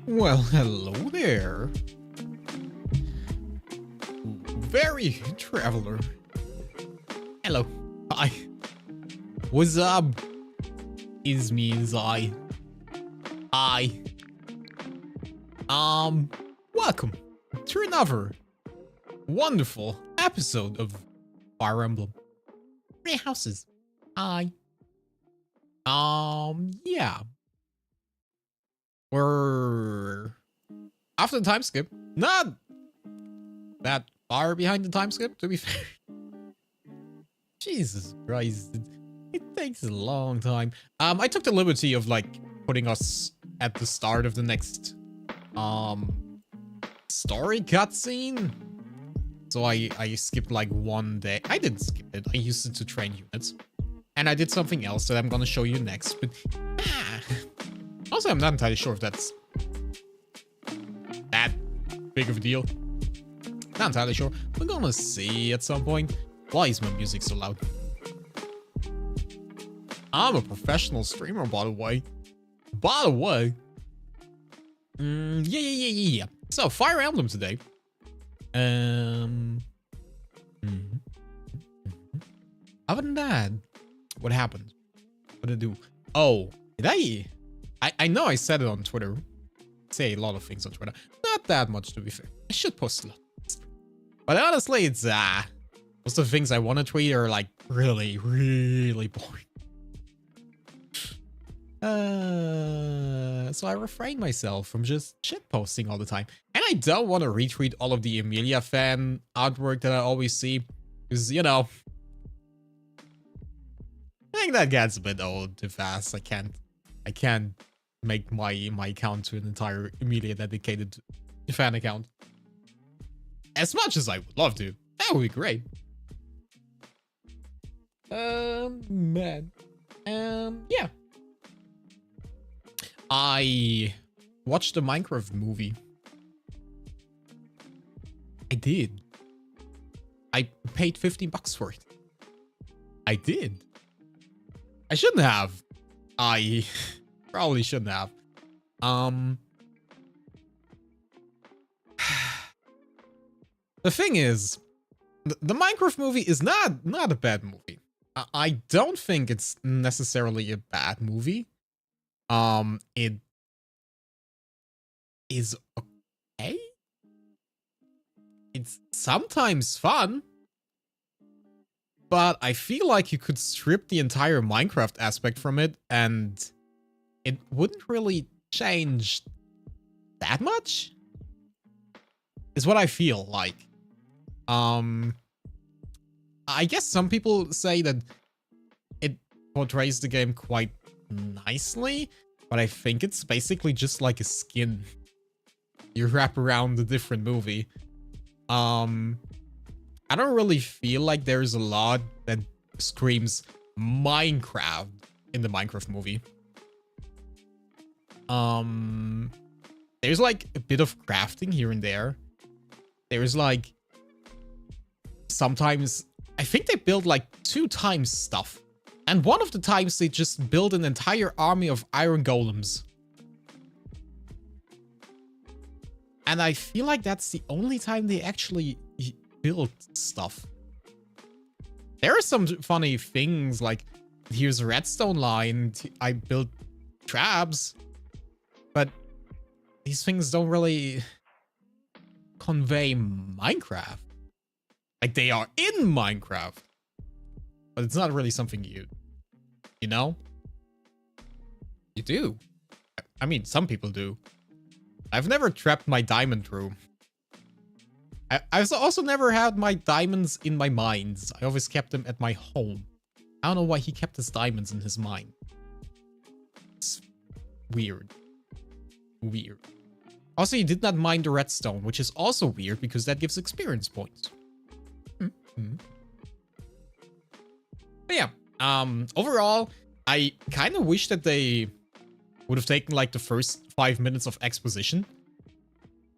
Well, hello there. Very traveler. Hello. Hi. What's up? Is me, is I. Hi. Welcome to another wonderful episode of Fire Emblem. Three houses. Hi. Yeah. We're after the time skip. Not that far behind the time skip, to be fair. Jesus Christ. It takes a long time. I took the liberty of like putting us at the start of the next story cutscene. So I skipped like one day. I didn't skip it. I used it to train units. And I did something else that I'm gonna show you next, but also I'm not entirely sure if that's that big of a deal. Not entirely sure. We're gonna see at some point. Why is my music so loud? I'm a professional streamer, by the way. By the way. Yeah. So, Fire Emblem today. Other than that, what happened? What did I do? Oh, did I know I said it on Twitter. I say a lot of things on Twitter. Not that much, to be fair. I should post a lot. But honestly, it's, most of the things I want to tweet are, like, really, really boring. So I refrain myself from just shitposting all the time. And I don't want to retweet all of the Emilia fan artwork that I always see. Because, you know, I think that gets a bit old too fast. I can't make my account to an entire Emilia dedicated fan account. As much as I would love to. That would be great. Man. Yeah. I watched the Minecraft movie. I did. I paid $15 for it. I did. I shouldn't have. I probably shouldn't have. The thing is, the Minecraft movie is not a bad movie. I don't think it's necessarily a bad movie. It is okay. It's sometimes fun, but I feel like you could strip the entire Minecraft aspect from it and it wouldn't really change that much, is what I feel like. I guess some people say that it portrays the game quite nicely, but I think it's basically just like a skin you wrap around a different movie. I don't really feel like there's a lot that screams Minecraft in the Minecraft movie. There's like a bit of crafting here and there. There's like sometimes I think they build like 2 times stuff. And one of the times they just build an entire army of iron golems. And I feel like that's the only time they actually build stuff. There are some funny things, like here's a redstone line. I built traps. But these things don't really convey Minecraft. Like they are in Minecraft. But it's not really something you know? You do. I mean, some people do. I've never trapped my diamond room. I've also never had my diamonds in my mines. I always kept them at my home. I don't know why he kept his diamonds in his mine. It's weird. Weird. Also, he did not mine the redstone, which is also weird because that gives experience points. But yeah, overall, I kind of wish that they would have taken like the first 5 minutes of exposition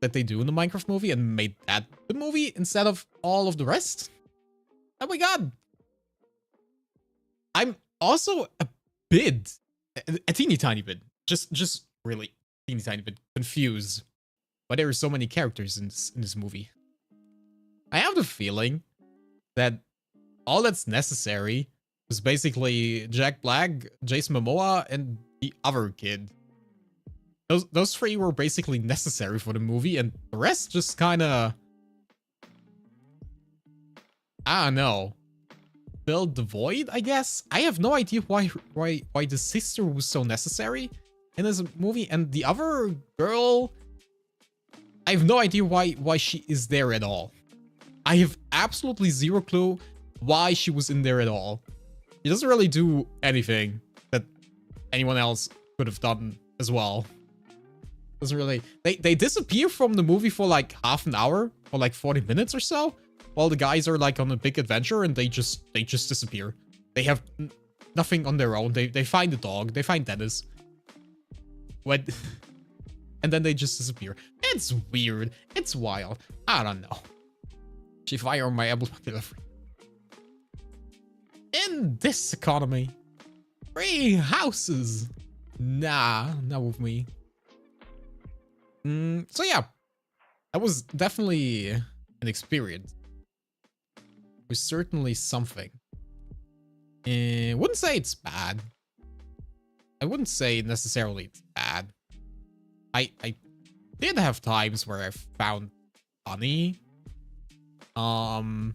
that they do in the Minecraft movie and made that the movie instead of all of the rest. Oh my god. I'm also a teeny tiny bit, just really teeny tiny bit confused why there are so many characters in this movie. I have the feeling that all that's necessary is basically Jack Black, Jason Momoa, and the other kid. Those three were basically necessary for the movie, and the rest just kind of, I don't know, filled the void, I guess. I have no idea why the sister was so necessary in this movie, and the other girl, I have no idea why she is there at all. I have absolutely zero clue why she was in there at all. She doesn't really do anything that anyone else could have done as well. Doesn't really. They disappear from the movie for like half an hour or like 40 minutes or so, while the guys are like on a big adventure and they just disappear. They have nothing on their own. They find the dog. They find Dennis. And then they just disappear. It's weird. It's wild. I don't know. She Fire my Emblem delivery. In this economy, 3 houses. Nah, not with me. So yeah, that was definitely an experience. It was certainly something. Wouldn't say it's bad. I wouldn't say necessarily it's bad. I did have times where I found funny. The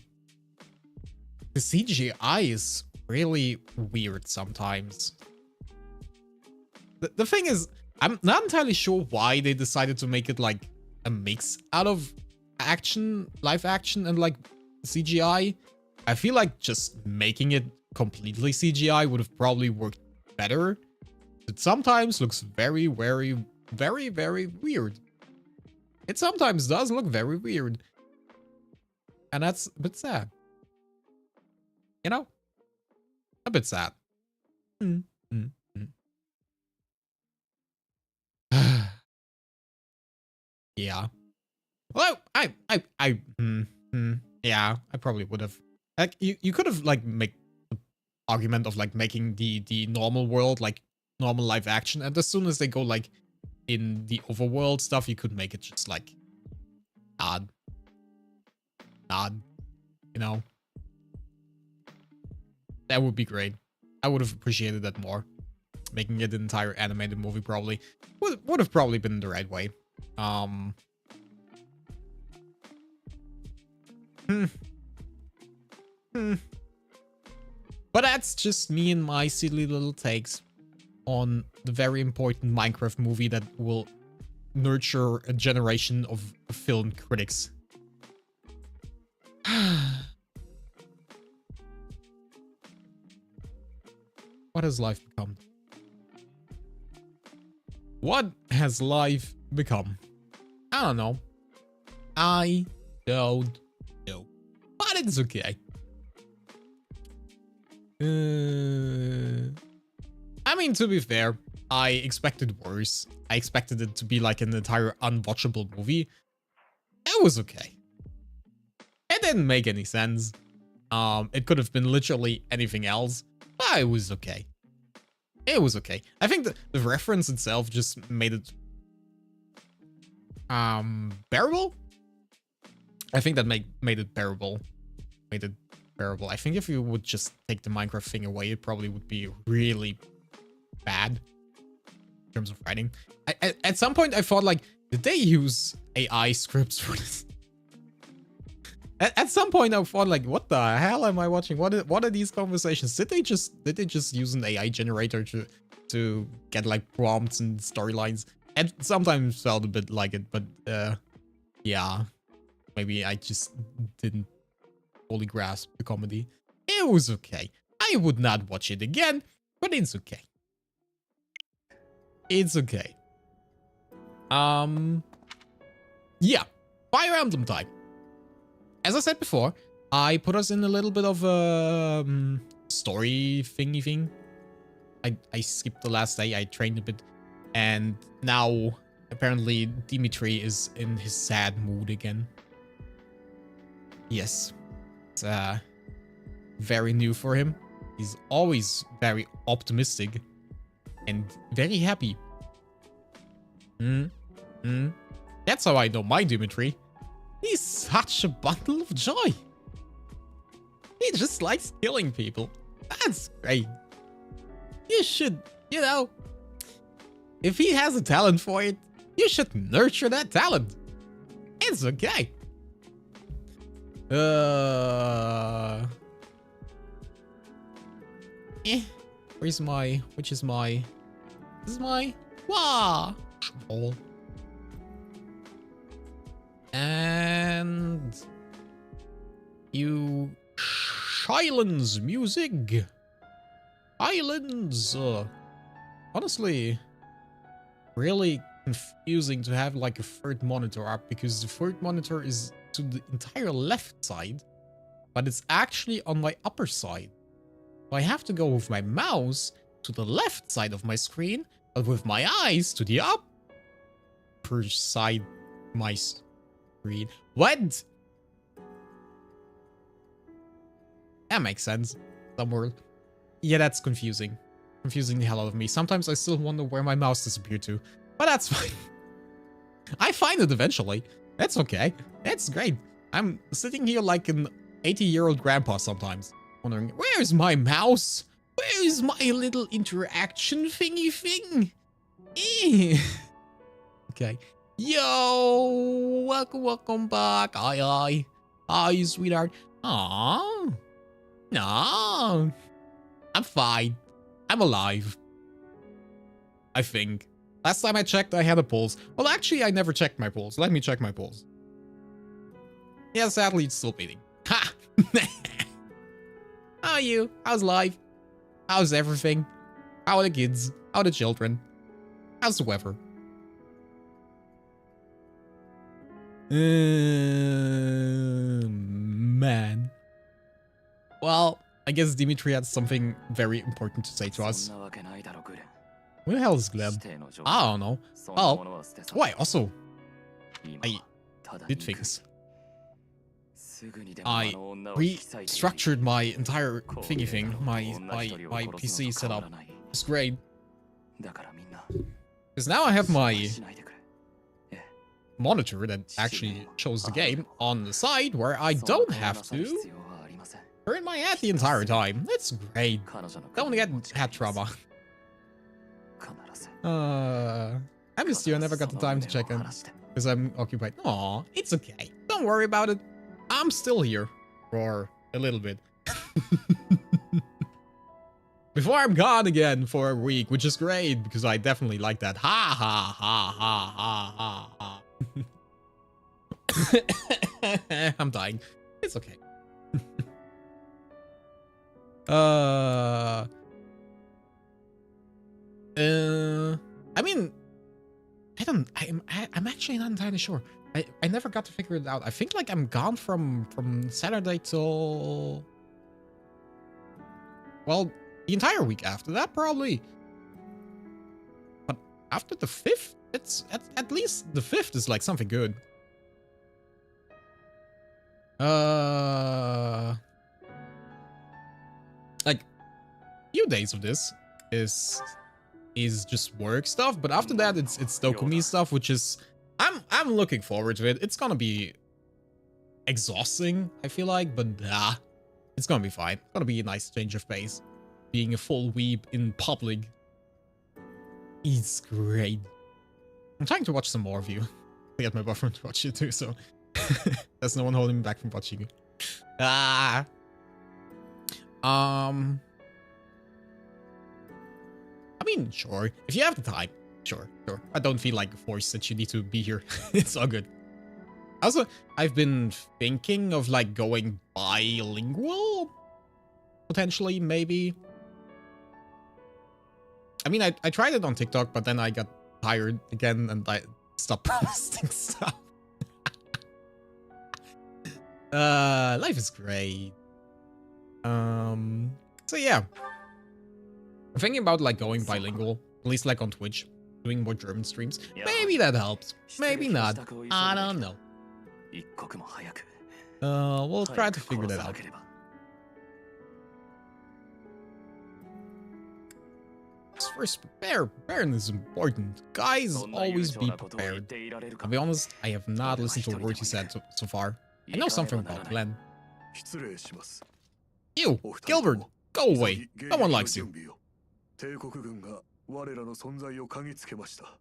CGI is really weird sometimes. The thing is, I'm not entirely sure why they decided to make it like a mix out of action, live action, and like CGI. I feel like just making it completely CGI would have probably worked better. It sometimes looks very, very, very, very weird. It sometimes does look very weird. And that's a bit sad. You know? A bit sad. Yeah. Well, yeah, I probably would have. Like, you could have like make the argument of like making the normal world like normal live action, and as soon as they go like in the overworld stuff, you could make it just like odd, you know. That would be great. I would have appreciated that more. Making it an entire animated movie probably would have probably been the right way. But that's just me and my silly little takes on the very important Minecraft movie that will nurture a generation of film critics. What has life become? What has life become? I don't know. I don't know. But it's okay. I mean, to be fair, I expected worse. I expected it to be like an entire unwatchable movie. It was okay. It didn't make any sense. It could have been literally anything else, but it was okay. It was okay. I think the reference itself just made it bearable. I think that made it bearable. Made it bearable. I think if you would just take the Minecraft thing away, it probably would be really bad in terms of writing. At some point, I thought like, did they use AI scripts for this? At some point, I thought like, what the hell am I watching? What are these conversations? Did they just use an AI generator to get like prompts and storylines? And sometimes felt a bit like it, but yeah, maybe I just didn't fully grasp the comedy. It was okay. I would not watch it again, but it's okay. It's okay. Yeah, Fire Emblem time. As I said before, I put us in a little bit of a story thingy thing. I skipped the last day, I trained a bit, and now apparently Dimitri is in his sad mood again. Yes, it's very new for him. He's always very optimistic and very happy. Hmm. Hmm. That's how I know my Dimitri. He's such a bundle of joy. He just likes killing people. That's great. You should, you know, if he has a talent for it, you should nurture that talent. It's okay. Which is my, this is my, wah, hole. And you silence music. Islands. Honestly, really confusing to have like a third monitor up because the third monitor is to the entire left side, but it's actually on my upper side. So I have to go with my mouse to the left side of my screen, but with my eyes to the upper side of my screen. What? That makes sense. Somewhere. Yeah, that's confusing. Confusing the hell out of me. Sometimes I still wonder where my mouse disappeared to. But that's fine. I find it eventually. That's okay. That's great. I'm sitting here like an 80-year-old grandpa sometimes. Wondering, where's my mouse? Where is my little interaction thingy thing? Okay. Yo! Welcome back. Hi. Hi, sweetheart. Aww. No. I'm fine. I'm alive. I think. Last time I checked, I had a pulse. Well, actually, I never checked my pulse. Let me check my pulse. Yeah, sadly, it's still beating. Ha! How are you? How's life? How's everything? How are the kids? How are the children? How's the weather? Man. Well, I guess Dimitri had something very important to say to us. Who the hell is Gleb? I don't know. Well, I did things. I restructured my entire thingy thing, my PC setup. It's great. Because now I have my monitor that actually shows the game on the side where I don't have to turn my head the entire time. That's great. Don't get head trauma. I missed you. I never got the time to check in because I'm occupied. Aw, it's okay. Don't worry about it. I'm still here for a little bit. Before I'm gone again for a week, which is great because I definitely like that. Ha ha ha ha ha ha. I'm dying. It's okay. I mean, I'm actually not entirely sure. I never got to figure it out. I think like I'm gone from Saturday till, well, the entire week after that probably. But after the 5th, it's at least the 5th is like something good. Like few days of this is just work stuff, but after that it's Dokumi stuff, which is I'm looking forward to it. It's gonna be exhausting, I feel like, but it's gonna be fine. It's gonna be a nice change of pace. Being a full weeb in public is great. I'm trying to watch some more of you. I get my boyfriend to watch it too, so there's no one holding me back from watching it. I mean, sure. If you have the time, sure. I don't feel like forced that you need to be here. It's all good. Also, I've been thinking of like going bilingual. Potentially, maybe. I mean, I tried it on TikTok, but then I got tired again and I stopped posting stuff. Life is great. So yeah. I'm thinking about like going bilingual, at least like on Twitch, doing more German streams. Maybe that helps. Maybe not. I don't know. We'll try to figure that out. first prepare. Preparing is important. Guys, always be prepared. I'll be honest, I have not listened to a word you said so far. I know something about Glenn. You, Gilbert, go away. No one likes you. 帝国軍が我らの存在を嗅ぎつけました。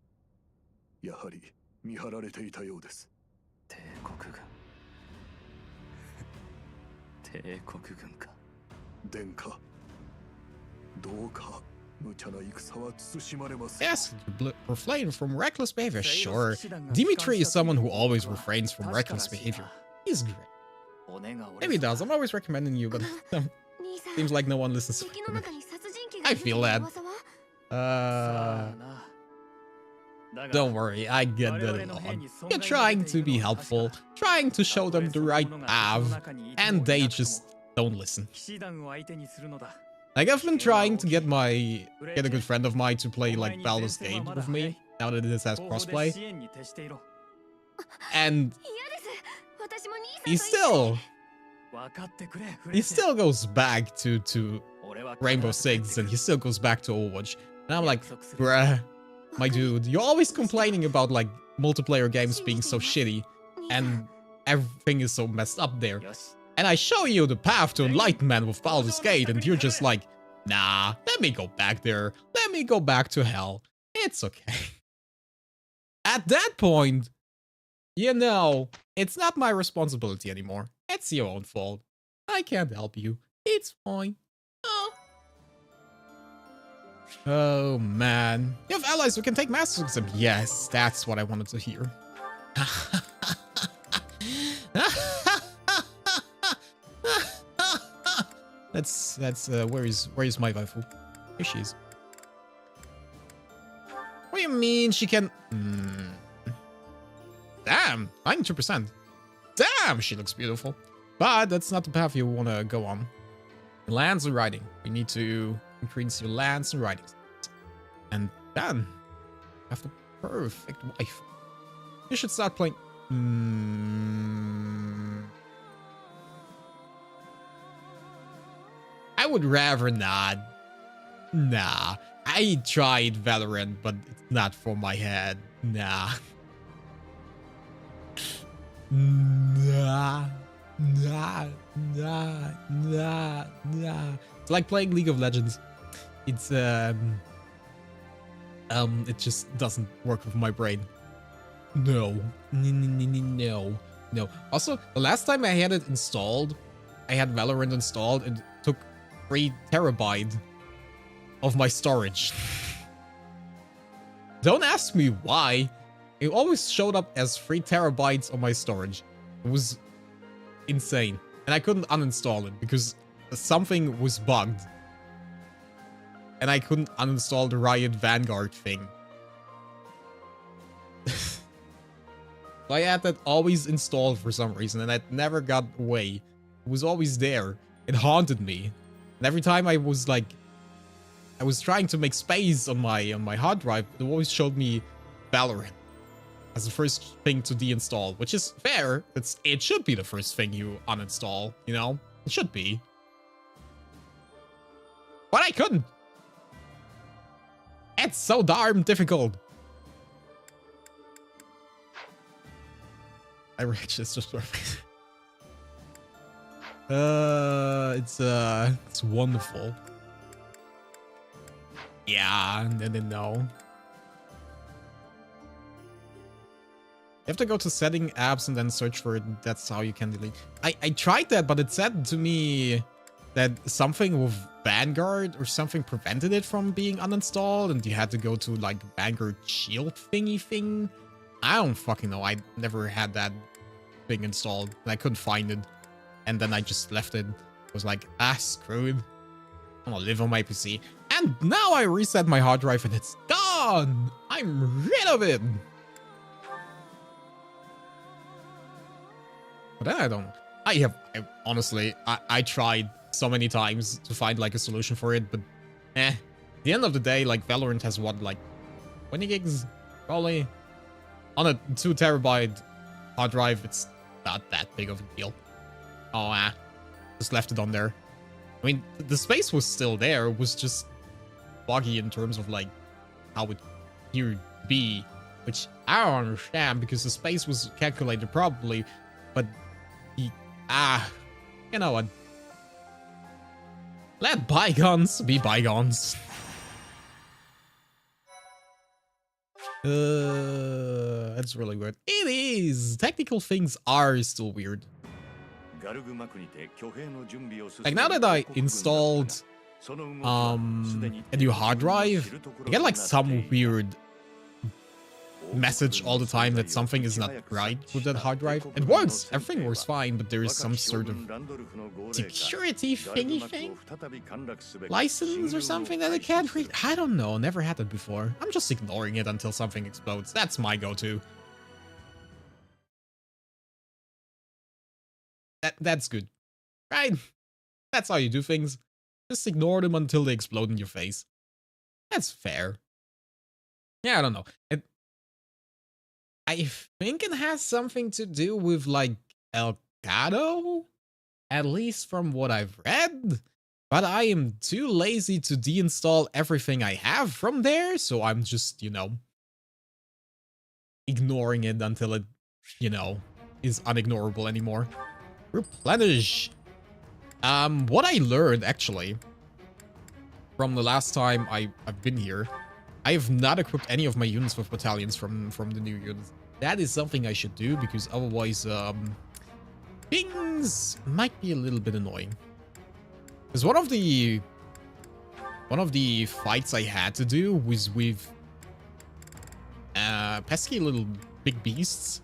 やはり見張られていたようです。帝国軍。帝国軍か。殿下。どうか無茶な戦は慎まれます。Yes, refrain from reckless behavior. Sure. Dimitri is someone who always refrains from reckless behavior. He's great. Maybe he does. I'm always recommending you, but seems like no one listens to me. I feel that. Don't worry, I get that along. You're trying to be helpful, trying to show them the right path, and they just don't listen. Like, I've been trying to get a good friend of mine to play, like, Baldur's Gate with me, now that it has crossplay. And he still goes back to Rainbow Six, and he still goes back to Overwatch. And I'm like, bruh, my dude, you're always complaining about, like, multiplayer games being so shitty, and everything is so messed up there. And I show you the path to enlightenment with Baldur's Gate, and you're just like, nah, let me go back there. Let me go back to hell. It's okay. At that point, you know, it's not my responsibility anymore. It's your own fault. I can't help you. It's fine. Oh, man. You have allies who can take Master Exam. Yes, that's what I wanted to hear. Where is my waifu? Here she is. What do you mean she can... Damn, 92%. Damn, she looks beautiful. But that's not the path you want to go on. Lands and riding. We need to increase your lands and riding. And then, you have the perfect wife. You should start playing... I would rather not. Nah. I tried Valorant, but it's not for my head. Nah. Nah. It's like playing League of Legends. It's it just doesn't work with my brain. No. Also, the last time I had it installed, I had Valorant installed, it took 3 terabytes of my storage. Don't ask me why. It always showed up as 3 terabytes on my storage. It was insane. And I couldn't uninstall it because something was bugged. And I couldn't uninstall the Riot Vanguard thing. So I had that always installed for some reason, and it never got away. It was always there. It haunted me. And every time I was like... I was trying to make space on my hard drive, it always showed me Valorant as the first thing to deinstall, which is fair. It should be the first thing you uninstall, you know? It should be. But I couldn't. It's so darn difficult. I reached this just perfect. It's wonderful. Yeah, no. You have to go to setting apps and then search for it. That's how you can delete. I tried that, but it said to me that something with Vanguard or something prevented it from being uninstalled, and you had to go to like Vanguard shield thingy thing. I don't fucking know. I never had that thing installed, and I couldn't find it. And then I just left it. I was like, screw it. I'm gonna live on my PC. And now I reset my hard drive and it's gone. I'm rid of it. But then I don't. Honestly, I tried so many times to find like a solution for it, but at the end of the day, like Valorant has what, like 20 gigs? Probably. On a 2 terabyte hard drive, it's not that big of a deal. Oh, just left it on there. I mean, the space was still there. It was just buggy in terms of like how it here be, which I don't understand because the space was calculated properly, but you know what? Let bygones be bygones. That's really weird. It is. Technical things are still weird. Like now that I installed a new hard drive, I get like some weird message all the time that something is not right with that hard drive. It works, everything works fine, but there is some sort of security thingy thing, license or something that I can't read. I don't know, never had it before. I'm just ignoring it until something explodes. That's my go-to. That's good, right? That's how you do things. Just ignore them until they explode in your face. That's fair. Yeah, I don't know. I think it has something to do with, like, Elgato? At least from what I've read. But I am too lazy to deinstall everything I have from there, so I'm just, you know, ignoring it until it, you know, is unignorable anymore. Replenish. What I learned, actually, from the last time I've been here, I have not equipped any of my units with battalions from the new units. That is something I should do, because otherwise, things might be a little bit annoying. Because one of the fights I had to do was with pesky little big beasts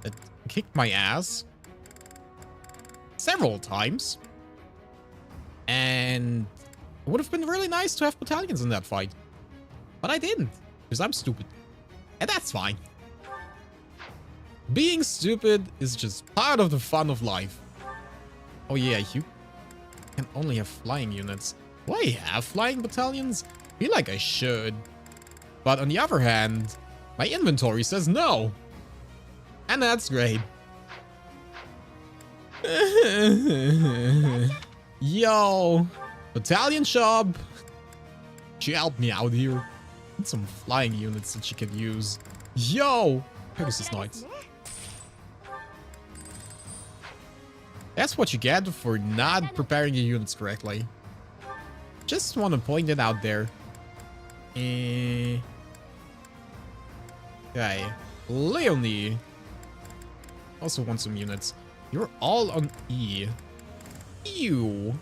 that kicked my ass several times. And it would have been really nice to have battalions in that fight. But I didn't, because I'm stupid. And that's fine. Being stupid is just part of the fun of life. Oh yeah, you can only have flying units. Do I have flying battalions? I feel like I should. But on the other hand, my inventory says no. And that's great. Yo, battalion shop. She helped me out here. Some flying units that she can use. Yo! Pegasus Knights. That's what you get for not preparing your units correctly. Just want to point it out there. Okay. Leonie. Also want some units. You're all on E. Ew.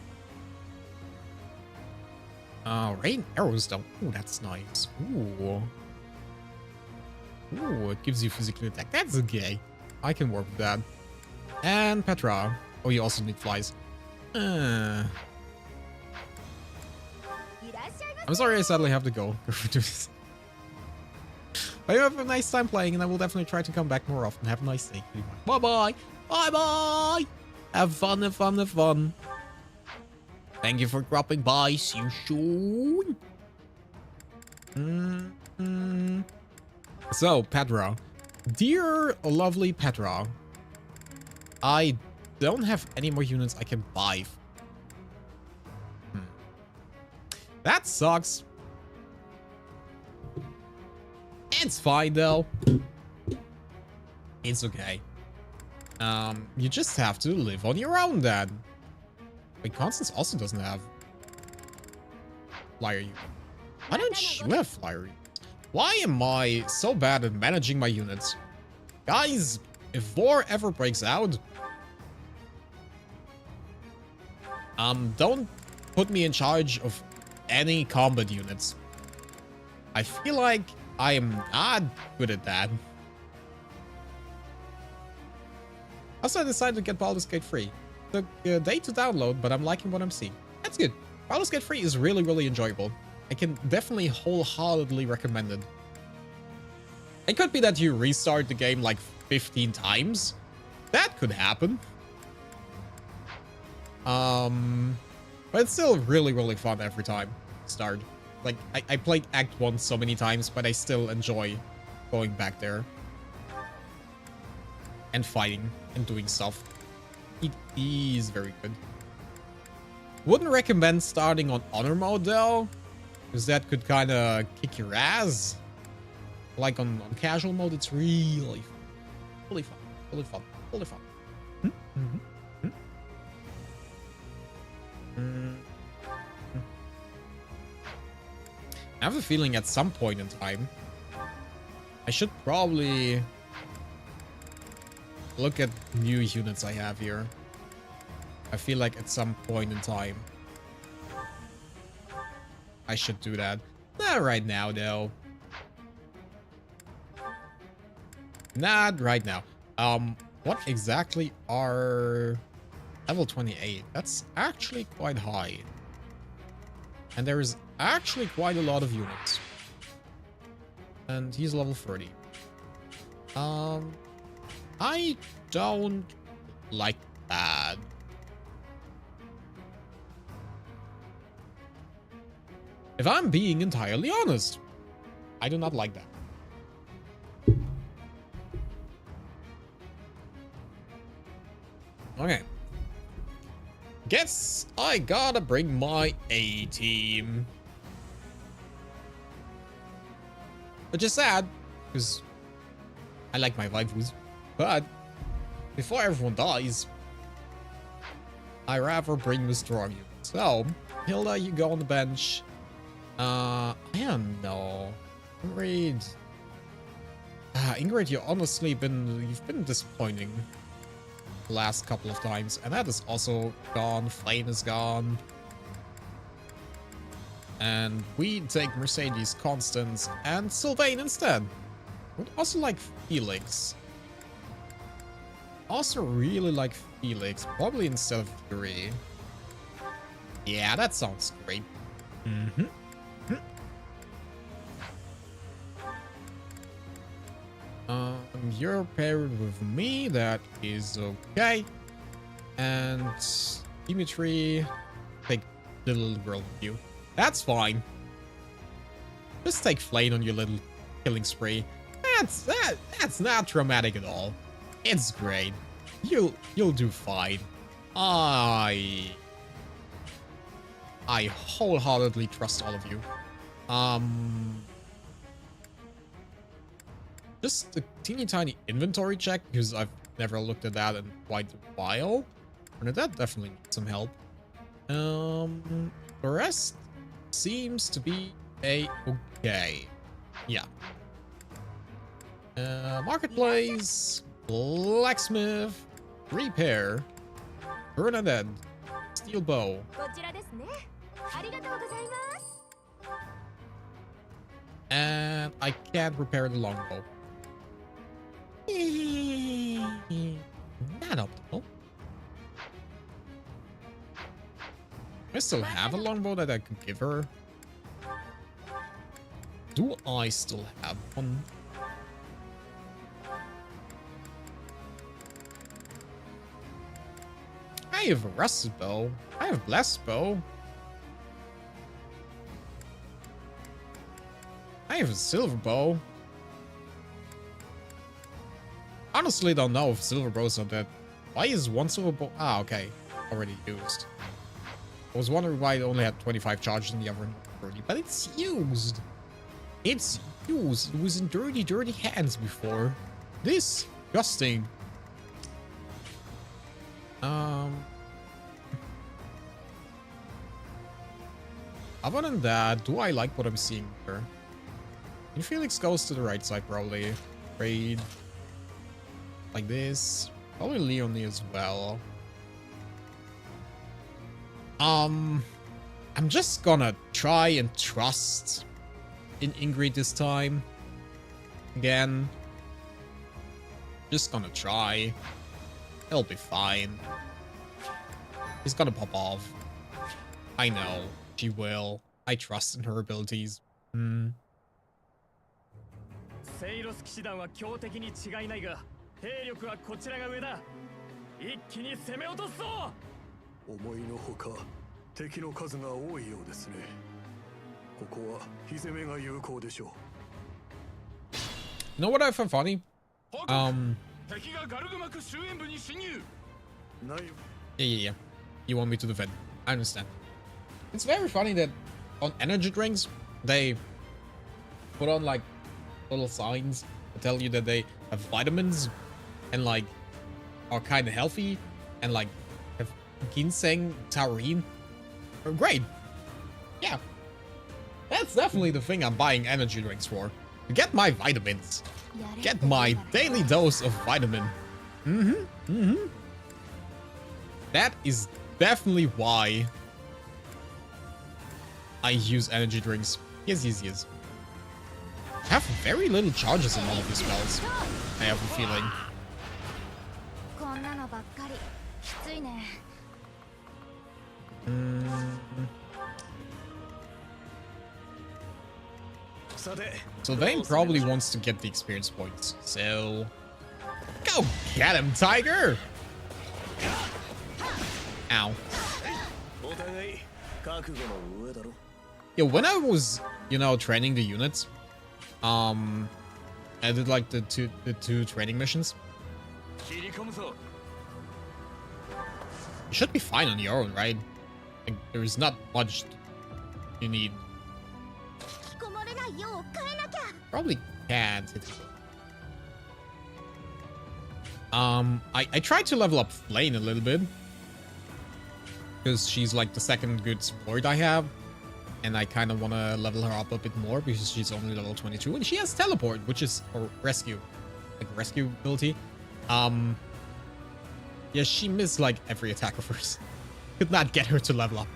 Rain arrows down. Ooh, that's nice. Ooh. Ooh, it gives you physical attack. That's okay. I can work with that. And Petra. Oh, you also need flies. I'm sorry I sadly have to go. But you have a nice time playing, and I will definitely try to come back more often. Have a nice day. Bye-bye. Bye-bye. Have fun, have fun, have fun. Thank you for dropping by. See you soon. So, Petra. Dear lovely Petra. I don't have any more units I can buy. That sucks. It's fine, though. It's okay. You just have to live on your own, then. Wait, Constance also doesn't have flyer units. Why don't you have flyer units? Why am I so bad at managing my units? Guys, if war ever breaks out, don't put me in charge of any combat units. I feel like I am not good at that. Also, I decided to get Baldur's Gate free. Took a day to download, but I'm liking what I'm seeing. That's good. Baldur's Gate 3 is really, really enjoyable. I can definitely wholeheartedly recommend it. It could be that you restart the game like 15 times. That could happen. But it's still really, really fun every time to start. Like, I played Act 1 so many times, but I still enjoy going back there. And fighting and doing stuff. It is very good. Wouldn't recommend starting on honor mode though. Because that could kind of kick your ass. Like on casual mode, it's really fun. Really fun. Really fun. Really fun. I have a feeling at some point in time, I should probably look at new units I have here. I feel like at some point in time, I should do that. Not right now, though. Not right now. What exactly are level 28? That's actually quite high. And there is actually quite a lot of units. And he's level 30. I don't like that. If I'm being entirely honest, I do not like that. Okay. Guess I gotta bring my A-team. Which is sad, because I like my waifus. But before everyone dies, I rather bring the strong unit. So, Hilda, you go on the bench. I don't know. Ingrid. Ingrid, you've been disappointing the last couple of times. And that is also gone. Flame is gone. And we take Mercedes, Constance, and Sylvain instead. Would also like Felix. Also really like Felix. Probably instead of Fury. Yeah, that sounds great. You're paired with me. That is okay. And Dimitri, take the little girl with you. That's fine. Just take Flame on your little killing spree. That's not traumatic at all. It's great. You'll do fine. I wholeheartedly trust all of you. Just a teeny tiny inventory check, because I've never looked at that in quite a while. And that definitely needs some help. The rest seems to be okay. Yeah. Marketplace, blacksmith, repair, Bernadette, steel bow. And I can't repair the longbow. Not optimal. I still have a longbow that I could give her. Do I still have one? I have a rusted bow. I have a blessed bow. I have a silver bow. Honestly, don't know if silver bows are dead. Why is one silver bow? Ah, okay. Already used. I was wondering why it only had 25 charges and the other 30, but it's used. It's used. It was in dirty, dirty hands before. Disgusting. Other than that, do I like what I'm seeing here? And Felix goes to the right side, probably. Raid. Like this. Probably Leonie as well. I'm just gonna try and trust in Ingrid this time. Again. Just gonna try. It'll be fine. He's gonna pop off. I know. She will. I trust in her abilities. Hmm. セイロス騎士団は強敵に違いないが、兵力はこちらが上だ。一気に攻め落とすぞ。思いのほか敵の数が多いようですね。ここは火攻めが有効でしょう。You know what I find funny? 敵がガルグマク終焉部に侵入。ない。Yeah. You want me to defend? I understand. It's very funny that on energy drinks, they put on like little signs to tell you that they have vitamins and like are kind of healthy and like have ginseng, taurine. Oh, great. Yeah. That's definitely the thing I'm buying energy drinks for. To get my vitamins. Get my daily dose of vitamin. That is definitely why I use energy drinks. Yes. I have very little charges in all of these spells. I have a feeling. So Vayne probably wants to get the experience points. So go get him, Tiger! Ow. Yeah, when I was, training the units, I did like the two training missions. You should be fine on your own, right? Like, there is not much you need. Probably can't. I tried to level up Flame a little bit. Because she's like the second good support I have. And I kind of want to level her up a bit more because she's only level 22. And she has teleport, which is, or rescue. Like rescue ability. Yeah, she missed like every attack of hers. Could not get her to level up.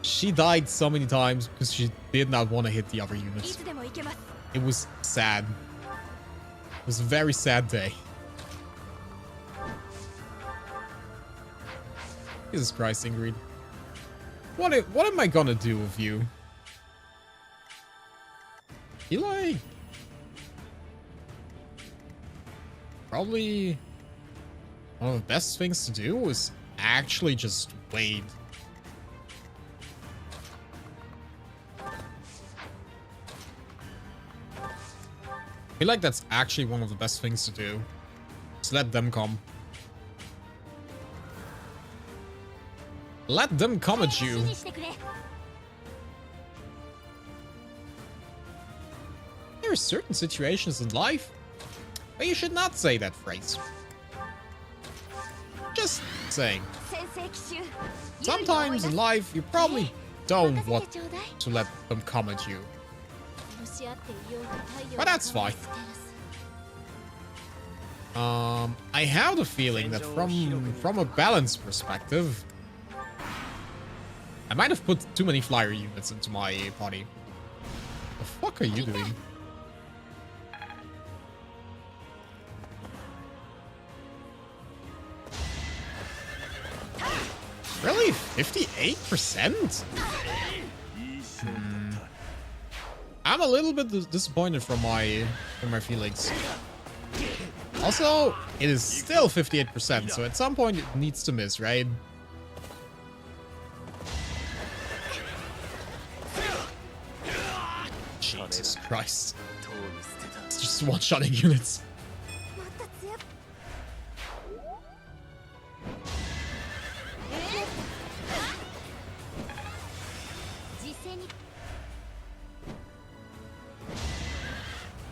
She died so many times because she did not want to hit the other units. It was sad. It was a very sad day. Jesus Christ, Ingrid. What am I gonna do with you? Eli? Probably one of the best things to do is actually just wait. I feel like that's actually one of the best things to do. Just let them come. Let them come at you. There are certain situations in life where you should not say that phrase. Just saying. Sometimes in life you probably don't want to let them come at you. But that's fine. I have the feeling that from a balance perspective, I might have put too many flyer units into my party. The fuck are you doing? Really? 58%? I'm a little bit disappointed from my feelings. Also, it is still 58%, so at some point it needs to miss, right? Jesus Christ. It's just one-shotting units.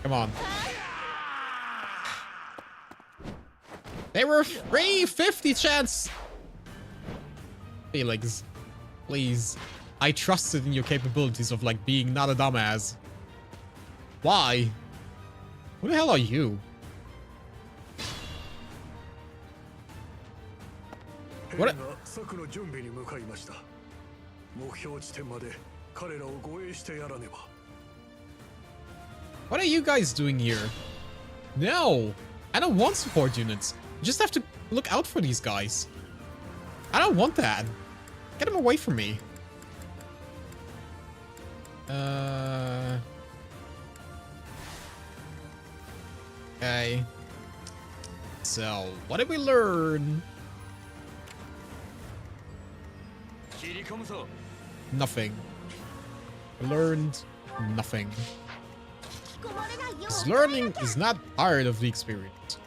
Come on. They were 350 chance. Felix, please. I trusted in your capabilities of like being not a dumbass. Why? Who the hell are you? What? What are you guys doing here? No, I don't want support units. You just have to look out for these guys. I don't want that. Get them away from me. Okay. So, what did we learn? Nothing. I learned nothing. Because learning is not part of the experience.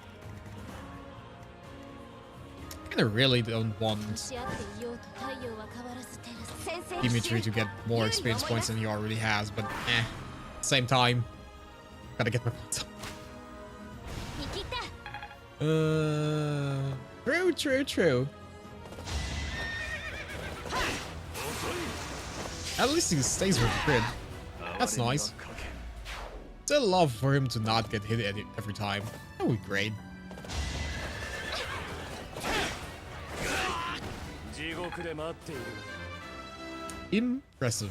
And I really don't want Dimitri to get more experience points than he already has, but same time, gotta get my points up. True. At least he stays with the grid. That's nice. Still love for him to not get hit every time. That would be great. Impressive.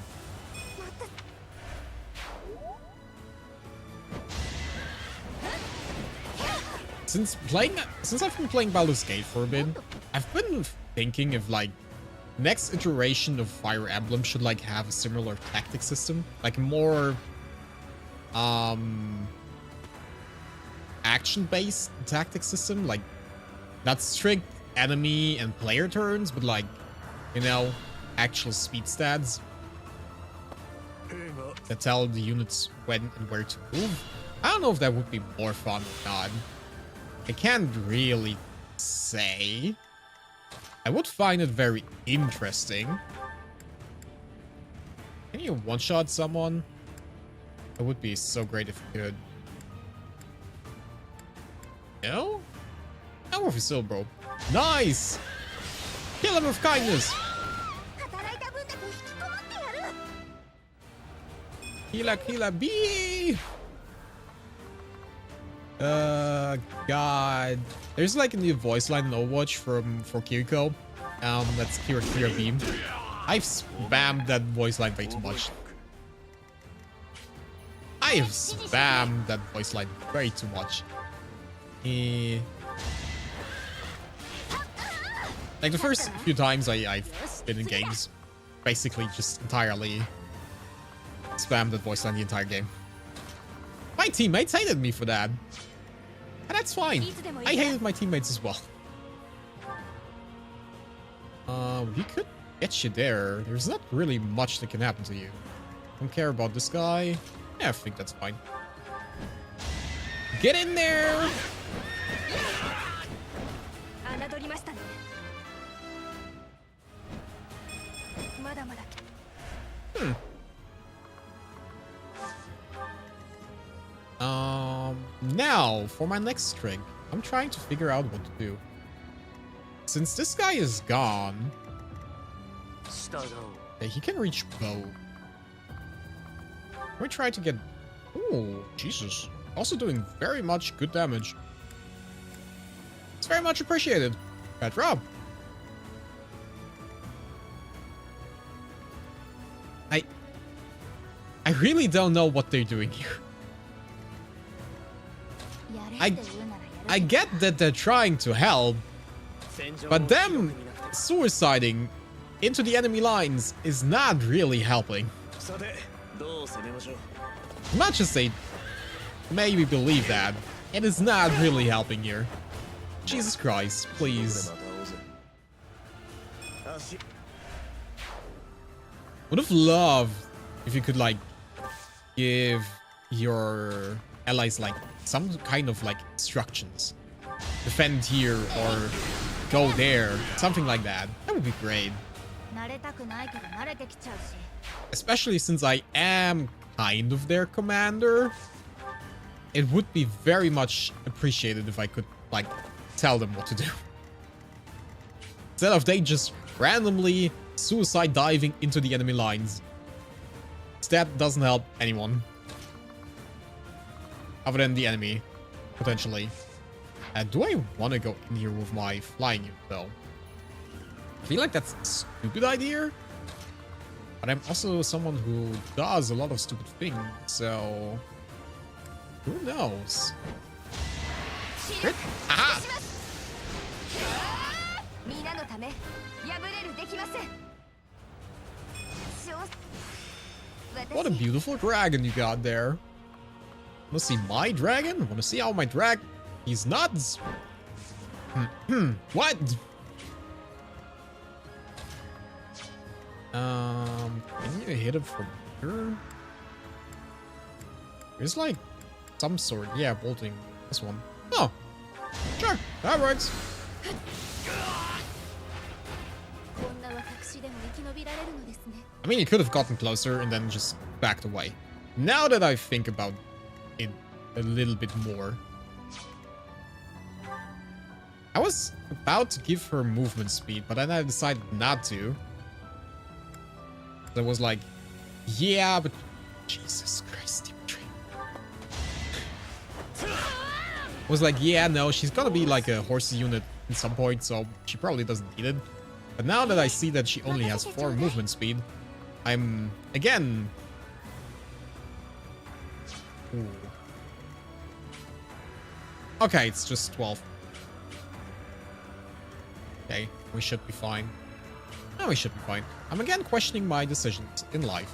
Since I've been playing Baldur's Gate for a bit, I've been thinking if like next iteration of Fire Emblem should like have a similar tactic system, like more action-based tactic system, like not strict enemy and player turns, but like, you know, actual speed stats that tell the units when and where to move. I don't know if that would be more fun or not. I can't really say. I would find it very interesting. Can you one-shot someone? It would be so great if you could. No? How if you still, bro? Nice! Kill him with kindness! Kila B! God. There's like a new voice line in Overwatch for Kiriko. That's Kira Beam. I've spammed that voice line way too much. I have spammed that voice line way too much. Like the first few times I've been in games, basically just entirely spammed that voice line the entire game. My teammates hated me for that. And that's fine. I hated my teammates as well. We could get you there. There's not really much that can happen to you. Don't care about this guy. Yeah, I think that's fine. Get in there! Now, for my next trick, I'm trying to figure out what to do. Since this guy is gone, he can reach bow. We try to get... Oh, Jesus. Also doing very much good damage. It's very much appreciated. Bad job. I really don't know what they're doing here. I get that they're trying to help, but them suiciding into the enemy lines is not really helping. Much as they maybe believe that, it is not really helping here. Jesus Christ, please. Would have loved if you could like give your allies like some kind of like instructions. Defend here or go there. Something like that. That would be great. Especially since I am kind of their commander. It would be very much appreciated if I could like tell them what to do. Instead of they just randomly suicide diving into the enemy lines. That doesn't help anyone. Other than the enemy, potentially. Do I want to go in here with my flying unit, though? I feel like that's a stupid idea. But I'm also someone who does a lot of stupid things, so... Who knows? Crit? Aha! What a beautiful dragon you got there. Wanna see my dragon? Wanna see how my He's nuts. What? Can you hit him from here? There's like some sort. Yeah, bolting. This one. Oh, sure, that works. I mean, he could have gotten closer and then just backed away. Now that I think about it a little bit more. I was about to give her movement speed, but then I decided not to. So it was like, yeah, but Jesus Christ, Dimitri. Was like, yeah, no, she's gonna be like a horsey unit at some point, so she probably doesn't need it. But now that I see that she only has 4 movement speed, I'm again. Ooh. Okay, it's just 12. Okay, we should be fine. No, we should be fine. I'm again questioning my decisions in life.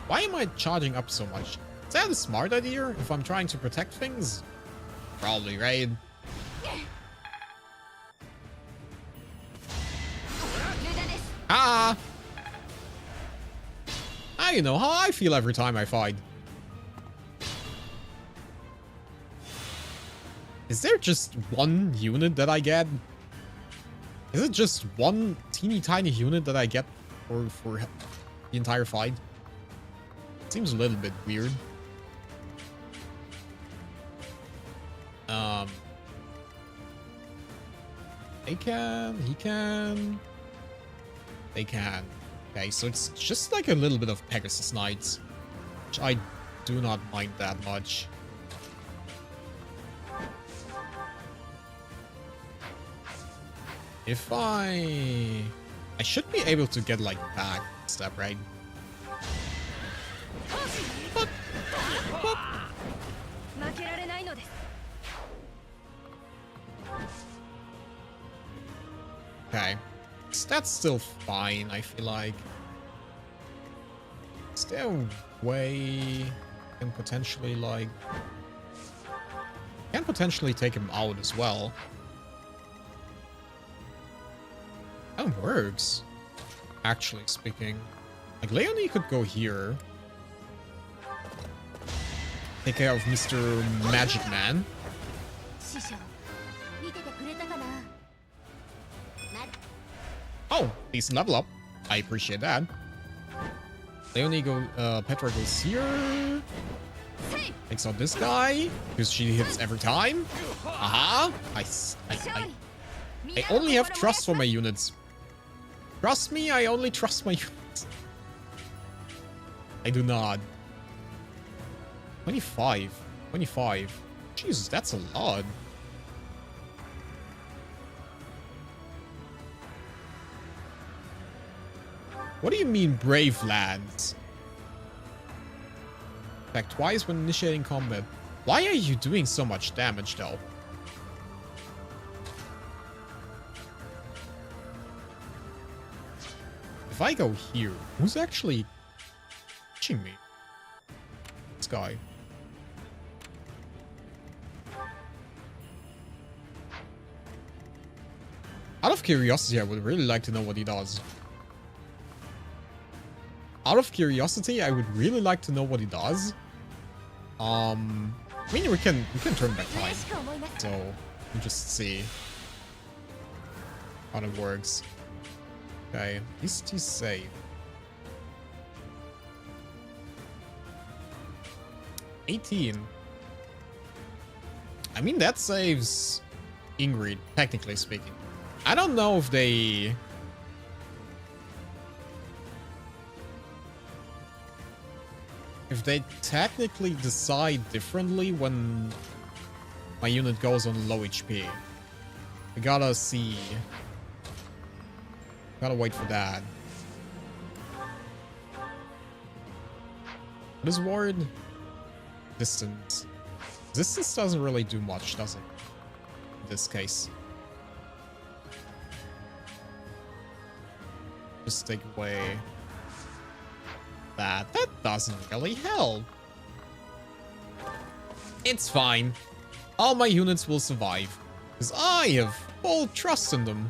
Why am I charging up so much? Is that a smart idea if I'm trying to protect things? Probably, right? Ah! Ah, you know how I feel every time I fight. Is there just one unit that I get? Is it just one teeny tiny unit that I get for the entire fight? Seems a little bit weird. They can, he can, they can. Okay, so it's just like a little bit of Pegasus Knights, which I do not mind that much. If I should be able to get like back step, right? Fuck. Fuck. Okay. That's still fine, I feel like. Is there a way I can potentially like... can potentially take him out as well. That works, actually speaking. Like, Leonie could go here. Take care of Mr. Magic Man. Oh, decent level up. I appreciate that. Leonie Petra goes here. Takes out this guy, because she hits every time. Aha! I only have trust for my units. Trust me, I only trust my units. I do not. 25. 25. Jesus, that's a lot. What do you mean, brave lands? Attack twice when initiating combat. Why are you doing so much damage, though? If I go here, who's actually touching me? This guy. Out of curiosity, I would really like to know what he does. Out of curiosity, I would really like to know what he does. I mean, we can turn back time, so we just see how it works. Okay, at least he's safe. 18. I mean, that saves Ingrid, technically speaking. I don't know if they... if they technically decide differently when my unit goes on low HP. We gotta see. Gotta wait for that. What is ward? Distance. Distance doesn't really do much, does it? In this case. Just take away that. That doesn't really help. It's fine. All my units will survive. Because I have full trust in them.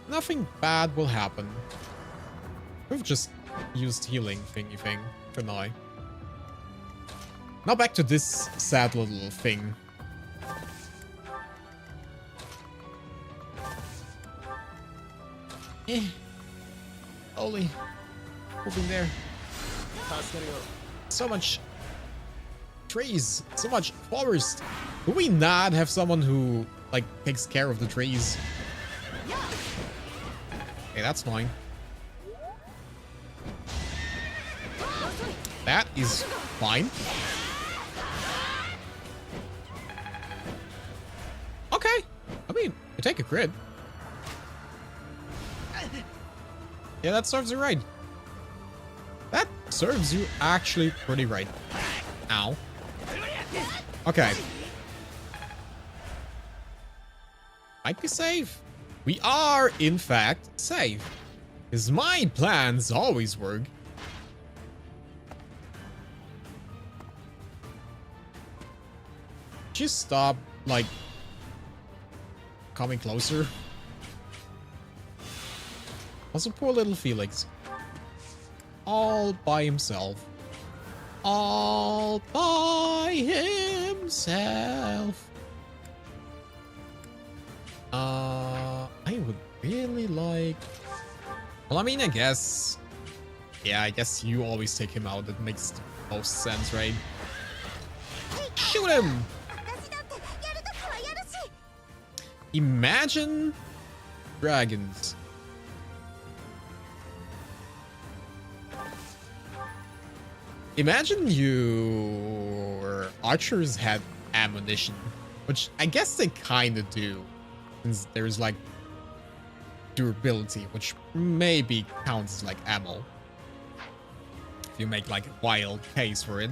Nothing bad will happen. We've just used healing thingy thing for now. Now back to this sad little thing. Eh. Only moving there. So much trees, so much forest. Do we not have someone who like takes care of the trees? Okay, that's fine. That is fine. Okay. I mean, you take a crit. Yeah, that serves you right. That serves you actually pretty right. Ow. Okay. Might be safe. We are, in fact, safe. Because my plans always work. Just stop, like, coming closer. Also, poor little Felix. All by himself. All by himself. I would really like... Well, I mean, I guess... Yeah, I guess you always take him out. It makes the most sense, right? Shoot him! Imagine dragons. Imagine your archers had ammunition, which I guess they kind of do, since there's like durability, which maybe counts as like ammo if you make like a wild case for it.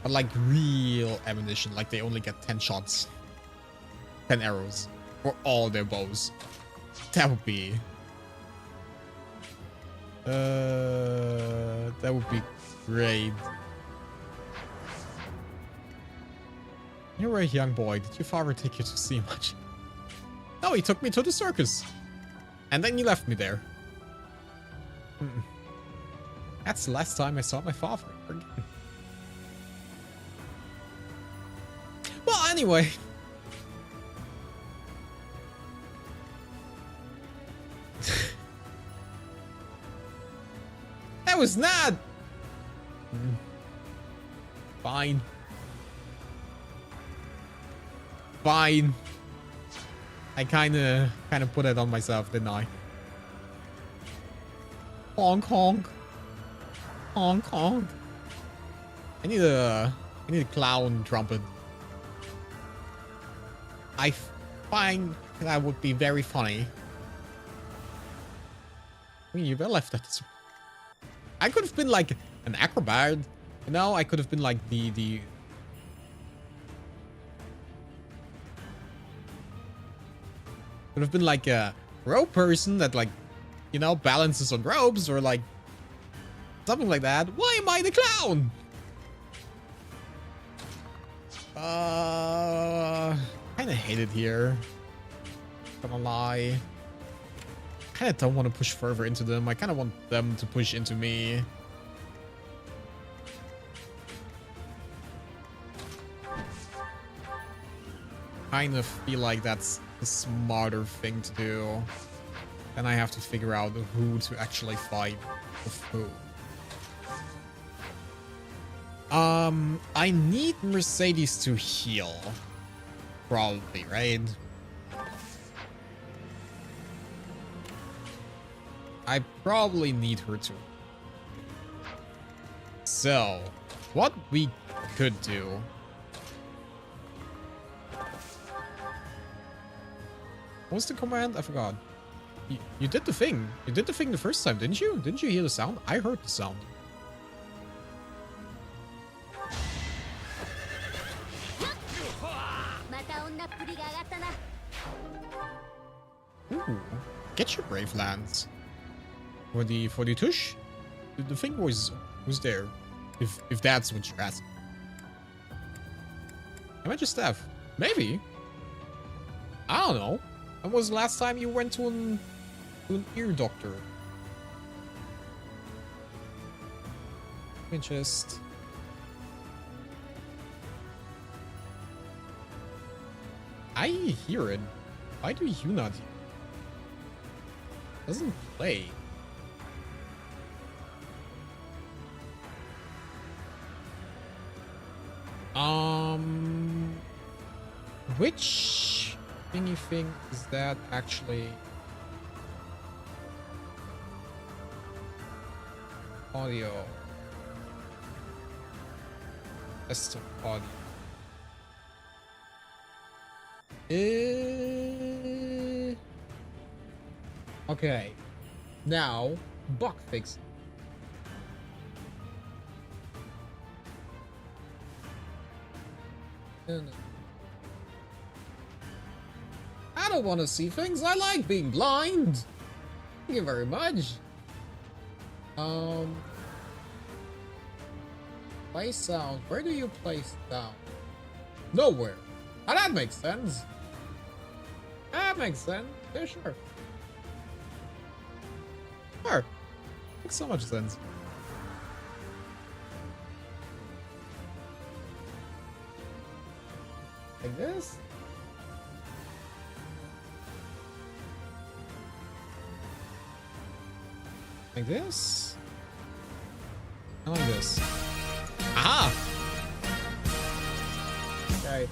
But like real ammunition, like they only get 10 shots, 10 arrows for all their bows. That would be... that would be great. You were a young boy. Did your father take you to see much? No, he took me to the circus. And then he left me there. That's the last time I saw my father. Well, anyway. That was not... Fine. Fine. I kinda put it on myself, didn't I? Honk honk. Honk honk. I need a clown trumpet. I find that would be very funny. I mean, you were left at this. I could have been like an acrobat, you know? I could have been like the could have been like a rope person that, like, you know, balances on ropes, or like something like that. Why am I the clown? Kinda hate it here. Not gonna lie. Kinda don't want to push further into them. I kinda want them to push into me. Kind of feel like that's the smarter thing to do. Then I have to figure out who to actually fight with who. I need Mercedes to heal. Probably, right? I probably need her to. So, what we could do... What was the command? I forgot. You did the thing. You did the thing the first time, didn't you? Didn't you hear the sound? I heard the sound. Ooh, get your brave lance. For the tush? The thing was there. If that's what you're asking. Am I just staff? Maybe. I don't know. When was the last time you went to an ear doctor? Let me just... I hear it. Why do you not? Doesn't play. Which thingy thing is that actually? Audio. Desktop audio. Okay. Now, bug fix. I don't want to see things. I like being blind. Thank you very much. Play sound. Where do you play sound? Nowhere. Oh, that makes sense. That makes sense. Yeah, sure. Sure. Makes so much sense. Like this? Like this? And like this. Aha! Okay.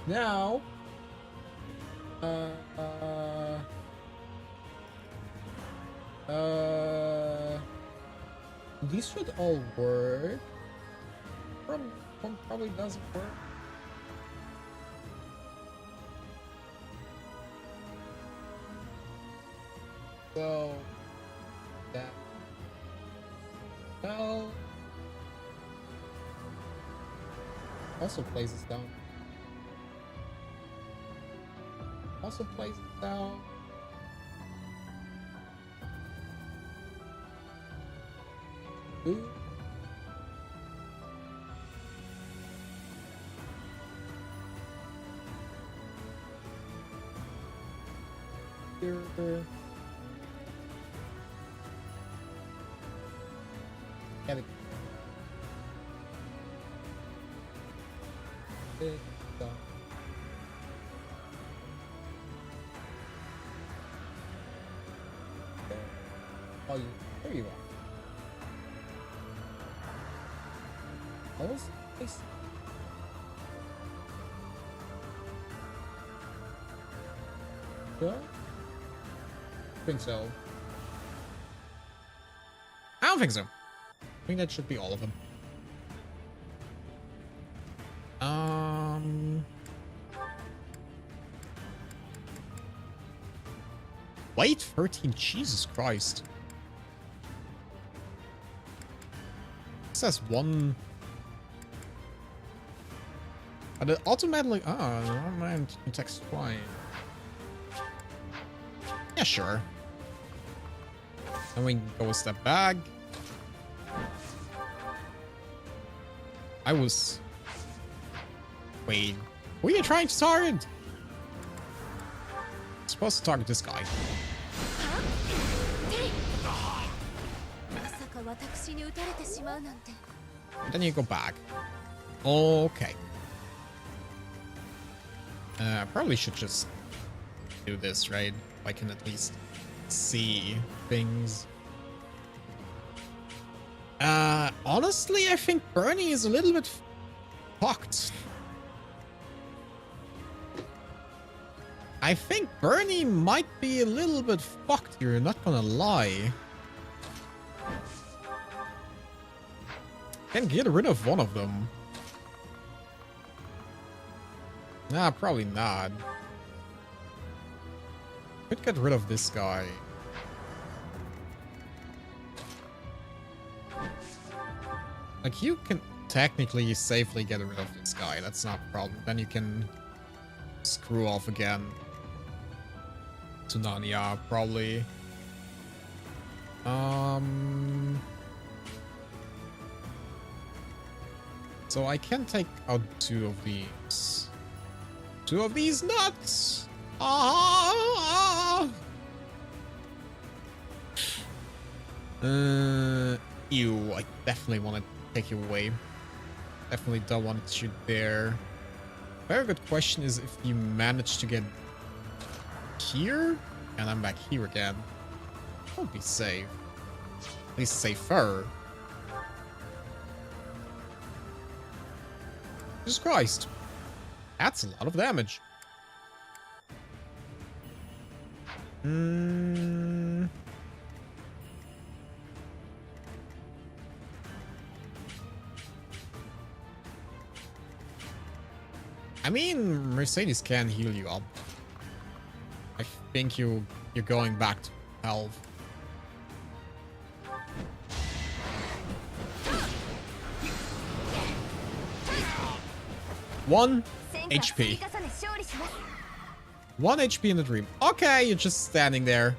Now... these should all work. One probably doesn't work. So... that... well... also places down. Also places down. Ooh. Here. Get it. Done. Oh, there you are. What was this? Yeah? I think so. I don't think so. I think that should be all of them. Wait, 13, Jesus Christ. This has one. But it automatically. Oh, never mind. Text fine. Yeah, sure. Then we go a step back. I was. Wait, who are you trying to target? I'm supposed to target this guy. Then you go back. Okay. Probably should just do this, right? I can at least see things. Honestly, I think Bernie is a little bit fucked. I think Bernie might be a little bit fucked here, not gonna lie. Can get rid of one of them. Nah, probably not. Could get rid of this guy. Like, you can technically safely get rid of this guy. That's not a problem. Then you can screw off again. To Narnia, probably. So I can take out two of these. Two of these nuts! Ew, I definitely want to take you away. Definitely don't want to shoot there. Very good question is if you manage to get here, and I'm back here again. I'll be safe. At least safer. Jesus Christ. That's a lot of damage. I mean, Mercedes can heal you up. I think you're going back to health. One HP. 1 HP in the dream. Okay, you're just standing there.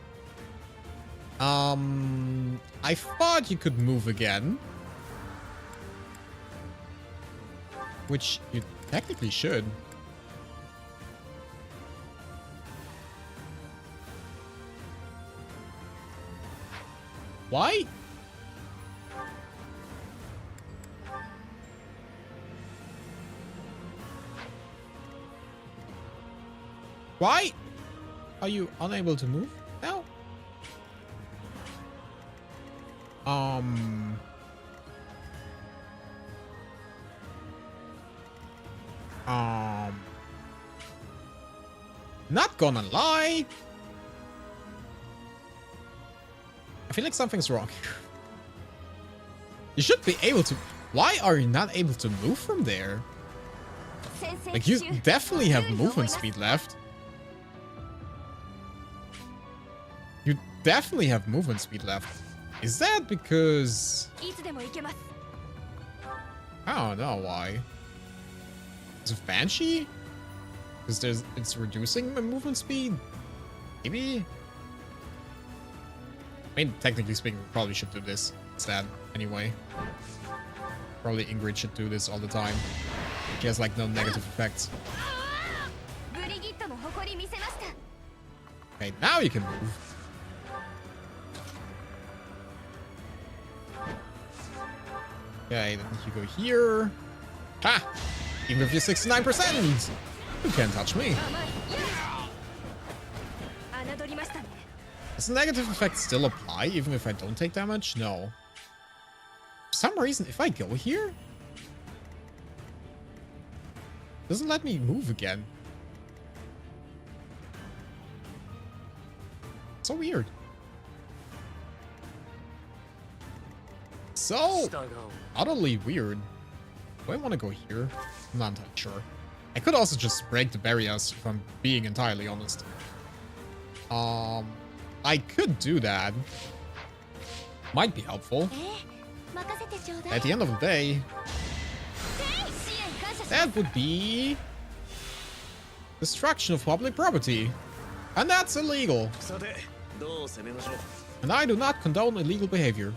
I thought you could move again. Which you technically should. Why? Why are you unable to move now? Not gonna lie. I feel like something's wrong. You should be able to. Why are you not able to move from there? Like, you definitely have movement speed left. You definitely have movement speed left. Is that because... I don't know why. Is it Banshee? Because it's reducing my movement speed? Maybe? I mean, technically speaking, we probably should do this instead, anyway. Probably Ingrid should do this all the time. She has, like, no negative effects. Okay, now you can move. Okay, then you go here. Ha! Even if you're 69%! You can't touch me. Does the negative effect still apply even if I don't take damage? No. For some reason, if I go here, it doesn't let me move again. So weird. So utterly weird. Do I want to go here? I'm not entirely sure. I could also just break the barriers if I'm being entirely honest. I could do that. Might be helpful. At the end of the day, that would be destruction of public property. And that's illegal. And I do not condone illegal behavior.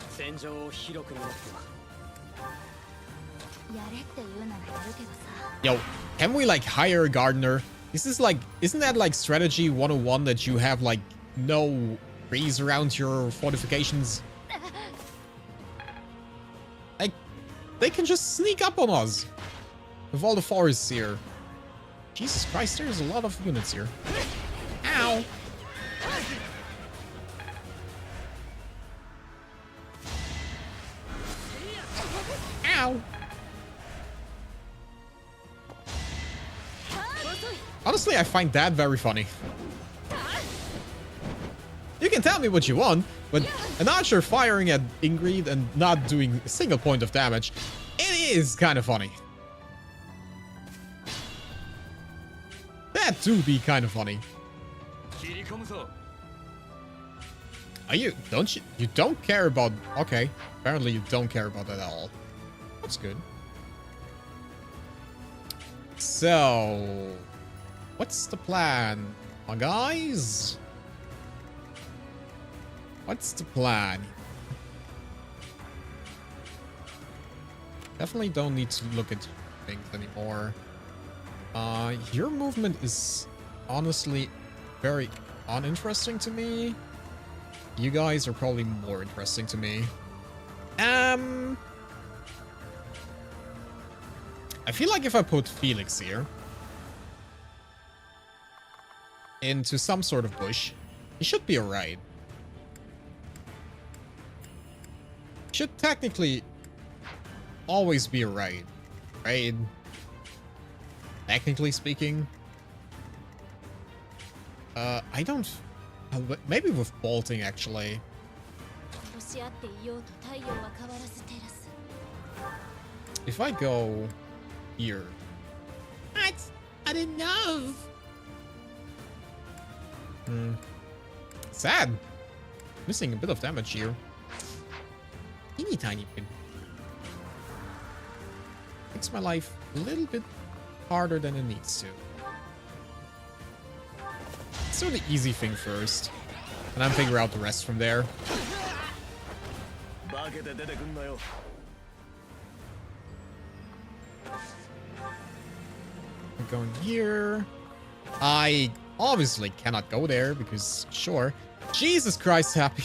Yo, can we like hire a gardener? This is like, isn't that like strategy 101 that you have like no trees around your fortifications? Like, they can just sneak up on us with all the forests here. Jesus Christ, there's a lot of units here. Ow! Ow! Honestly, I find that very funny. You can tell me what you want, but an archer firing at Ingrid and not doing a single point of damage, it is kind of funny. That do be kind of funny. Are you, you don't care about, okay, apparently you don't care about that at all. That's good. So, what's the plan, my guys? What's the plan? Definitely don't need to look at things anymore. Your movement is honestly very uninteresting to me. You guys are probably more interesting to me. I feel like if I put Felix here, into some sort of bush, he should be alright. Should technically always be alright, right? Technically speaking. I don't... maybe with bolting, actually. If I go here... What? I didn't know! Sad. Missing a bit of damage here. Teeny tiny bit. Makes my life a little bit harder than it needs to. Let's do the easy thing first. And then figure out the rest from there. We're going here. I obviously cannot go there because, sure. Jesus Christ, Happy.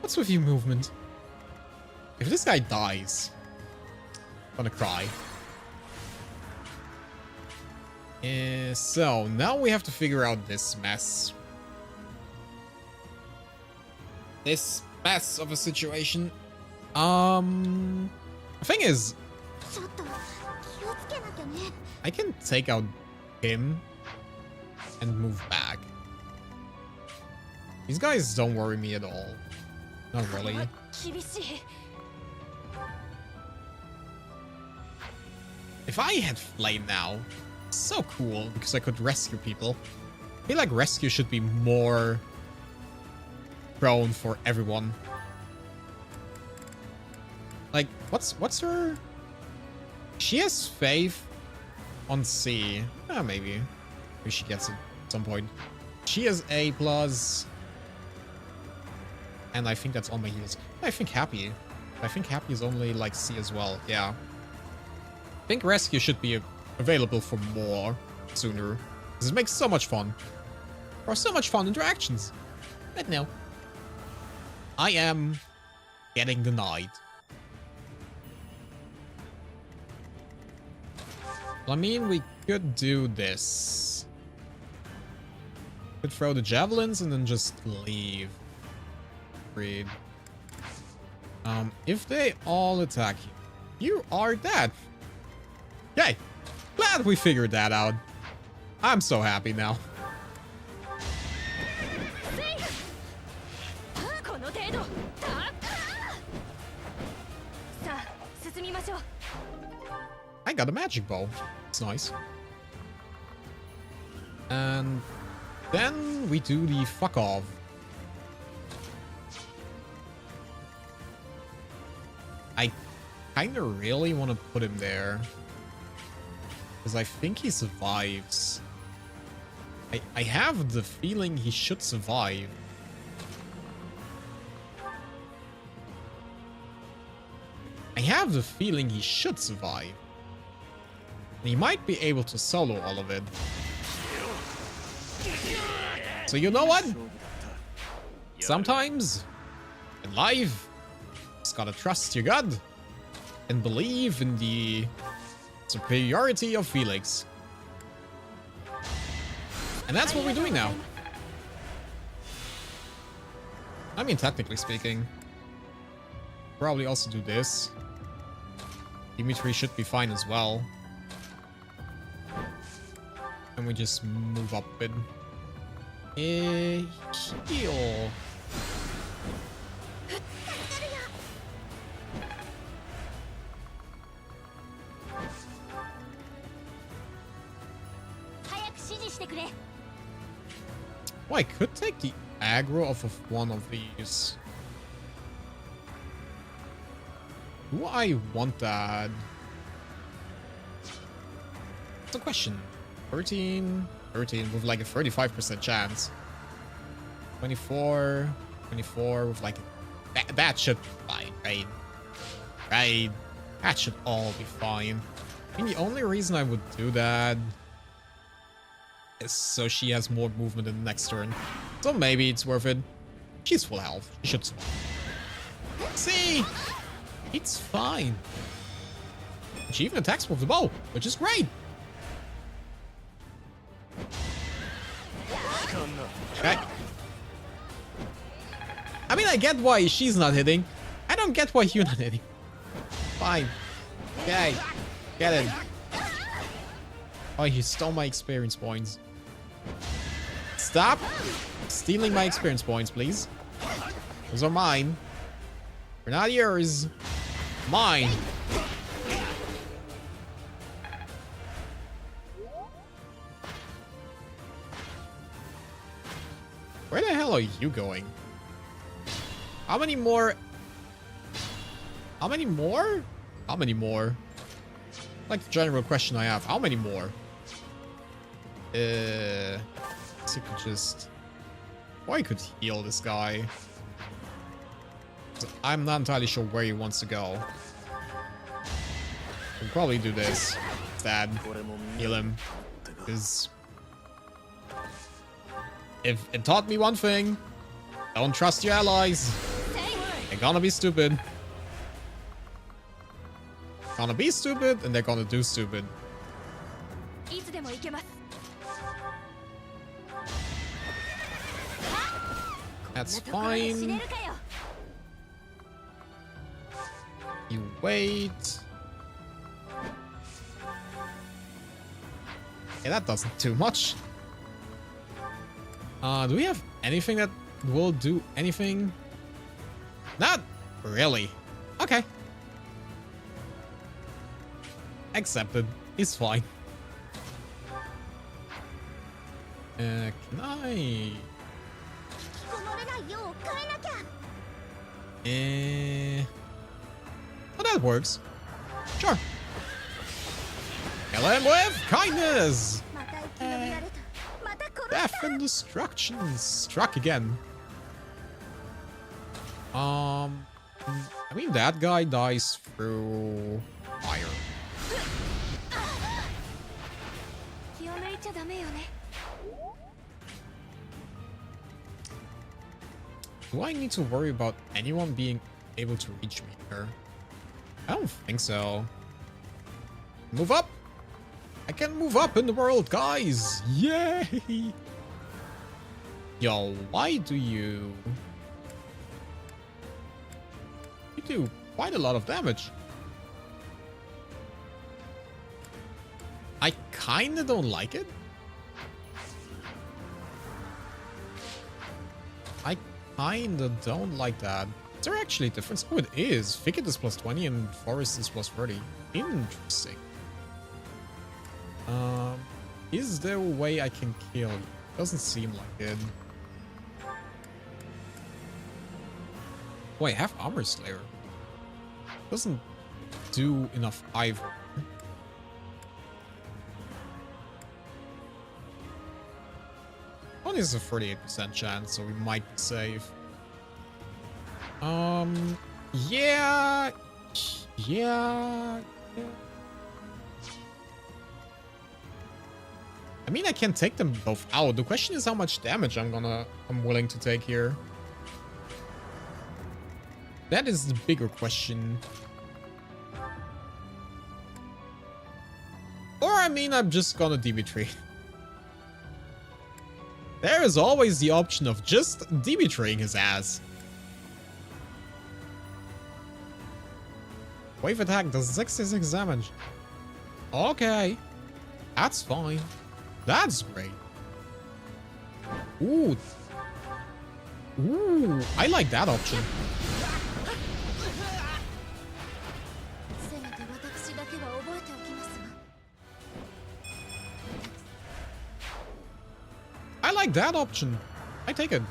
What's with you, movement? If this guy dies, I'm gonna cry. So, now we have to figure out this mess. This mess of a situation. The thing is, I can take out him and move back. These guys don't worry me at all. Not really. If I had flame now, so cool because I could rescue people. I feel like rescue should be more prone for everyone. Like, what's her? She has faith on C. Oh, maybe she gets it at some point. She has A+. And I think that's all my heals. I think Happy. I think Happy is only like C as well. Yeah. I think rescue should be available for more sooner. This makes so much fun. Or so much fun interactions. But no. I am getting denied. Well, I mean, we could do this. Could throw the javelins and then just leave. Read. If they all attack you, you are dead. Yay! Glad we figured that out. I'm so happy now. I got a magic bow. It's nice. And then we do the fuck off. I kind of really want to put him there. Because I think he survives. I have the feeling he should survive. I have the feeling he should survive. And he might be able to solo all of it. So you know what? Sometimes in life, just gotta trust your gut and believe in the superiority of Felix. And that's what we're doing now. I mean, technically speaking, probably also do this. Dimitri should be fine as well. And we just move up a bit. Heal. Well, I could take the aggro off of one of these. Do I want that? That's a question. 13 with like a 35% chance. 24 with like that should be fine, right? That should all be fine. I mean, the only reason I would do that is so she has more movement in the next turn. So maybe it's worth it. She's full health. She should survive. See? It's fine. She even attacks with the bow, which is great. Okay. I mean, I get why she's not hitting. I don't get why you're not hitting. Fine. Okay. Get it. Oh, you stole my experience points. Stop stealing my experience points, please. Those are mine. They're not yours. Mine. Where the hell are you going? How many more? How many more? How many more? Like the general question I have. How many more? So you could just... Or you could heal this guy. So I'm not entirely sure where he wants to go. We'll probably do this instead. Heal him. Because... if it taught me one thing, don't trust your allies. They're gonna be stupid. Gonna be stupid, and they're gonna do stupid. That's fine. You wait. Yeah, that doesn't do much. Do we have anything that will do anything? Not really. Okay. Accepted. It's fine. Can I? Oh, that works. Sure. Kill him with kindness. Death and destruction. Struck again. I mean, that guy dies through fire. Do I need to worry about anyone being able to reach me here? I don't think so. Move up! I can move up in the world, guys! Yay! Yo, why do you... You do quite a lot of damage. I kinda don't like it. I kinda don't like that. Is there actually a difference? Oh, it is. Thicket is plus 20 and Forest is plus 30. Interesting. Is there a way I can kill you? Doesn't seem like it. Wait, I have Armor Slayer. Doesn't do enough either. Only is a 38% chance, so we might be safe. Yeah. I mean, I can take them both out. The question is how much damage I'm willing to take here. That is the bigger question. Or, I mean, I'm just gonna DB3. There is always the option of just DB3ing his ass. Wave attack does 66 damage. Okay. That's fine. That's great. Ooh. Ooh, I like that option. I like that option. I take it.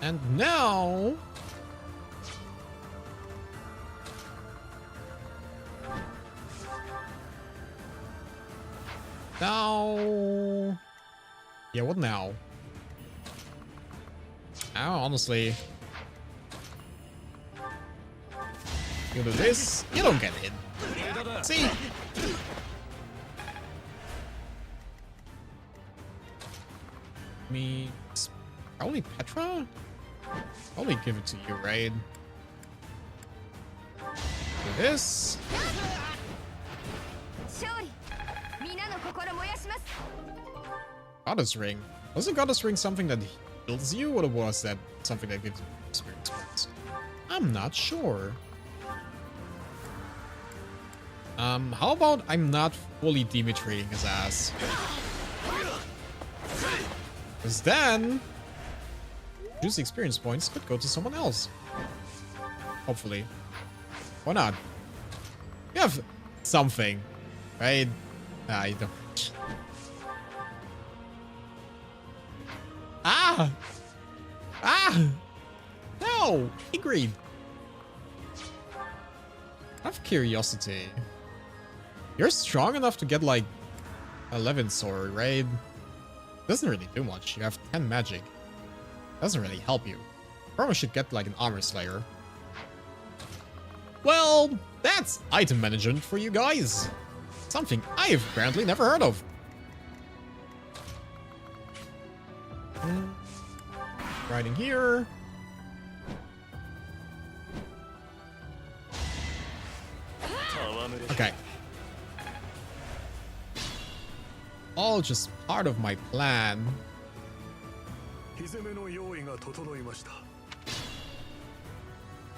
And now... Now... Yeah, what now? Now, honestly... You do this, you don't get hit. See? Me... Probably Petra? Probably give it to you, right? Do this. Goddess Ring. Wasn't Goddess Ring something that heals you, or was that something that gives you experience points? I'm not sure. How about I'm not fully Dimitriing his ass? Because then, juicy experience points could go to someone else. Hopefully. Why not? You have something, right? Nah, you don't. Ah! Ah! No! Agreed. I have curiosity. You're strong enough to get like 11 sword, right? Doesn't really do much. You have 10 magic. Doesn't really help you. Probably should get like an armor slayer. Well, that's item management for you guys. Something I've apparently never heard of. Right in here. Okay. All just part of my plan.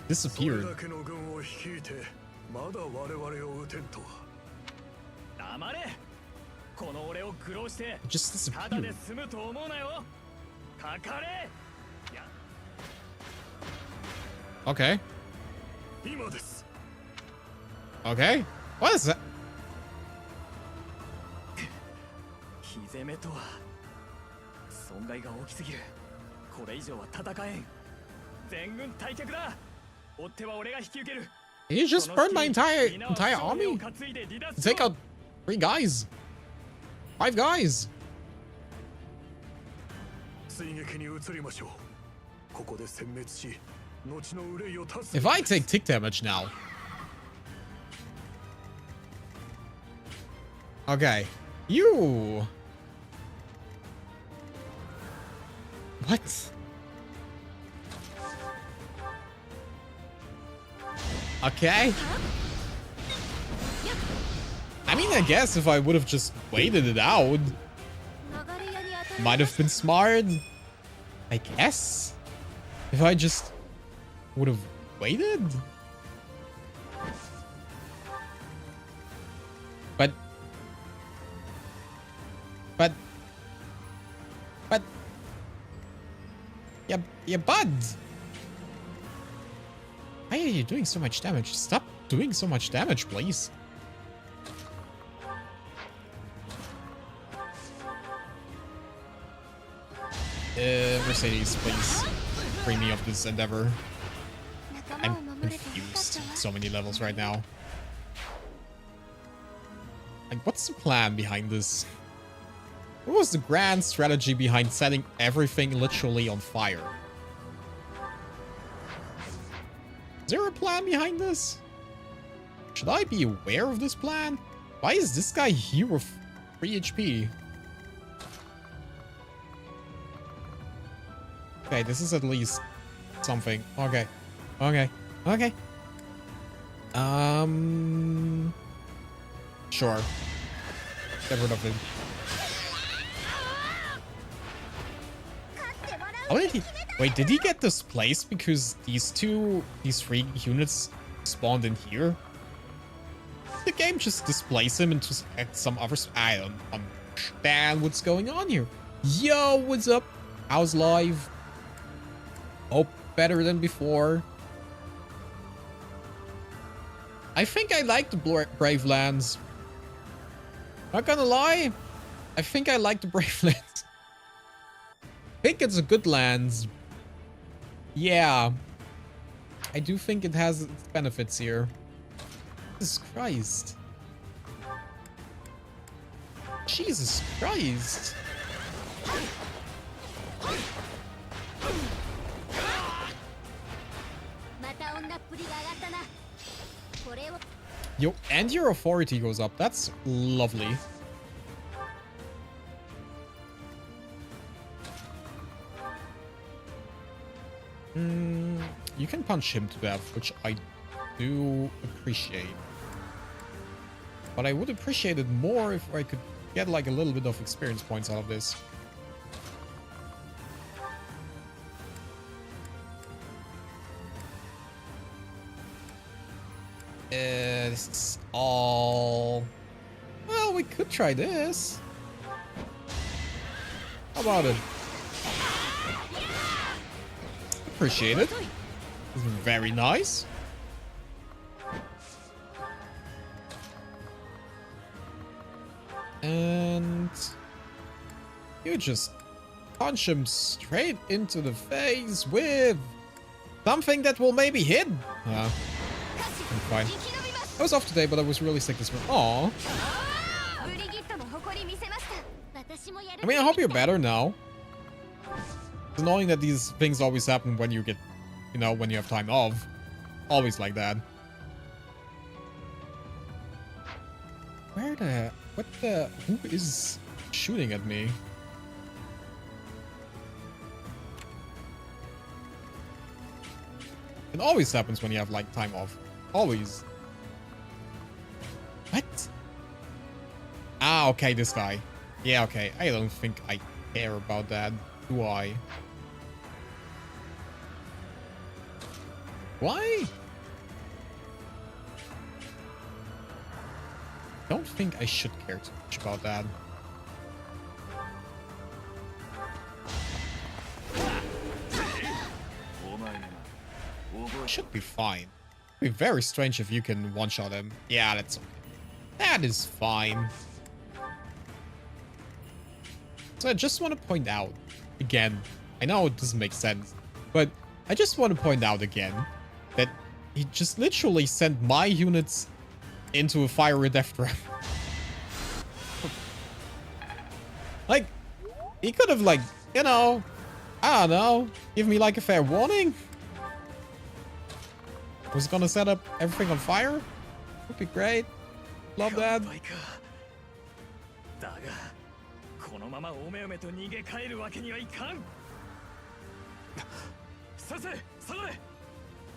Disappeared. It just disappeared. Okay. Okay. What is that? You just burned my entire army to take out 3 guys. 5 guys. If I take tick damage now. Okay. You. What? Okay. I mean, I guess if I would have just waited it out, might have been smart. I guess. If I just would have waited. Yeah, bud. Why are you doing so much damage? Stop doing so much damage, please. Mercedes, please free me of this endeavor. I'm confused. So many levels right now. Like, what's the plan behind this? What was the grand strategy behind setting everything literally on fire? Is there a plan behind this? Should I be aware of this plan? Why is this guy here with 3 HP? Okay, this is at least something. Okay. Okay. Okay. Sure. Get rid of him. How did he... Wait, did he get displaced because these 3 units spawned in here? Did the game just displace him into some other... I don't understand what's going on here. Yo, what's up? How's live? Hope better than before. I think I like the Brave Lands. Not gonna lie. I think I like the Brave Lands. I think it's a good lands. Yeah. I do think it has its benefits here. Jesus Christ. Jesus Christ. Yo, and your authority goes up. That's lovely. You can punch him to death, which I do appreciate. But I would appreciate it more if I could get like a little bit of experience points out of this. This is all... Well, we could try this. How about it? Appreciate it. Very nice. And you just punch him straight into the face with something that will maybe hit. I'm fine. I was off today, but I was really sick this morning. Aww. I mean, I hope you're better now. It's annoying that these things always happen when you get, you know, when you have time off. Always like that. Where the... What the... Who is shooting at me? It always happens when you have, like, time off. Always. What? Ah, okay, this guy. Yeah, okay. I don't think I care about that, do I? Why? Don't think I should care too much about that. Should be fine. It'd be very strange if you can one-shot him. Yeah, that's okay. That is fine. So I just want to point out, again, I know it doesn't make sense, but I just want to point out again that he just literally sent my units into a fiery death trap. Like, he could have, like, you know, I don't know, give me like a fair warning. Was gonna set up everything on fire? Would be great. Love that.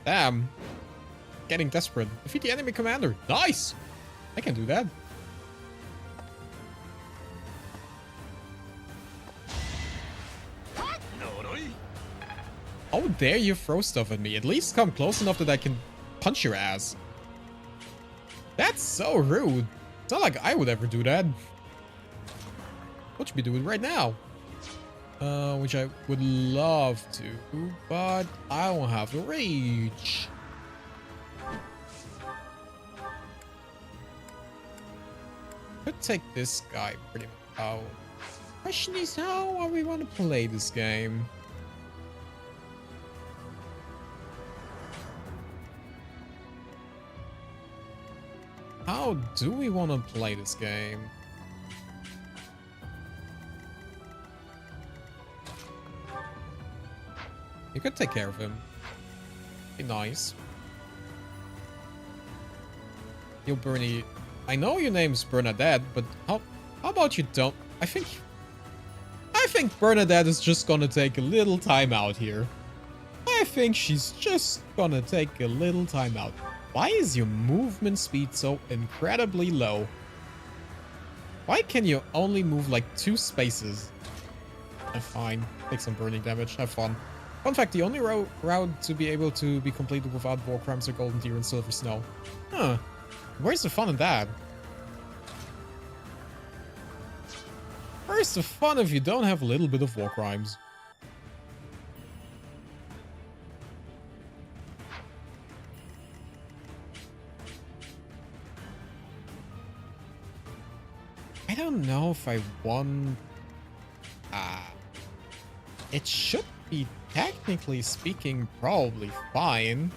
Damn. Getting desperate. Defeat the enemy commander. Nice! I can do that. How dare you throw stuff at me? At least come close enough that I can punch your ass. That's so rude. It's not like I would ever do that. What should we do right now? Which I would love to, but I don't have the reach. Could take this guy pretty much out. Question is, how are we want to play this game? How do we want to play this game? You could take care of him. Be nice. Yo, Bernie. I know your name's Bernadette, but how about you don't? I think Bernadette is just gonna take a little time out here. I think she's just gonna take a little time out. Why is your movement speed so incredibly low? Why can you only move like 2 spaces? Fine. Take some burning damage. Have fun. Fun fact, the only route to be able to be completed without war crimes are golden deer and silver snow. Huh. Where's the fun in that? Where's the fun if you don't have a little bit of war crimes? I don't know if I want... it should be, technically speaking, probably fine.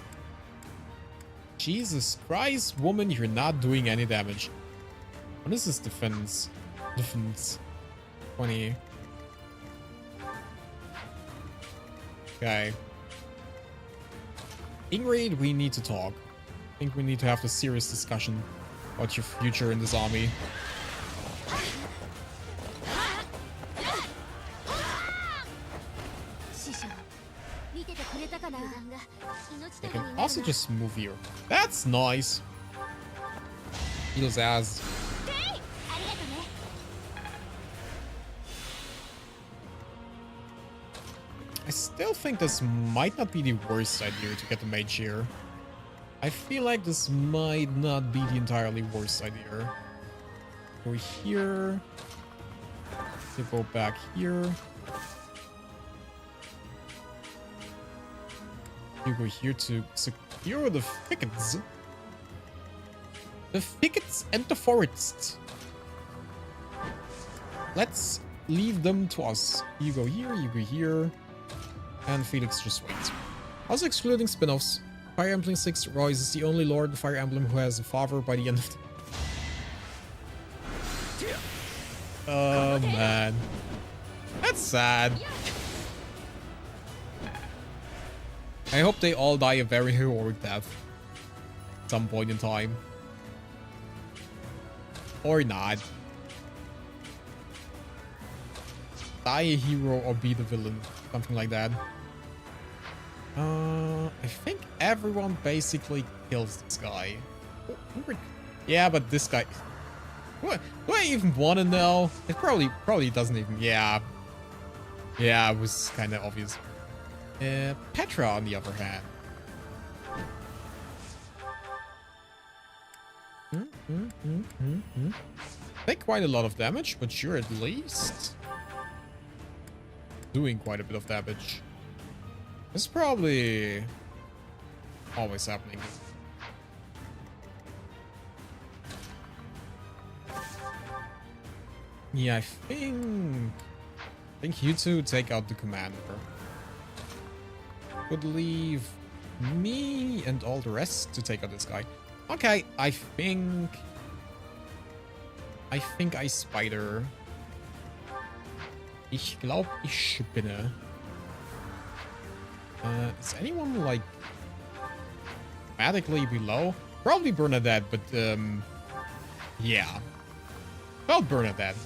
Jesus Christ, woman, you're not doing any damage. What is this defense? Defense. 20. Okay. Ingrid, we need to talk. I think we need to have a serious discussion about your future in this army. I can also just move here. That's nice. Heals ass. I still think this might not be the worst idea to get the mage here. I feel like this might not be the entirely worst idea. Go here. You go back here. You go here to secure the thickets. The thickets and the forests. Let's leave them to us. You go here, and Felix just waits. Also excluding spin-offs, Fire Emblem 6 Royce is the only lord in Fire Emblem who has a father by the end of the... Oh man. That's sad. I hope they all die a very heroic death. At some point in time. Or not. Die a hero or be the villain. Something like that. I think everyone basically kills this guy. Yeah, but this guy... What? Do I even want to know? It probably doesn't even... Yeah. Yeah, it was kind of obvious. Petra, on the other hand. Take quite a lot of damage, but you're at least doing quite a bit of damage. It's probably always happening. Yeah, I think you two take out the commander. Would leave me and all the rest to take out this guy. Okay, I think I spider. Ich glaub, ich spinne. Is anyone like dramatically below? Probably Bernadette, but yeah. Well, Bernadette.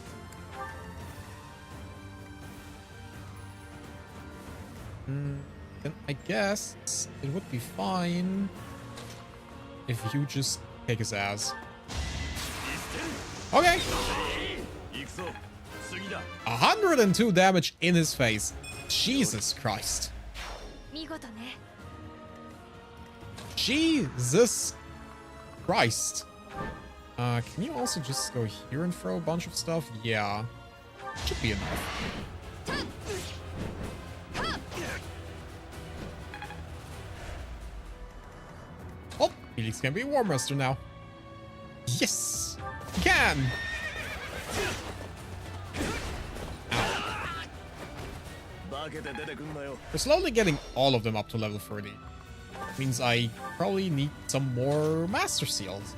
Then I guess it would be fine if you just kick his ass. Okay. 102 damage in his face. Jesus Christ. Jesus Christ. Can you also just go here and throw a bunch of stuff? Yeah. Should be enough. Oh, Felix can be a War Master now. Yes! He can! We're slowly getting all of them up to level 30. Means I probably need some more Master Seals.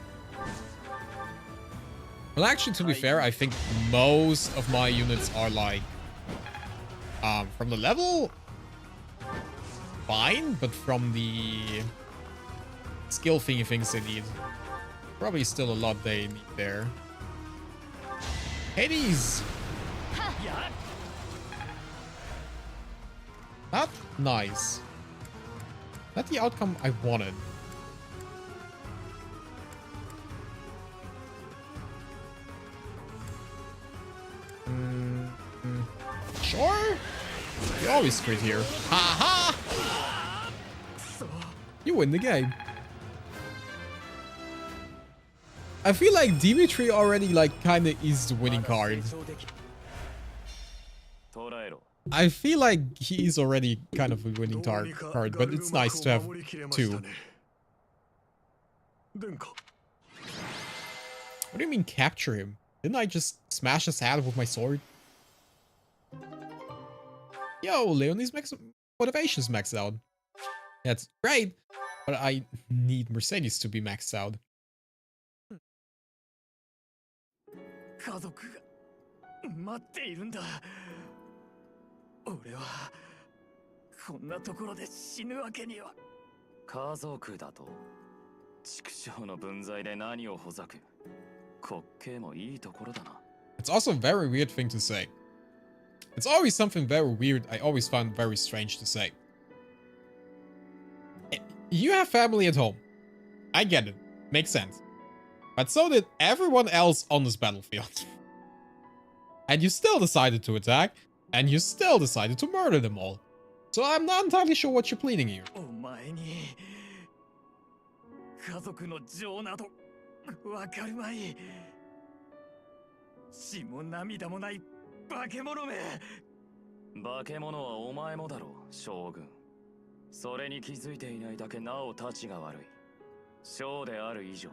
Well, actually, to be fair, I think most of my units are like... from the level... fine, but from the... skill thingy things they need. Probably still a lot they need there. Hades! Not nice. Not the outcome I wanted. Sure? You always crit here. Ha ha! You win the game. I feel like Dimitri already like kinda is the winning card. I feel like he is already kind of a winning card, but it's nice to have two. What do you mean capture him? Didn't I just smash his head with my sword? Yo, Leonie's motivation's maxed out. That's great, but I need Mercedes to be maxed out. 家族が待っているんだ。俺はこんなところで死ぬわけには。家族だと畜生の分際で何をほざく。滑稽もいいところだな。It's also a very weird thing to say. It's always something very weird I always found very strange to say. You have family at home. I get it. Makes sense. But so did everyone else on this battlefield. And you still decided to attack, and you still decided to murder them all. So I'm not entirely sure what you're pleading here. お前に家族の情などわかるまい。血も涙もない化け物め。化け物はお前もだろう、将軍。それに気づいていないだけなおたちが悪い。将である以上、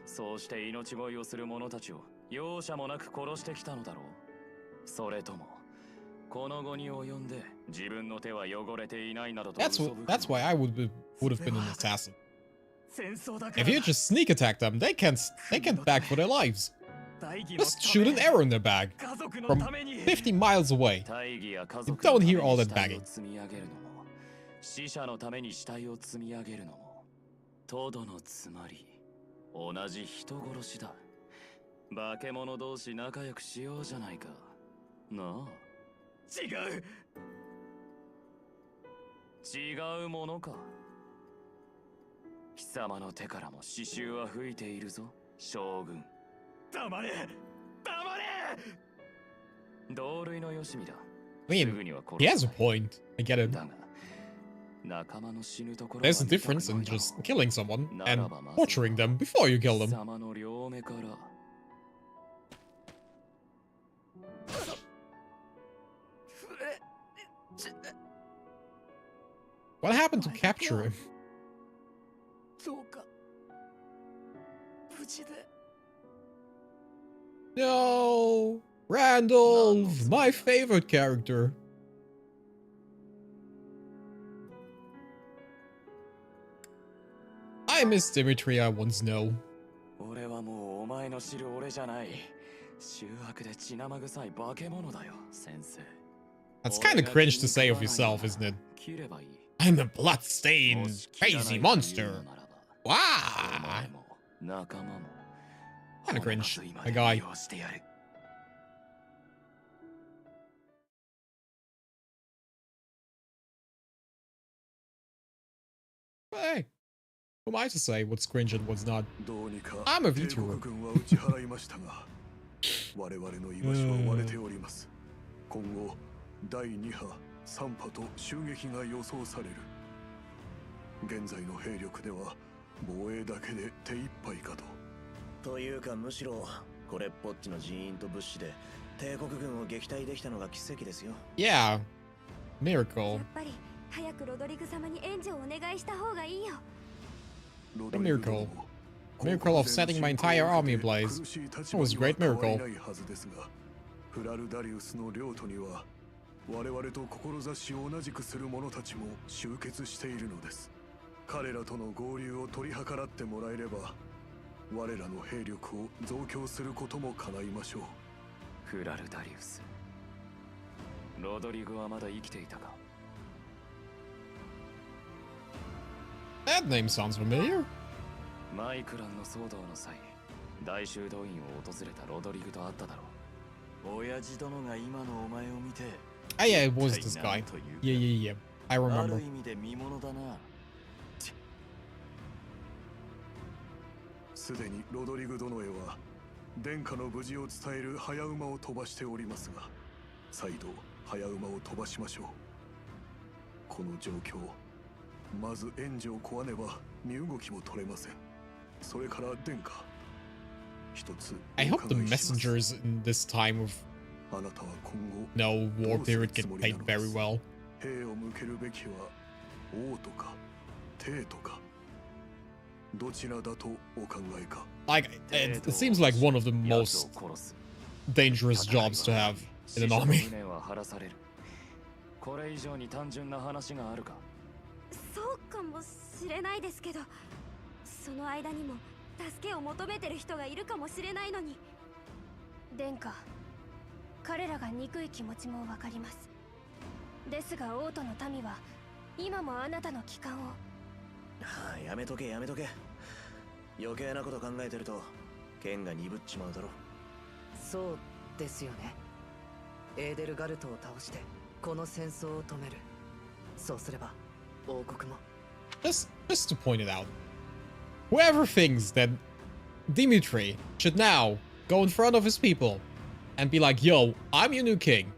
そうして命乞いをする者たちを容赦もなく殺してきたのだろう。それともこの後に及んで自分の手は汚れていないなどと。That's why I would have been an assassin. If you just sneak attack them, they can't beg for their lives. Just shoot an arrow in their bag from 50 miles away. You don't hear all that begging. 死者のために死体を積み上げるのもとどのつまり同じ人殺しだ。化け物同士仲良くしようじゃないか。なあ。違うものか。貴様の手からも刺繍は吹いているぞ、将軍。黙れ、黙れ。同類のよしみだ。 I mean, he has a point. I get it. There's a difference in just killing someone and torturing them before you kill them. What happened to capture him? No! Randolph! My favorite character! I miss Dimitri, I once know. That's kinda cringe to say of yourself, isn't it? I'm a blood-stained, crazy monster! Wow! Kinda cringe, my guy. Hey, who am I to say what's cringe and what's not? I'm a Vtuber. 我々の居場所は割れております。今後第2波、3波と襲撃が予想される。現在の兵力では防衛だけで手一杯かと。というかむしろこれっぽっちの人員と物資で帝国軍を撃退できたのが奇跡ですよ。Yeah, miracle. やっぱり早くロドリグ様に援助をお願いした方がいいよ。A miracle. Miracle of setting my entire army ablaze. It was a great miracle. フラルダリウスの領土には我々と志を同じくする者たちも集結しているのです。彼らとの合流を取り計らってもらえれば我らの兵力を増強することも叶いましょう。フラルダリウス、ロドリグはまだ生きていたか。 That name sounds familiar. マイクランの騒動の際、大修道院を訪れたロドリグと会っただろう。親父殿が今のお前を見て、Ah, yeah, it was this guy. Yeah. I あ remember. る意味で見物だな。すでにロドリグ殿へは殿下の無事を伝える早馬を飛ばしておりますが、再度早馬を飛ばしましょう。この状況、まず援助を請わねば身動きも取れません。それから殿下、一つ I hope the messengers in this time of あなたは今後 no war period get paid very well. 兵を向けるべきは王とか帝とかどちらだとお考えか。 Like, it seems like one of the most dangerous jobs to have in an army. これ以上に単純な話があるか。そうかもしれないですけど、その間にも助けを求めてる人がいるかもしれないのに。殿下、彼らが憎い気持ちもわかります。ですが王都の民は今もあなたの帰還を。はあ、やめとけやめとけ。余計なこと考えてると剣が鈍っちまうだろ。そうですよね。エーデルガルトを倒してこの戦争を止める。そうすれば王国も。Just to point it out, whoever thinks that Dimitri should now go in front of his people and be like, yo, I'm your new king.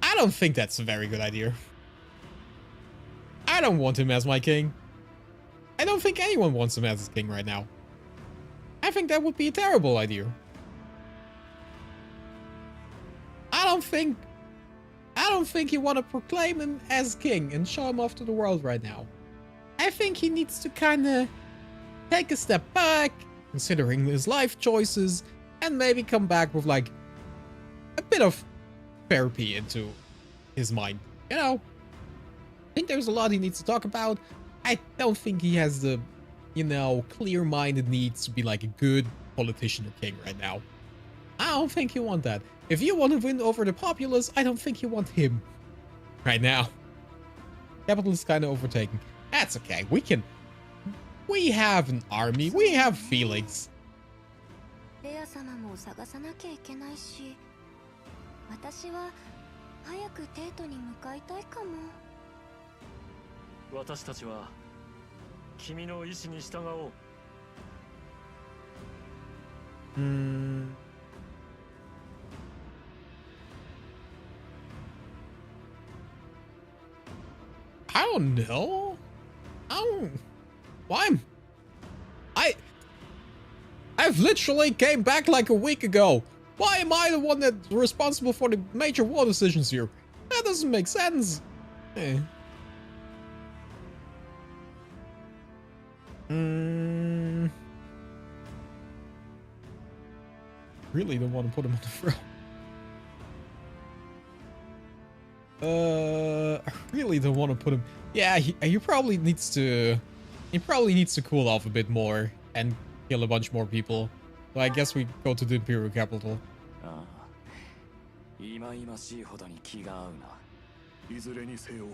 I don't think that's a very good idea. I don't want him as my king. I don't think anyone wants him as his king right now. I think that would be a terrible idea. I don't think you want to proclaim him as king and show him off to the world right now. I think he needs to kind of take a step back, considering his life choices, and maybe come back with like a bit of therapy into his mind. You know, I think there's a lot he needs to talk about. I don't think he has the, you know, clear-minded needs to be like a good politician or king right now. I don't think you want that. If you want to win over the populace, I don't think you want him right now. Capital is kind of overtaken. That's okay. We have an army. We have Felix. レア様も探さなきゃいけないし、私は早くデートに向かいたいかも。私たちは君の意志に従おう。I don't know. Why? I've literally came back like a week ago. Why am I the one that's responsible for the major war decisions here? That doesn't make sense. Really don't want to put him on the throne. I really don't want to put him. Yeah, he probably needs to. He probably needs to cool off a bit more and kill a bunch more people. So I guess we go to the Imperial capital. いずれにせよ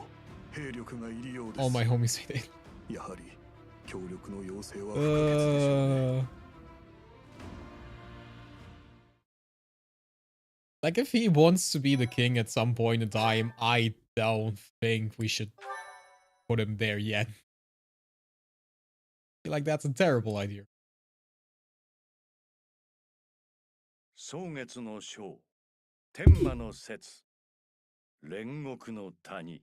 兵力がいるようです。 All my homies say that. やはり協力の要請は不可欠でしょうね。Like, if he wants to be the king at some point in time, I don't think we should put him there yet. I feel like that's a terrible idea. 蒼月の章、天魔の節、煉獄の谷。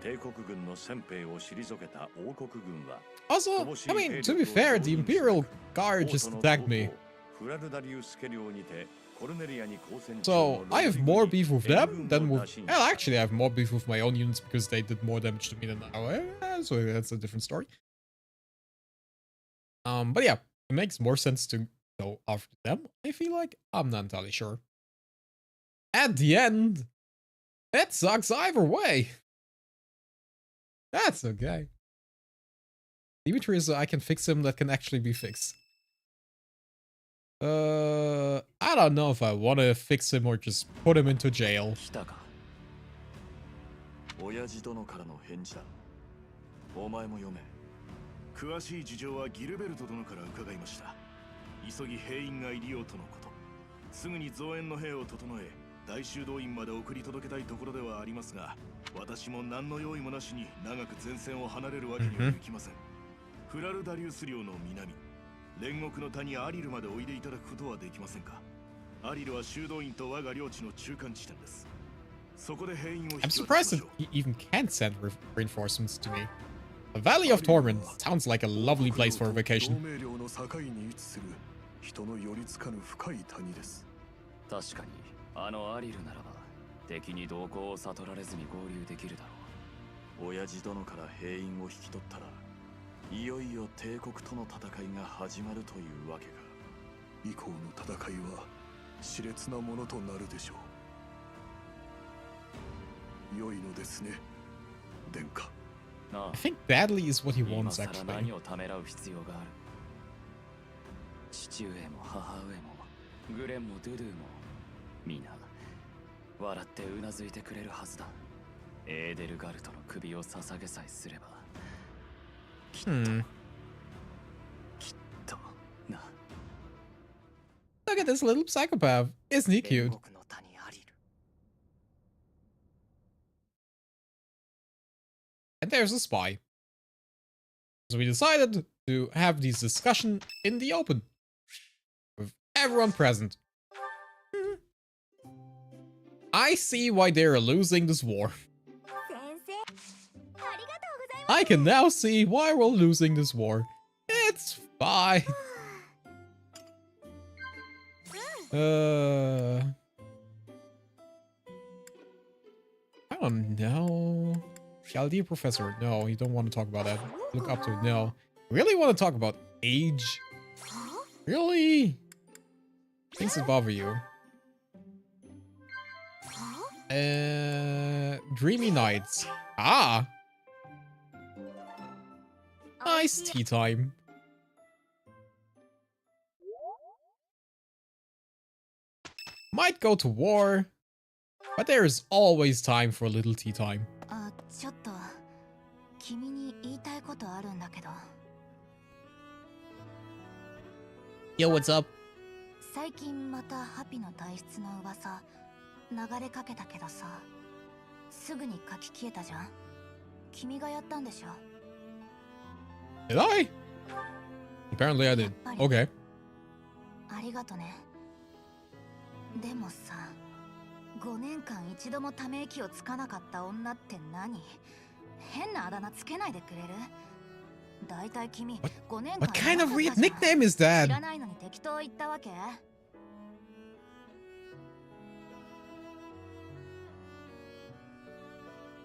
帝国軍の戦兵を退けた王国軍は Also, I mean, to be fair, the Imperial Guard just attacked me. So, I have more beef with them than with... Well, actually, I have more beef with my own units because they did more damage to me than I. So that's a different story. But yeah, it makes more sense to go after them, I feel like. I'm not entirely sure. At the end, it sucks either way. That's okay. Dimitri is I can fix him that can actually be fixed. I don't know if I want to fix him or just put him into jail. 親父殿からの返事だ。お前も読め。詳しい事情はギルベルト殿から伺いました。急ぎ兵員が入りようとのこと。すぐに増援の兵を整え、大修道院まで送り届けたいところではありますが、私も何の用意もなしに長く前線を離れるわけにはいきません。フラルダリウス領の南、煉獄の谷アリルまでおいでいただくことはできませんか。アリルは修道院と我が領地の中間地点です。そこで兵員を引き渡しましょう。 I'm surprised that he even can send reinforcements to me. The Valley of Torment sounds like a lovely place for a vacation. 確かにあのアリルならば敵に動向を悟られずに合流できるだろう。親父殿から兵員を引き取ったらいよいよ帝国との戦いが始まるというわけか。以降の戦いは熾烈なものとなるでしょう。良いのですね、殿下。 I think badly is what he wants, actually. 何をためらう必要がある。父上も母上もグレンもドゥドゥも皆笑ってうなずいてくれるはずだ。エーデルガルトの首を捧げさえすればきっと、きっとな。 Look at this little psychopath. Isn't he cute? And there's a spy. So we decided to have this discussion in the open with everyone present. I see why they're losing this war. 先生ありがとうございます I can now see why we're losing this war. It's fine. I don't know. Chaldea professor. No, you don't want to talk about that. Look up to. No. Really want to talk about age? Really? Things that bother you. Dreamy nights. Ah. Nice tea time. Might go to war, but there is always time for a little tea time. あ、ちょっと君に言いたいことあるんだけど。 Yo, what's up? 最近またハピの体質の噂流れかけたけどさ、すぐに書き消えたじゃん。君がやったんでしょ。 Did I? Apparently I did. Okay. ありがとね。でもさ、5年間一度もため息をつかなかった女って何？変なあだ名つけないでくれる？だいたい君5年間 What kind of weird nickname is that? 知らないのに適当言ったわけ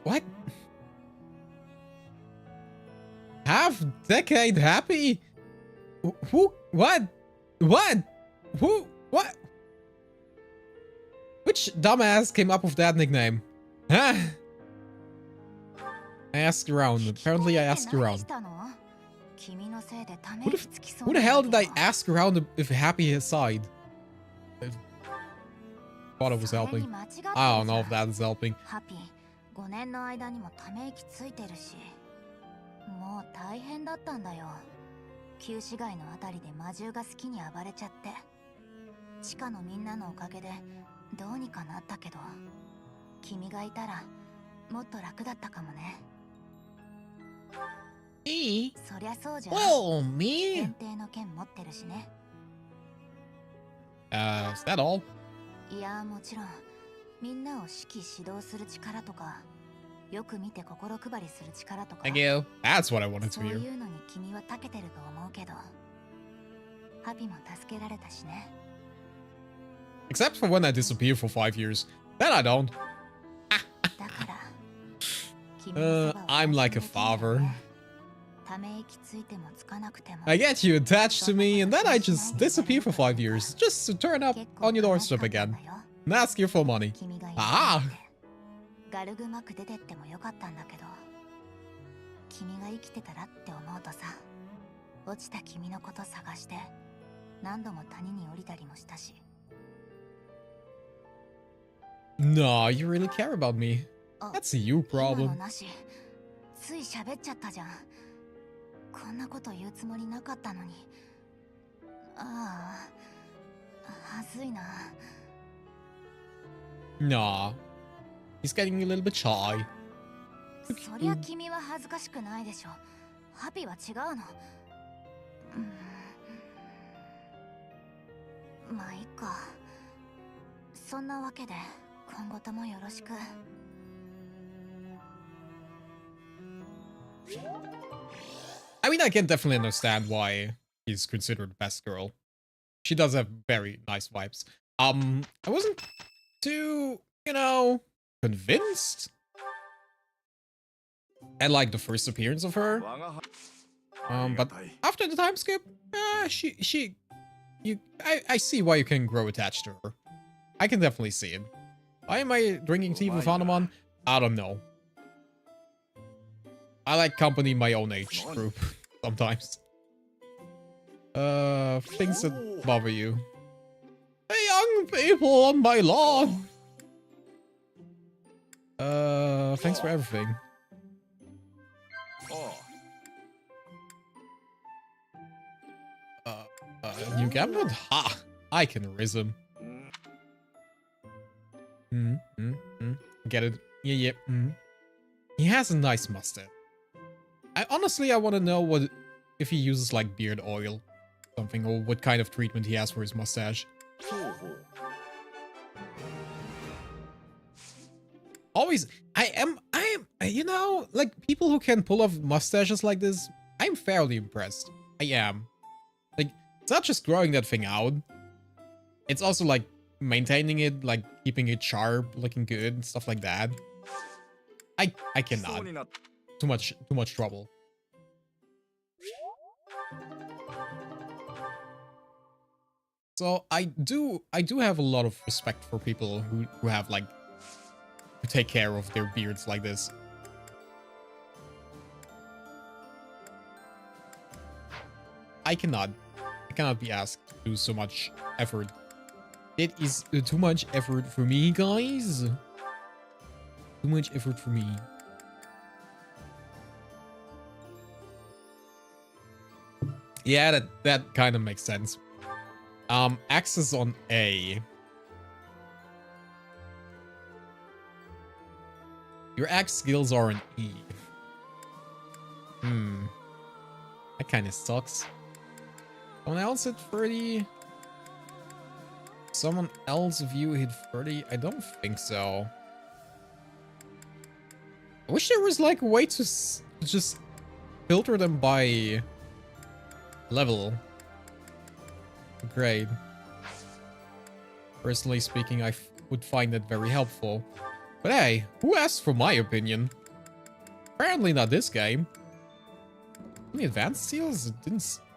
What? Half decade happy? Who? What? What? Who? What? Which dumbass came up with that nickname? Huh? I asked around. Apparently I asked around. Who the hell did I ask around if Happy aside? I thought it was helping. I don't know if that is helping. 5年の間にもため息ついてるし、もう大変だったんだよ。旧市街のあたりで魔獣が好きに暴れちゃって、地下のみんなのおかげでどうにかなったけど、君がいたらもっと楽だったかもね。Me? そりゃそうじゃん。 Oh, me? 限定の剣持ってるしね。Is that all? いや、もちろんみんなを指揮指導する力とか、よく見て心配りする力とか。 Thank you. That's what I wanted to そう hear. いうのに君は長けてると思うけど、ハピも助けられたしね。 Except for when I disappear for 5 years. Then I don't. だから、君のそばを I'm like a father. ため息ついてもつかなくても。 I get you attached to me, and then I just disappear for 5 years, just to turn up on your doorstep again and ask you for money. 君がいな Ah! くてガルグマク出てってもよかったんだけど、君が生きてたらって思うとさ、落ちた君のこと探して何度も谷に降りたりもしたし。 No, you really care about me. あ、 That's a you 今の problem. なし、つい喋っちゃったじゃん。こんなこと言うつもりなかったのに。ああ、はずいな。 Nah. He's getting a little bit shy. そりゃ君は恥ずかしくないでしょ。ハピは違うの。まあいいか。そんなわけで今後ともよろしく。 I mean, I can definitely understand why he's considered the best girl. She does have very nice vibes. I wasn't too, convinced at like the first appearance of her. But after the time skip, I see why you can grow attached to her. I can definitely see it. Why am I drinking tea with Hanuman? I don't know. I like company in my own age group sometimes. Things that bother you. The young people on my lawn. Thanks for everything. New Gambit? Ha! I can riz him. Get it? Yeah. He has a nice mustache. Honestly, I want to know what if he uses like beard oil, something, or what kind of treatment he has for his mustache. always, you know, like people who can pull off mustaches like this, I'm fairly impressed. I am. Like, it's not just growing that thing out. It's also like maintaining it, like keeping it sharp, looking good, and stuff like that. I cannot. Too much trouble. So I do have a lot of respect for people who have like to take care of their beards like this. I cannot be asked to do so much effort. It is too much effort for me, guys. Too much effort for me. Yeah, that kind of makes sense. Axis on A. Your axe skills are an E. That kind of sucks. Someone else hit 30? Someone else view hit 30? I don't think so. I wish there was like a way to just filter them by level. Grade. Personally speaking, I would find that very helpful. But hey, who asked for my opinion? Apparently not this game. Any advanced seals? It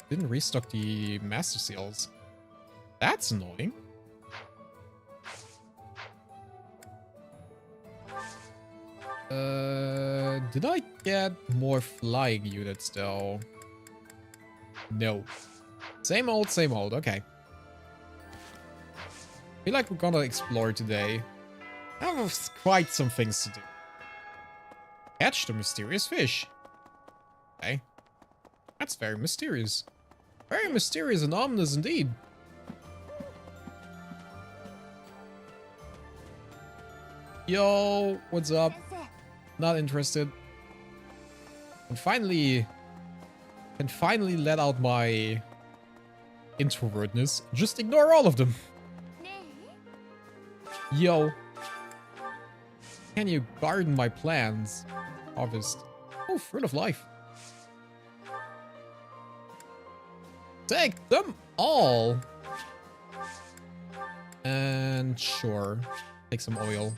didn't restock the master seals. That's annoying. Did I get more flying units though? No. Same old, okay. Feel like we're gonna explore today. I have quite some things to do. Catch the mysterious fish. Okay. That's very mysterious. Very mysterious and ominous indeed. Yo, what's up? Not interested. And finally let out my introvertness. Just ignore all of them. Yo. Can you garden my plants? Harvest. Oh, fruit of life. Take them all. And sure. Take some oil.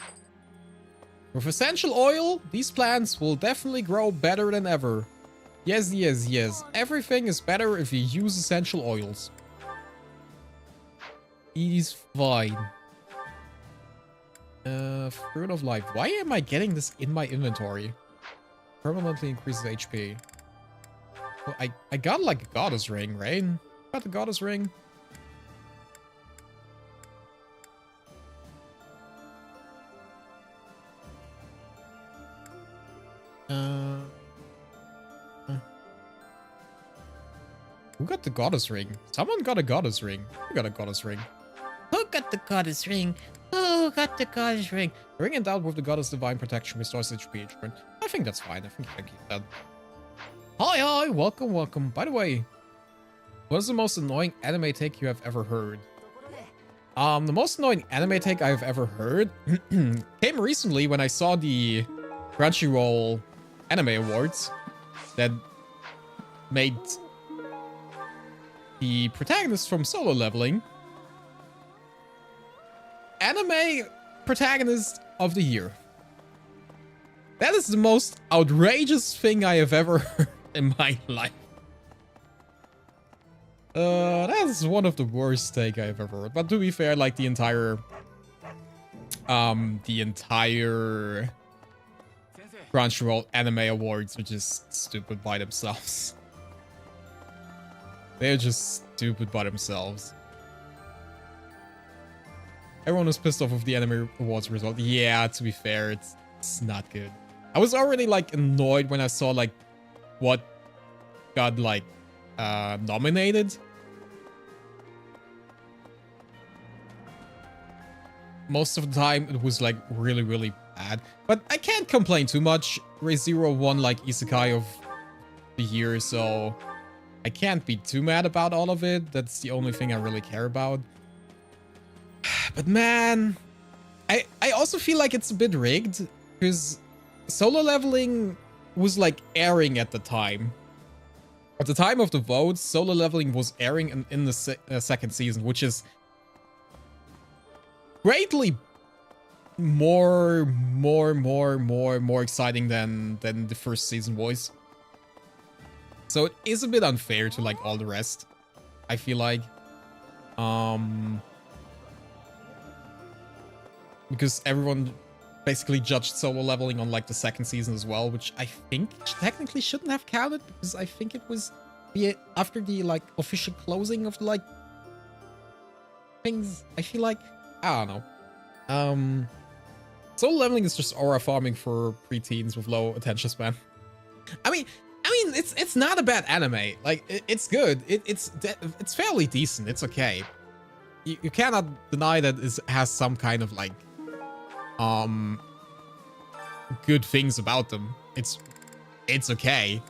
With essential oil, these plants will definitely grow better than ever. Yes, yes, yes. Everything is better if you use essential oils. It is fine. Fruit of life. Why am I getting this in my inventory? Permanently increases HP. Well, I got like a goddess ring, right? Got the goddess ring. Who got the goddess ring? Someone got a goddess ring. Who got a goddess ring? Who got the goddess ring? Who got the goddess ring? Ring endowed with the goddess divine protection restores HP each turn. I think that's fine. I think I can keep that. Hi, hi. Welcome, welcome. By the way, what is the most annoying anime take you have ever heard? The most annoying anime take I've ever heard came recently when I saw the Crunchyroll Anime Awards that made the protagonist from Solo Leveling Anime Protagonist of the Year. That is the most outrageous thing I have ever heard in my life. That is one of the worst take I've ever heard. But to be fair, like the entire Crunchyroll Anime Awards are just stupid by themselves. They're just stupid by themselves. Everyone was pissed off with the Anime Awards result. Yeah, to be fair, it's not good. I was already like annoyed when I saw like what got like nominated. Most of the time it was like really, really bad. But I can't complain too much. Re:Zero won like Isekai of the year, so I can't be too mad about all of it. That's the only thing I really care about. But man, I also feel like it's a bit rigged Because solo leveling was like airing at the time. At the time of the votes, solo leveling was airing in the second season, which is greatly more exciting than the first season was. So it is a bit unfair to like all the rest, I feel like. Because everyone basically judged solo leveling on like the second season as well, which I think technically shouldn't have counted, because I think it was after the like official closing of like things. I feel like, I don't know. Solo leveling is just aura farming for preteens with low attention span. I mean, it's not a bad anime. Like, it's good. It's fairly decent. It's okay. You cannot deny that it has some kind of like good things about them. It's okay.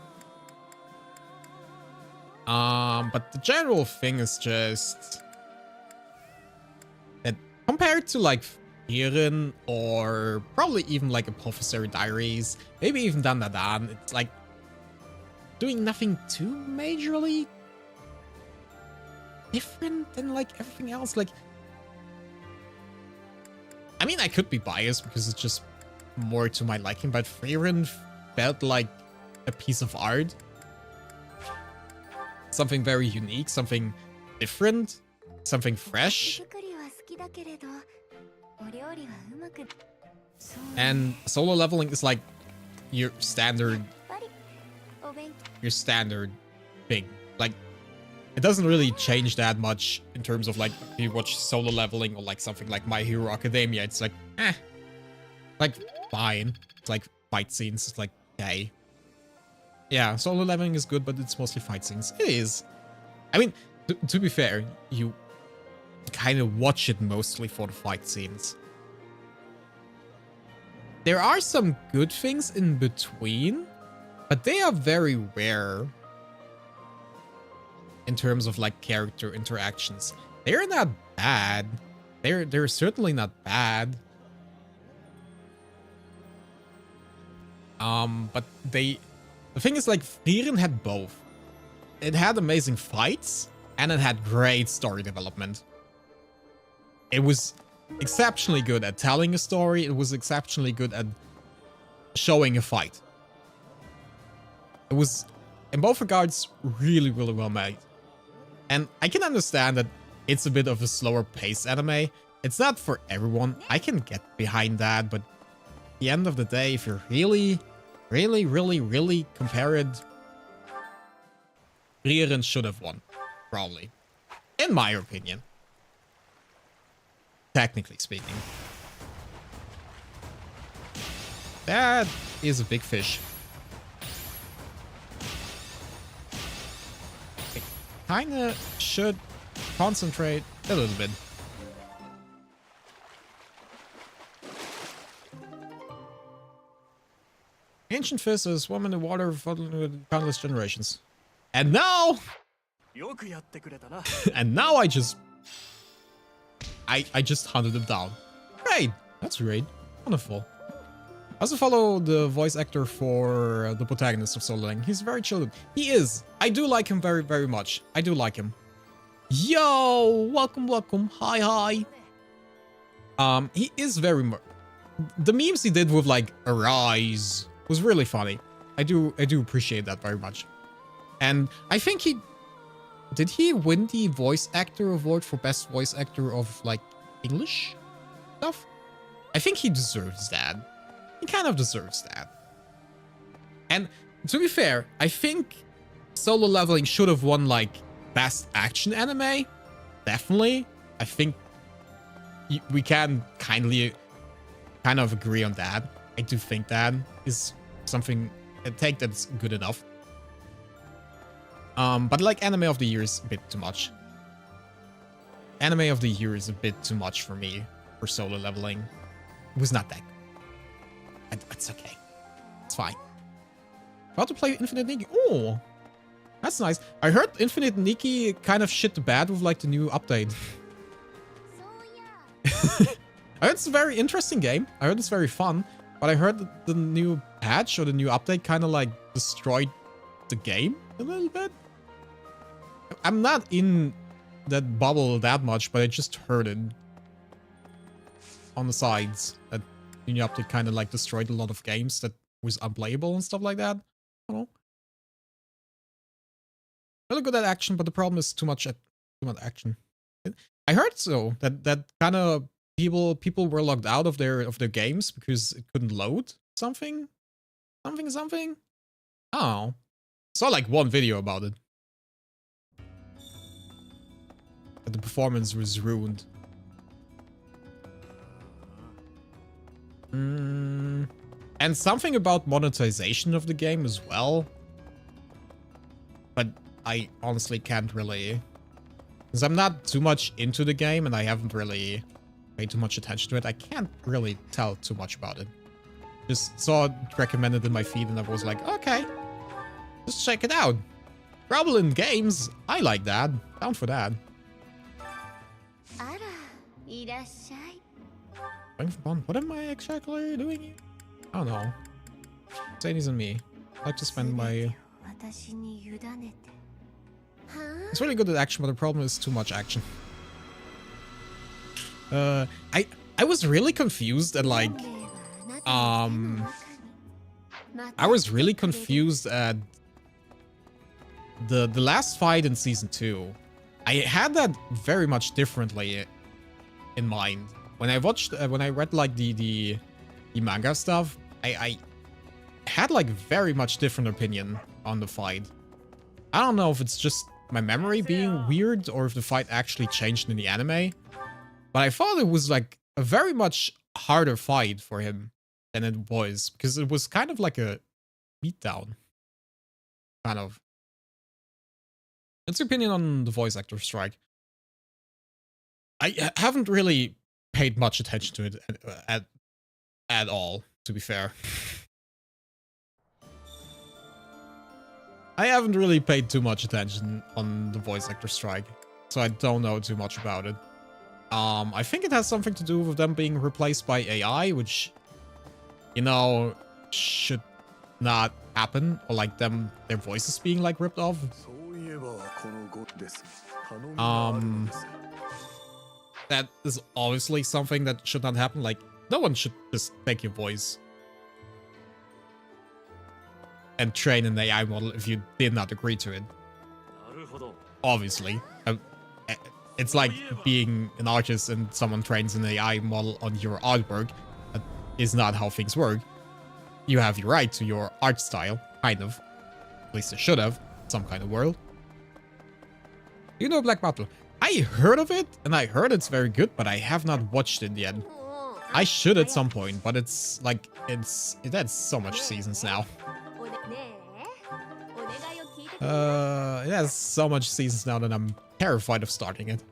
But the general thing is just that compared to like Frieren or probably even like Apothecary Diaries, maybe even Dan, it's like doing nothing too majorly different than like everything else. Like, I mean, I could be biased because it's just more to my liking, but Frieren felt like a piece of art. Something very unique, something different, something fresh. And solo leveling is like your standard thing. Like, it doesn't really change that much in terms of like if you watch solo leveling or like something like My Hero Academia. It's like, like fine. It's like fight scenes. It's like, okay. Yeah, solo leveling is good, but it's mostly fight scenes. It is. I mean, to be fair, you kind of watch it mostly for the fight scenes. There are some good things in between, but they are very rare in terms of like character interactions. They're not bad. They're certainly not bad. But the thing is, like, Frieren had both. It had amazing fights, and it had great story development. It was exceptionally good at telling a story. It was exceptionally good at showing a fight. It was, in both regards, really, really well made. And I can understand that it's a bit of a slower paced anime. It's not for everyone. I can get behind that, but at the end of the day, if you're really compare it, Frieren should have won, probably. In my opinion. Technically speaking. That is a big fish. I kinda should concentrate a little bit. Ancient fish is swam in the water for countless generations. And now... and now I just hunted him down. Great. That's great. Wonderful. I also follow the voice actor for the protagonist of Solo Leveling. He's very chill. He is. I do like him very, very much. I do like him. Yo! Welcome. Hi. He is very... the memes he did with, like, Arise was really funny. I do appreciate that very much. And I think he... did he win the voice actor award for best voice actor of, like, English stuff? I think he deserves that. He kind of deserves that. And to be fair, I think Solo Leveling should have won, like, best action anime. Definitely. I think we can kind of agree on that. I do think that is something, a take that's good enough. But like Anime of the Year is a bit too much. Anime of the Year is a bit too much for me for Solo Leveling. It was not that good. It's okay. It's fine. About to play Infinite Nikki. Oh, that's nice. I heard Infinite Nikki kind of shit the bed with like the new update. I heard it's a very interesting game. I heard it's very fun. But I heard that the new patch or the new update kind of like destroyed the game a little bit. I'm not in that bubble that much, but I just heard it on the sides that the new update kind of like destroyed a lot of games that was unplayable and stuff like that. I don't know. Really good at action, but the problem is too much action. I heard so that kind of people were locked out of their games because it couldn't load something. Oh, saw like one video about it. But the performance was ruined. And something about monetization of the game as well. But I honestly can't really, because I'm not too much into the game and I haven't really paid too much attention to it. I can't really tell too much about it. Just saw it recommended in my feed and I was like, okay, just check it out. Trouble in games. I like that. Down for that. What am I exactly doing here? I don't know. Zanies and me. I like to spend my... It's really good at action, but the problem is too much action. I was really confused at like... I was really confused at the last fight in season 2. I had that very much differently in mind. When I watched, when I read like the manga stuff, I had like very much different opinion on the fight. I don't know if it's just my memory being weird or if the fight actually changed in the anime, but I thought it was like a very much harder fight for him than it was, because it was kind of like a beatdown. Kind of. What's your opinion on the voice actor strike? I haven't really paid much attention to it at all, to be fair. I haven't really paid too much attention on the voice actor strike, so I don't know too much about it. I think it has something to do with them being replaced by AI, which, you know, should not happen, or like their voices being like ripped off. That is obviously something that should not happen. Like, no one should just take your voice and train an AI model if you did not agree to it. Obviously. It's like being an artist and someone trains an AI model on your artwork. That is not how things work. You have your right to your art style, kind of. At least you should have, some kind of world. You know Black Battle. I heard of it, and I heard it's very good, but I have not watched it yet. I should at some point, but it's like, it has so much seasons now. It has so much seasons now that I'm terrified of starting it.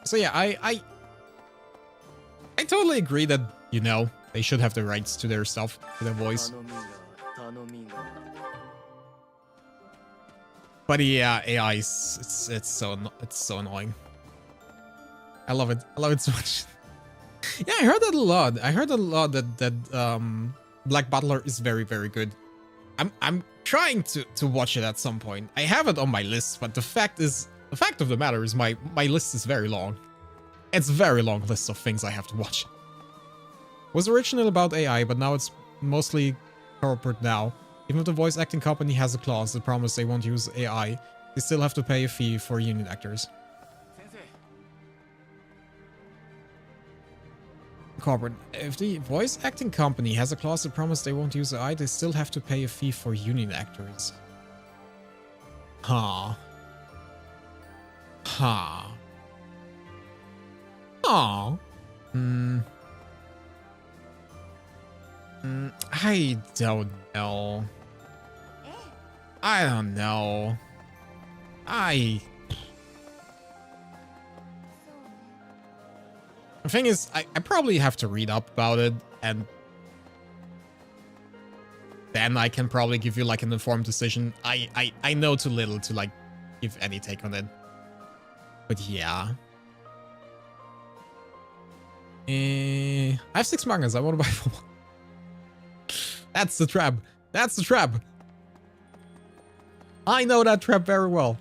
So yeah, I totally agree that, you know, they should have the rights to their stuff, to their voice. But yeah, AI is it's so annoying. I love it. I love it so much. Yeah, I heard that a lot. I heard a lot that Black Butler is very, very good. I'm trying to watch it at some point. I have it on my list, but the fact of the matter is my list is very long. It's a very long list of things I have to watch. Was original about AI, but now it's mostly corporate now. Even if the voice acting company has a clause that promises they won't use AI, they still have to pay a fee for union actors. Corporate. If the voice acting company has a clause that promises they won't use AI, they still have to pay a fee for union actors. Huh. Huh. Oh. I don't know. I don't know. The thing is, I probably have to read up about it, and then I can probably give you like an informed decision. I know too little to like give any take on it. But yeah. I have 6 mangas. I want to buy 4 more. That's the trap. That's the trap. I know that trap very well.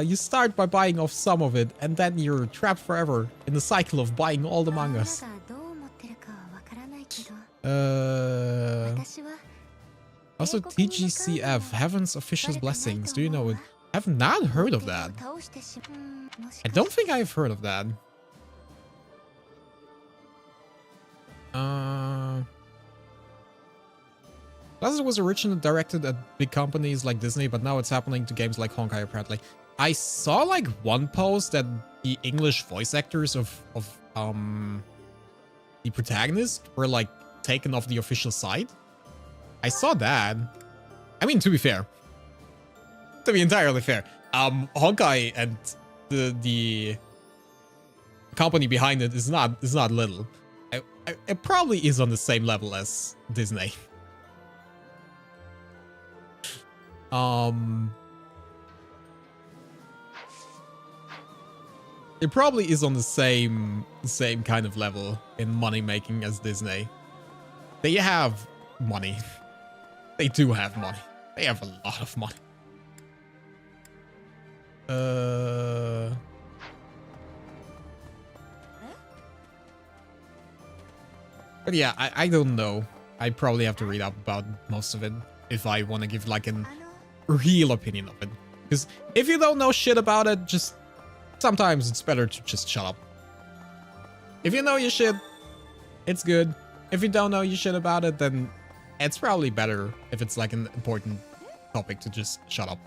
You start by buying off some of it, and then you're trapped forever in the cycle of buying all the mangas. Also, TGCF, Heaven's Official Blessings. Do you know it? I've not heard of that. I don't think I've heard of that. Plus, it was originally directed at big companies like Disney, but now it's happening to games like Honkai, apparently. I saw like one post that the English voice actors of the protagonist were like taken off the official site. I saw that. I mean, to be fair, to be entirely fair, Honkai and the company behind it is not little. It probably is on the same level as Disney. It probably is on the same kind of level in money making as Disney. They have money. They do have money. They have a lot of money. But yeah, I don't know. I probably have to read up about most of it if I want to give like a real opinion of it. Because if you don't know shit about it, just sometimes it's better to just shut up. If you know your shit, it's good. If you don't know your shit about it, then it's probably better if it's like an important topic to just shut up.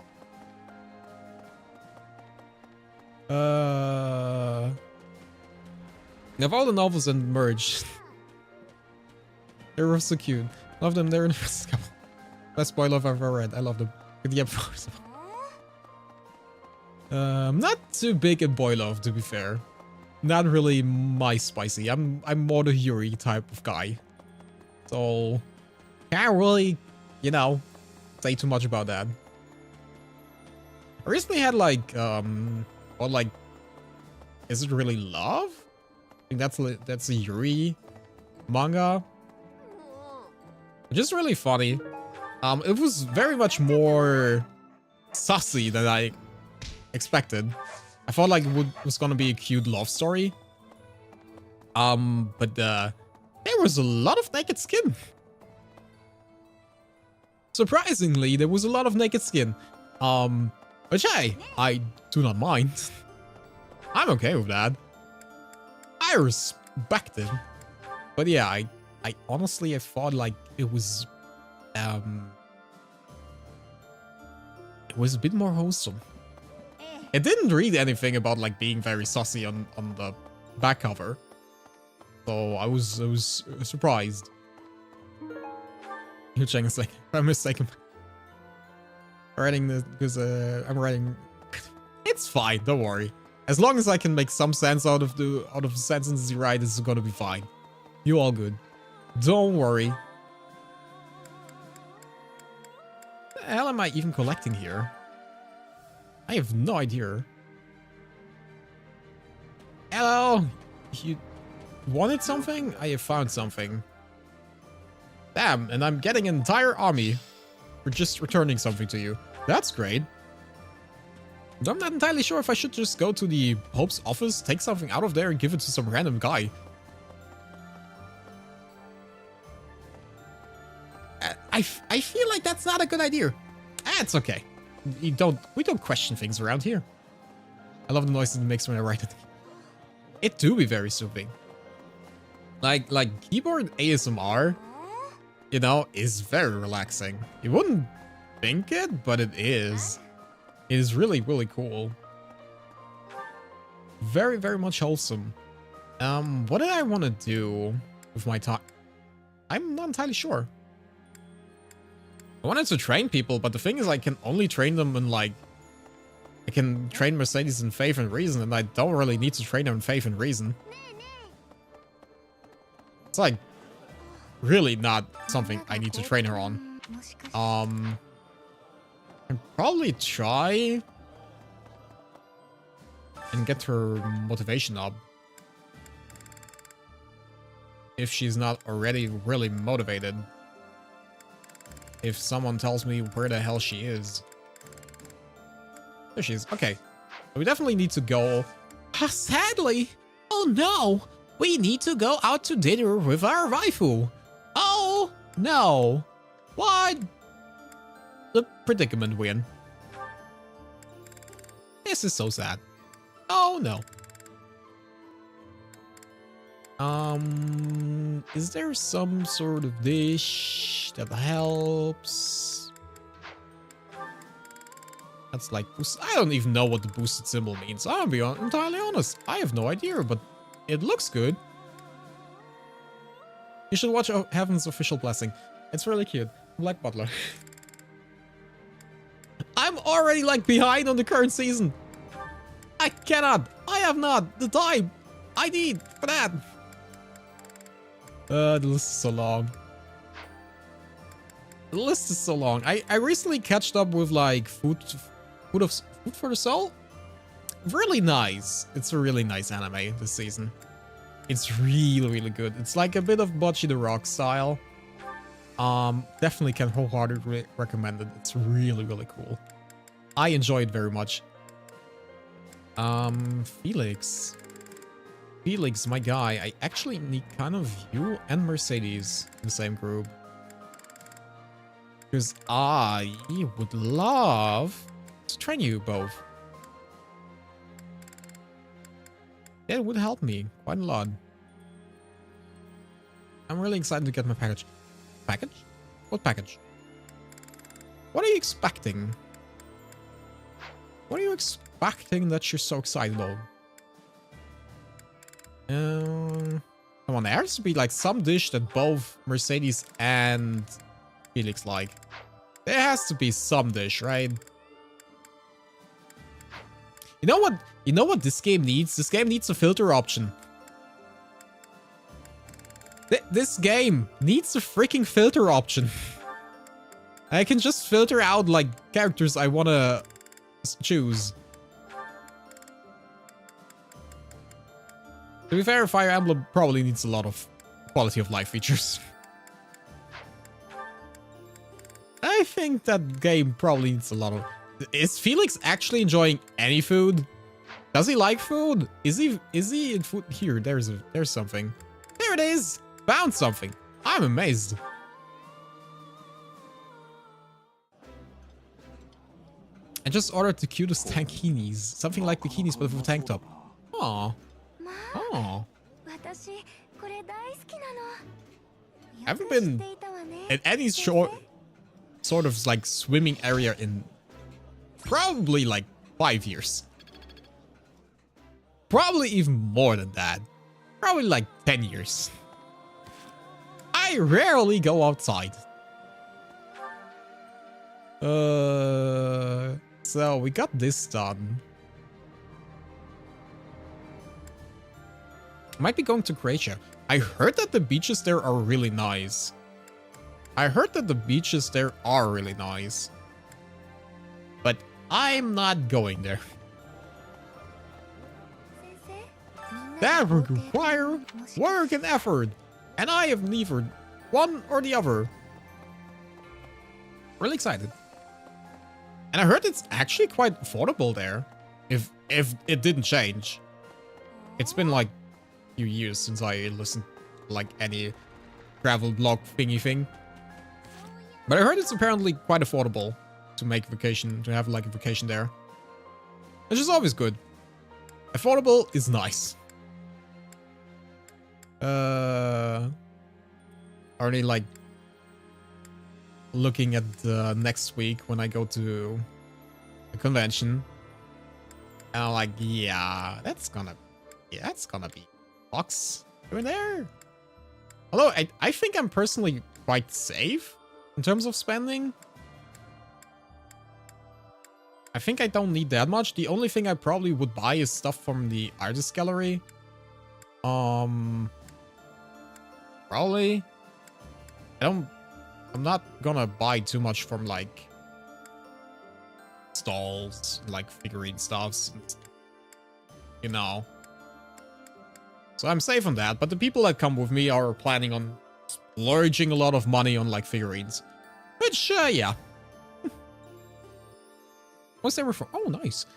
Of all the novels and merge, they were so cute. Love them. They're in the first couple. Best boy love I've ever read. I love them. Yep. Not too big in boy love, to be fair. Not really my spicy. I'm more the Yuri type of guy. So can't really, you know, say too much about that. I recently had like or like, is it really love? I think that's a Yuri manga. Just really funny. It was very much more sussy than I expected. I thought like it was gonna be a cute love story. But there was a lot of naked skin. Surprisingly, there was a lot of naked skin. Which hey, I do not mind. I'm okay with that. I respect it. But yeah, I honestly, I thought like it was a bit more wholesome. It didn't read anything about like being very saucy on the back cover, so I was surprised. Yu Cheng is like, I'm mistaken. Writing this because I'm writing. It's fine, don't worry. As long as I can make some sense out of the sentences you write, this is gonna be fine. You all good. Don't worry. What the hell am I even collecting here? I have no idea. Hello? You wanted something? I have found something. Damn, and I'm getting an entire army for just returning something to you. That's great. I'm not entirely sure if I should just go to the Pope's office, take something out of there, and give it to some random guy. I feel like that's not a good idea. It's okay. We don't question things around here. I love the noises it makes when I write it. It do be very soothing. Like keyboard ASMR, you know, is very relaxing. You wouldn't think it, but it is. It is really, really cool. Very, very much wholesome. What did I want to do with my time? I'm not entirely sure. I wanted to train people, but the thing is I can only train them in like... I can train Mercedes in Faith and Reason, and I don't really need to train her in Faith and Reason. It's like... really not something I need to train her on. I can probably try... and get her motivation up. if she's not already really motivated. If someone tells me where the hell she is. There she is. Okay. We definitely need to go. Sadly. Oh no. We need to go out to dinner with our waifu. Oh no. What? The predicament we're in. This is so sad. Oh no. Is there some sort of dish that helps? That's like boost. I don't even know what the boosted symbol means. I'll be entirely honest. I have no idea, but it looks good. You should watch Heaven's Official Blessing. It's really cute. Black Butler. I'm already like behind on the current season. I cannot. I have not the time I need for that. The list is so long. The list is so long. I recently catched up with like Food for the Soul. Really nice. It's a really nice anime this season. It's really, really good. It's like a bit of Bocce the Rock style. Definitely can wholeheartedly recommend it. It's really, really cool. I enjoy it very much. Felix. Felix, my guy. I actually need kind of you and Mercedes in the same group. Because I would love to train you both. That would help me quite a lot. I'm really excited to get my package. Package? What package? What are you expecting? What are you expecting that you're so excited about? Come on, there has to be like some dish that both Mercedes and Felix like. There has to be some dish, right? You know what? You know what this game needs? This game needs a filter option. This game needs a freaking filter option. I can just filter out like characters I want to choose. To be fair, Fire Emblem probably needs a lot of quality of life features. I think that game probably needs a lot of... Is Felix actually enjoying any food? Does he like food? Is he in food? Here, there's something. There it is! Found something. I'm amazed. I just ordered the cutest tankinis. Something like bikinis but with a tank top. Aww. Oh. I haven't been in any sort of like swimming area in probably like 5 years. Probably even more than that. Probably like 10 years. I rarely go outside. So we got this done. Might be going to Croatia. I heard that the beaches there are really nice. But I'm not going there. That would require work and effort. And I have neither one or the other. Really excited. And I heard it's actually quite affordable there. If it didn't change. It's been like few years since I listened to like any travel blog thingy thing. But I heard it's apparently quite affordable to make vacation, to have like a vacation there. Which is always good. Affordable is nice. Already like looking at next week when I go to a convention. And I'm like, yeah, that's gonna be bucks going there. Although I think I'm personally quite safe in terms of spending. I think I don't need that much. The only thing I probably would buy is stuff from the artist gallery. Probably. I'm not gonna buy too much from like stalls, like figurine stuffs, you know. So I'm safe on that. But the people that come with me are planning on splurging a lot of money on like figurines. Which, yeah. What's there for? Oh, nice.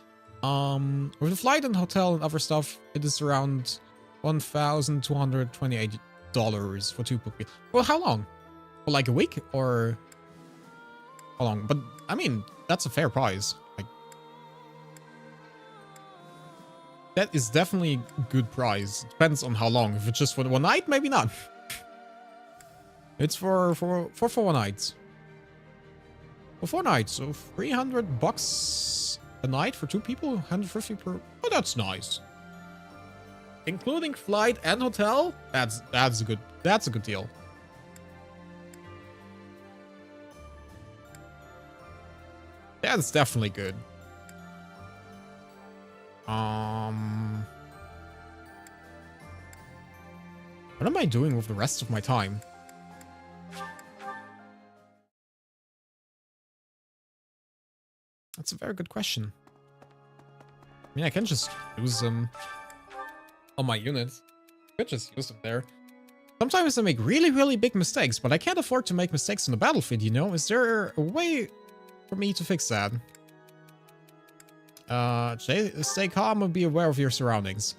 With the flight and hotel and other stuff, it is around $1,228 for 2 people. Well, how long? For like a week or how long? But I mean, that's a fair price. Like, that is definitely a good price. Depends on how long. If it's just for the one night, maybe not. It's for 4 nights. For 4 nights, so $300 a night for 2 people, 150 per. Oh, that's nice. Including flight and hotel. That's a good deal. That's definitely good. What am I doing with the rest of my time? That's a very good question. I mean, I can just use them on my units. I could just use them there. Sometimes I make really, really big mistakes, but I can't afford to make mistakes on the battlefield, you know? Is there a way for me to fix that? Stay calm and be aware of your surroundings.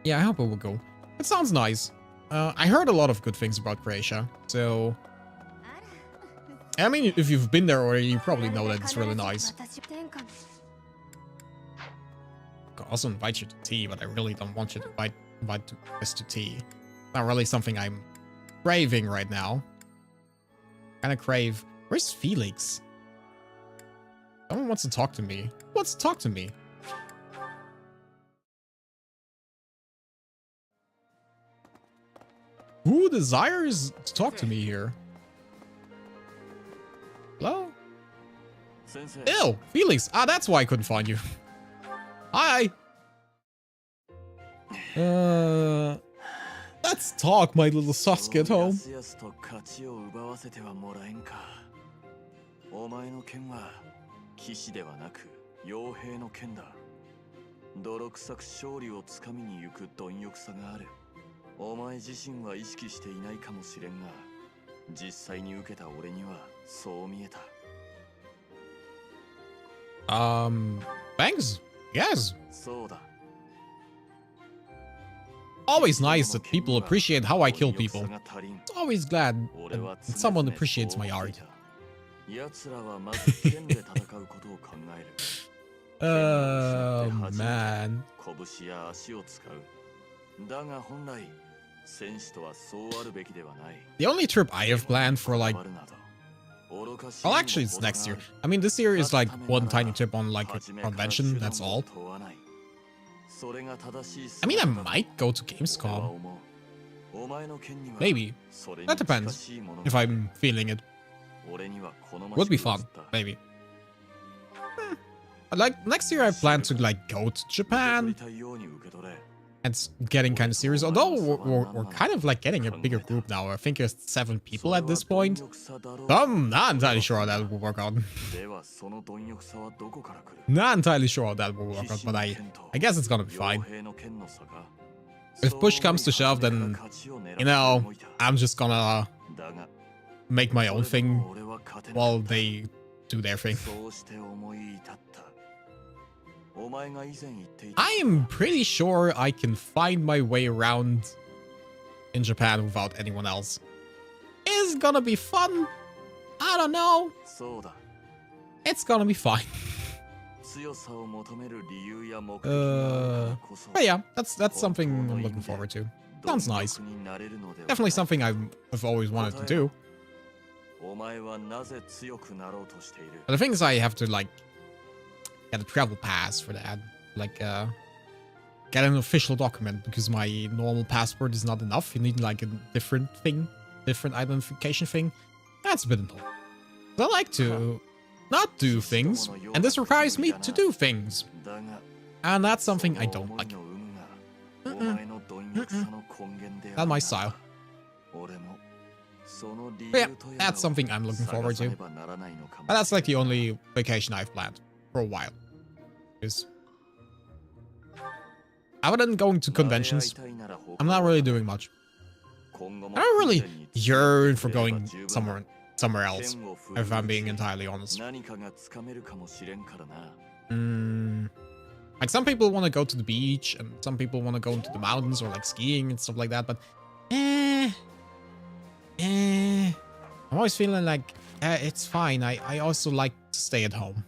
Yeah, I hope it will go. It sounds nice. I heard a lot of good things about Croatia, so... I mean, if you've been there already, you probably know that it's really nice. I could also invite you to tea, but I really don't want you to invite us to tea. Not really something I'm craving right now. Kinda crave... Where's Felix? Someone wants to talk to me. Who wants to talk to me? Who desires to talk to me here? Hello? Ew, Felix. Ah, that's why I couldn't find you. Hi. Let's talk, my little Sasuke at home. 騎士ではなく傭兵の剣だ。泥臭く勝利をつかみに行く貪欲さがある。お前自身は意識していないかもしれんが、実際に受けた俺にはそう見えた。Thanks. Yes. そうだ。 Always nice that people appreciate how I kill people. It's always glad that someone appreciates my art. Oh, man. The only trip I have planned for, like... Well, actually, it's next year. I mean, this year is, like, one tiny trip on, like, a convention, that's all. I mean, I might go to Gamescom. Maybe. That depends. If I'm feeling it. Would be fun. Maybe. Like, next year I plan to, like, go to Japan. And getting kind of serious. Although we're kind of, like, getting a bigger group now. I think there's 7 people at this point. I'm not entirely sure how that will work out. Not entirely sure how that will work out, but I guess it's gonna be fine. If push comes to shove, then, you know, I'm just gonna make my own thing while they do their thing. I am pretty sure I can find my way around in Japan without anyone else. It's gonna be fun. I don't know. It's gonna be fine. But yeah, that's something I'm looking forward to. Sounds nice. Definitely something I've always wanted to do. But the thing is, I have to, like, get a travel pass for that. Like, get an official document, because my normal passport is not enough. You need, like, a different thing, different identification thing. That's a bit annoying. I like to not do things, and this requires me to do things. And that's something I don't like. Not my style. But yeah, that's something I'm looking forward to. But that's like the only vacation I've planned for a while. Because Other than going to conventions, I'm not really doing much. I don't really yearn for going somewhere else, if I'm being entirely honest. Like some people want to go to the beach, and some people want to go into the mountains or like skiing and stuff like that, but I'm always feeling like it's fine. I also like to stay at home.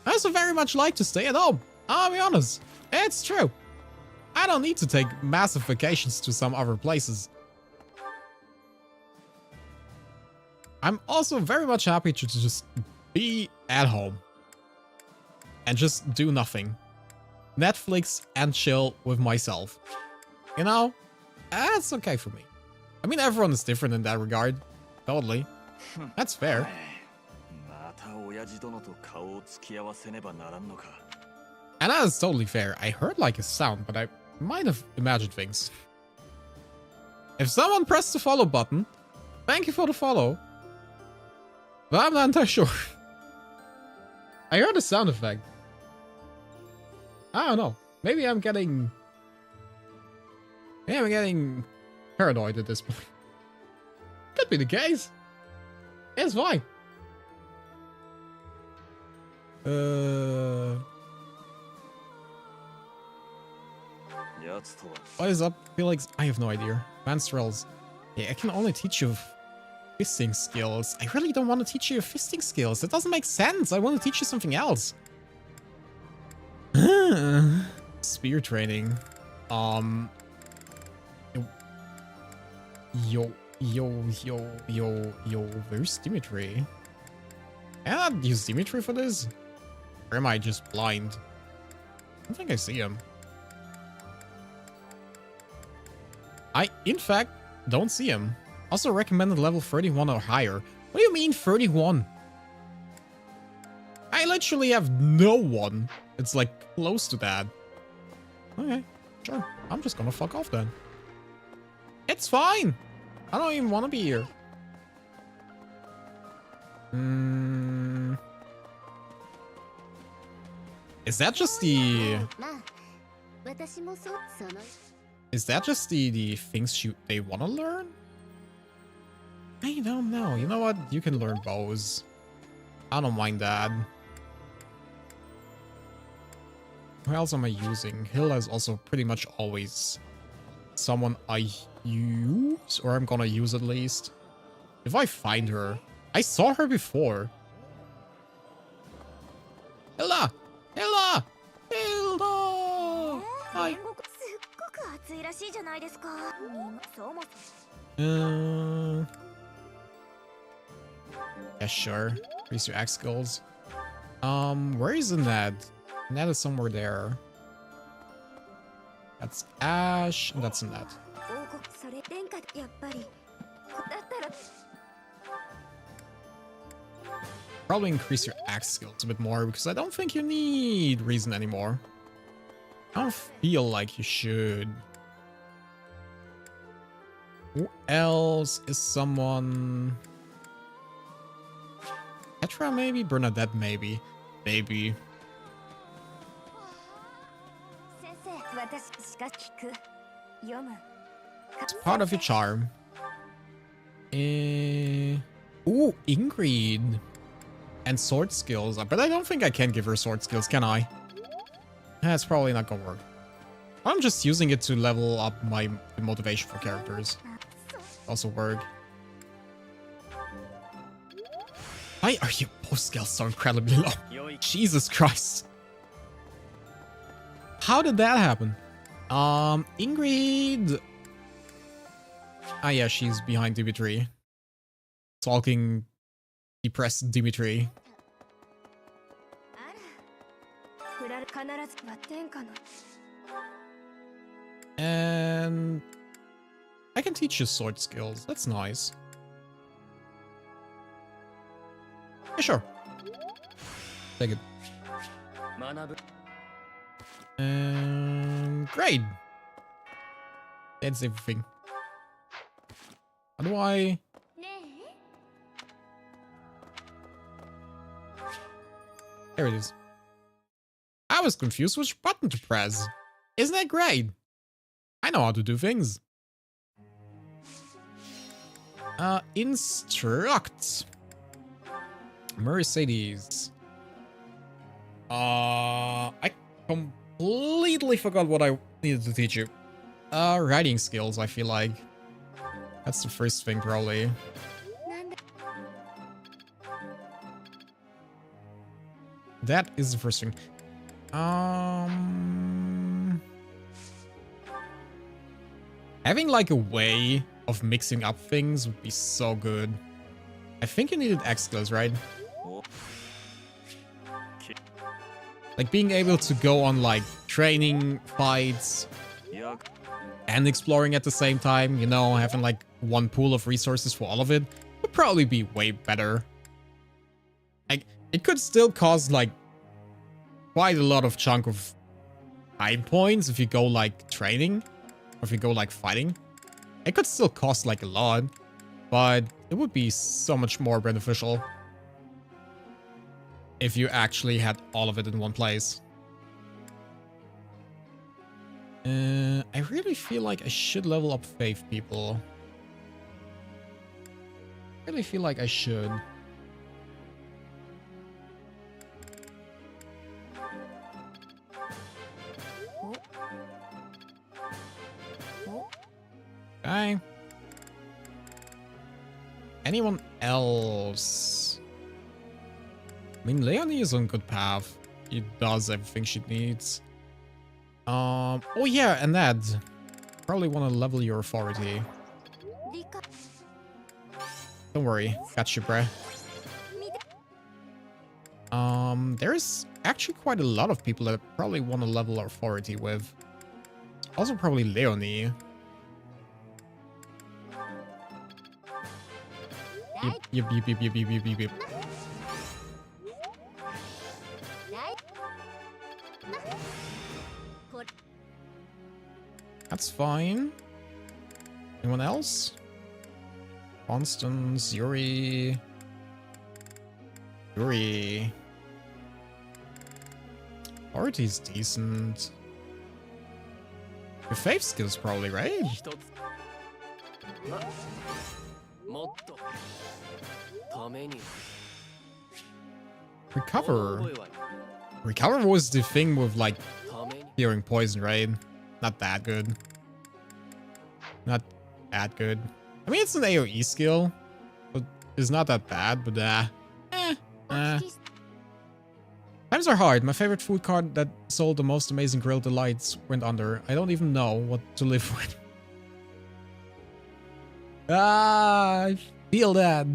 I also very much like to stay at home. I'll be honest. It's true. I don't need to take massive vacations to some other places. I'm also very much happy to just be at home and just do nothing. Netflix and chill with myself. You know, that's okay for me. I mean, everyone is different in that regard. Totally. That's fair. And that is totally fair. I heard like a sound, but I might have imagined things. If someone pressed the follow button, thank you for the follow. But I'm not entirely sure. I heard a sound effect. I don't know. Maybe I'm getting... Maybe I'm getting paranoid at this point. Could be the case. It's fine. What is up, Felix? I have no idea. Advanced. Yeah, I can only teach you fisting skills. I really don't want to teach you fisting skills. That doesn't make sense. I want to teach you something else. Spear training. Yo. Where's Dimitri? Can I not use Dimitri for this? Or am I just blind? I don't think I see him. I, in fact, don't see him. Also recommended level 31 or higher. What do you mean 31? I literally have no one. It's like close to that. Okay, sure. I'm just gonna fuck off then. It's fine. I don't even want to be here. Is that just the... Is that just the things they want to learn? I don't know. You know what? You can learn bows. I don't mind that. Who else am I using? Hilda is also pretty much always someone I use, or I'm gonna use at least. If I find her. I saw her before. Hilda! Hilda! Hilda! Hi. Yeah, sure. Increase your axe skills. Where is Ned? Ned is somewhere there. That's Ash, and that's Ned. Probably increase your axe skills a bit more, because I don't think you need reason anymore. I don't feel like you should. Who else is someone? Petra maybe? Bernadette maybe? Maybe. It's part of your charm. Ooh, Ingrid. And sword skills. But I don't think I can give her sword skills, can I? That's probably not gonna work. I'm just using it to level up my motivation for characters. Also work. Why are your bow skills so incredibly low? Jesus Christ. How did that happen? Ingrid. Ah, yeah, she's behind Dimitri. Talking depressed Dimitri. And I can teach you sword skills. That's nice. Yeah, sure. Take it. Great. That's everything. How do I... There it is. I was confused which button to press. Isn't that great? I know how to do things. Instruct. Mercedes. I completely forgot what I needed to teach you. Writing skills, I feel like. That's the first thing, probably. That is the first thing. Having like a way of mixing up things would be so good. I think you needed X skills, right? Like being able to go on like training fights and exploring at the same time, you know, having like one pool of resources for all of it would probably be way better. Like it could still cost like quite a lot of chunk of time points if you go like training or if you go like fighting. It could still cost like a lot, but it would be so much more beneficial if you actually had all of it in one place. I really feel like I should level up faith people. I really feel like I should. Okay. Anyone else? I mean, Leonie is on good path. She does everything she needs. Oh yeah, and that. Probably want to level your authority. Don't worry, got you, bruh. There's actually quite a lot of people that probably want to level our authority with. Also probably Leonie. Yep. That's fine. Anyone else? Constance, Yuri. Authority's decent. Your faith skills probably, right? Recover. Recover was the thing with like hearing poison, right? Not that good. Not that good. I mean, it's an AoE skill. But it's not that bad, but Times are hard. My favorite food cart that sold the most amazing grilled delights went under. I don't even know what to live with. I feel that.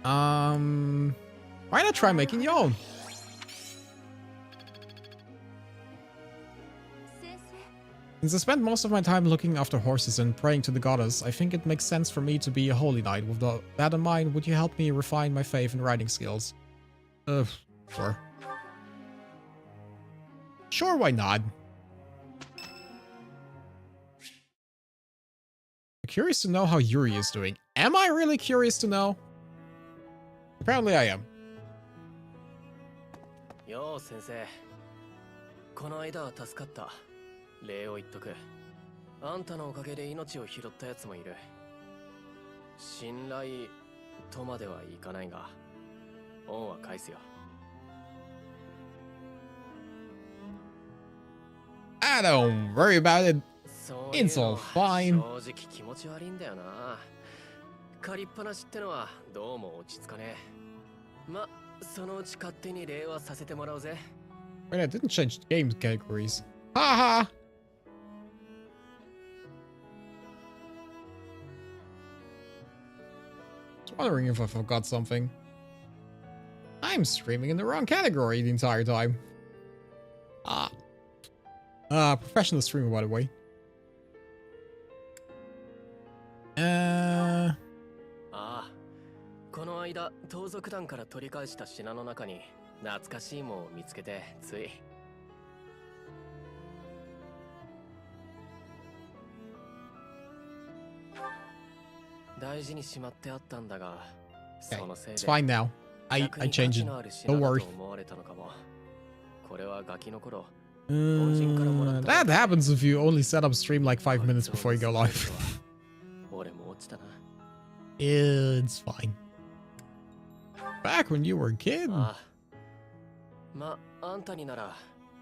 Why not try making your own? Since I spent most of my time looking after horses and praying to the goddess, I think it makes sense for me to be a holy knight. With that in mind, would you help me refine my faith and writing skills? Sure. Sure, why not? I'm curious to know how Yuri is doing. Am I really curious to know? Apparently I am. Yo, sensei. この間は助かった。礼を言っとく。あんたのおかげで命を拾ったやつもいる。信頼とまではいかないが、恩は返すよ。Ah, don't worry about it. It's all fine. 正直気持ち悪いんだよな。借りっぱなしってのはどうも落ち着かねえ。ま、そのうち勝手に礼はさせてもらうぜ。Wait, I didn't change game categories. Haha. I was wondering if I forgot something. I'm streaming in the wrong category the entire time. Professional streamer, by the way. この間盗賊団から取り返した品の中に懐かしいものを見つけてつい。大事にしまってあったんだが、そのせいで。It's fine now. I change it. Don't worry. That happens if you only set up stream like 5 minutes before you go live. It's fine. Back when you were a kid. ま、あんたになら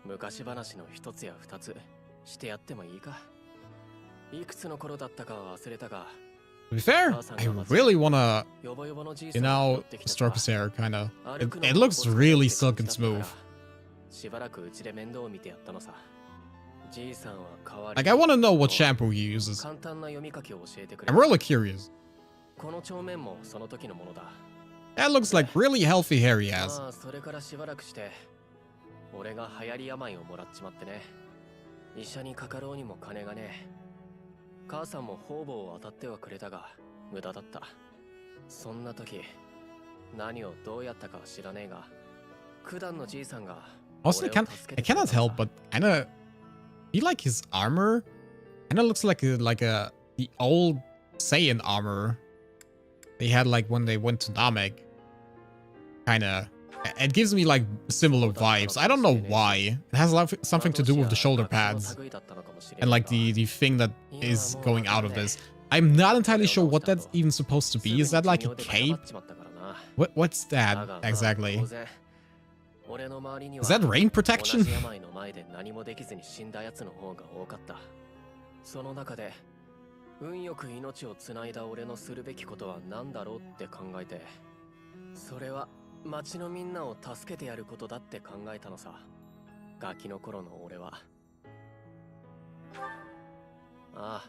昔話の一つや二つしてやってもいいか。いくつの頃だったか忘れたが。To be fair, I really wanna, you know, stroke his hair, kinda. It looks really silk and smooth. Like, I wanna know what shampoo he uses. I'm really curious. That looks like really healthy hair he has. 俺が流行り病をもらっちまってね。医者にかかろうにも金がねえ。母さんも方々を当たってはくれたが無駄だった。そんな時何をどうやったかは知らねえが、九段のじいさんが Also, I cannot help but kinda feel like his armor kinda looks like the old Saiyan armor they had like when they went to Namek. Kinda. It gives me like similar vibes. I don't know why. It has something to do with the shoulder pads and like the thing that is going out of this. I'm not entirely sure what that's even supposed to be. Is that like a cape? What's that exactly? Is that rain protection? その中で運よく命をつないだ俺のするべきことは何だろうって考えて、それは町のみんなを助けてやることだって考えたのさ。ガキの頃の俺は。ああ。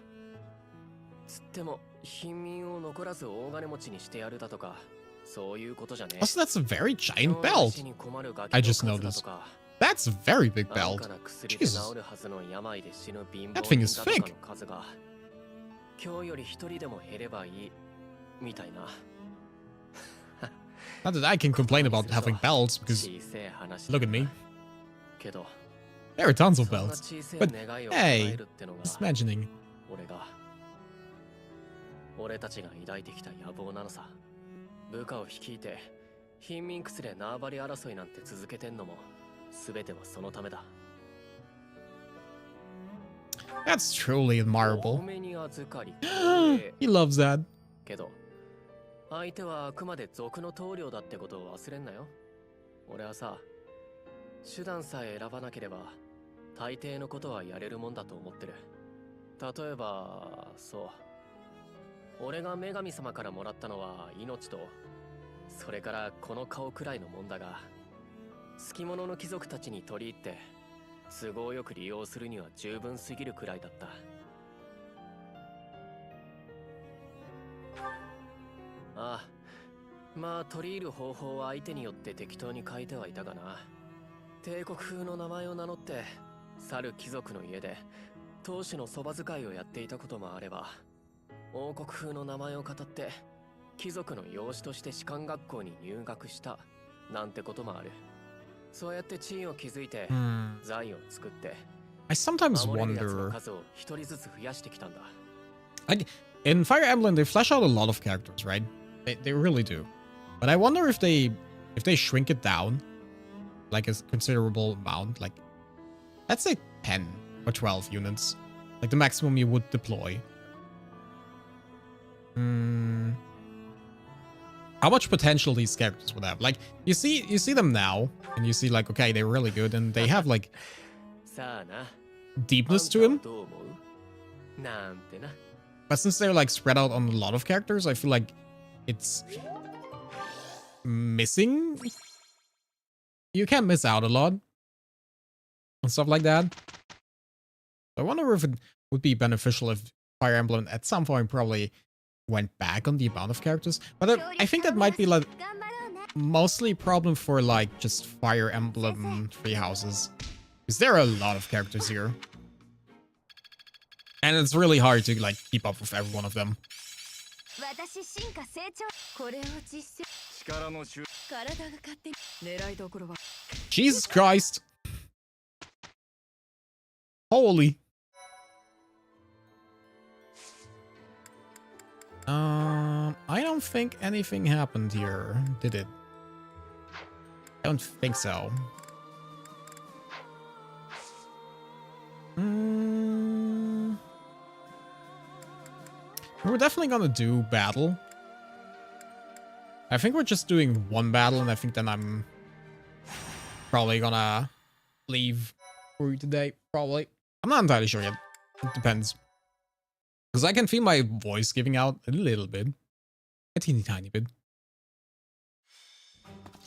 つっても貧民を残らず大金持ちにしてやるだとか、そういうことじゃねえ。Also, that's a very giant belt. I just noticed. That's a very big belt. Jesus. That thing is thick. 今日より一人でも減ればいいみたいな。Not that I can complain about having belts, because look at me. There are tons of belts. But hey, just imagining. 俺たちが抱いてきた野望なのさ。部下を率いて貧民窟で縄張り争いなんて続けてんのも全てはそのためだ。That's truly admirable. He loves that. けど相手はあくまで族の棟梁だってことを忘れんなよ。俺はさ、手段さえ選ばなければ大抵のことはやれるもんだと思ってる。例えばそう、俺が女神様からもらったのは命と、それからこの顔くらいのもんだが、好き者の貴族たちに取り入って都合よく利用するには十分すぎるくらいだった。ああ、まあ取り入る方法は相手によって適当に変えてはいたがな。帝国風の名前を名乗って去る貴族の家で当主のそば使いをやっていたこともあれば、王国風の名前を語って貴族の養子として士官学校に入学したなんてこともある。そうやって地位を築いて財を作って、I sometimes wonder. 数を一人ずつ増やしてきたんだ。In Fire Emblem, they flesh out a lot of characters, right? They really do. But I wonder if they shrink it down, like a considerable amount, like let's say 10 or 12 units, like the maximum you would deploy. How much potential these characters would have? Like you see them now, and you see like, okay, they're really good, and they have like deepness to them. But since they're like spread out on a lot of characters, I feel like it's missing. You can miss out a lot and stuff like that. I wonder if it would be beneficial if Fire Emblem at some point probably went back on the amount of characters. But I think that might be like mostly a problem for like just Fire Emblem 3 houses. Because there are a lot of characters here. And it's really hard to like keep up with every one of them. Jesus Christ. Holy. I don't think anything happened here, did it? Don't think so. We're definitely gonna do battle. I think we're just doing one battle, and I think then I'm probably gonna leave for today. Probably. I'm not entirely sure yet. It depends. Because I can feel my voice giving out a little bit. A teeny tiny bit.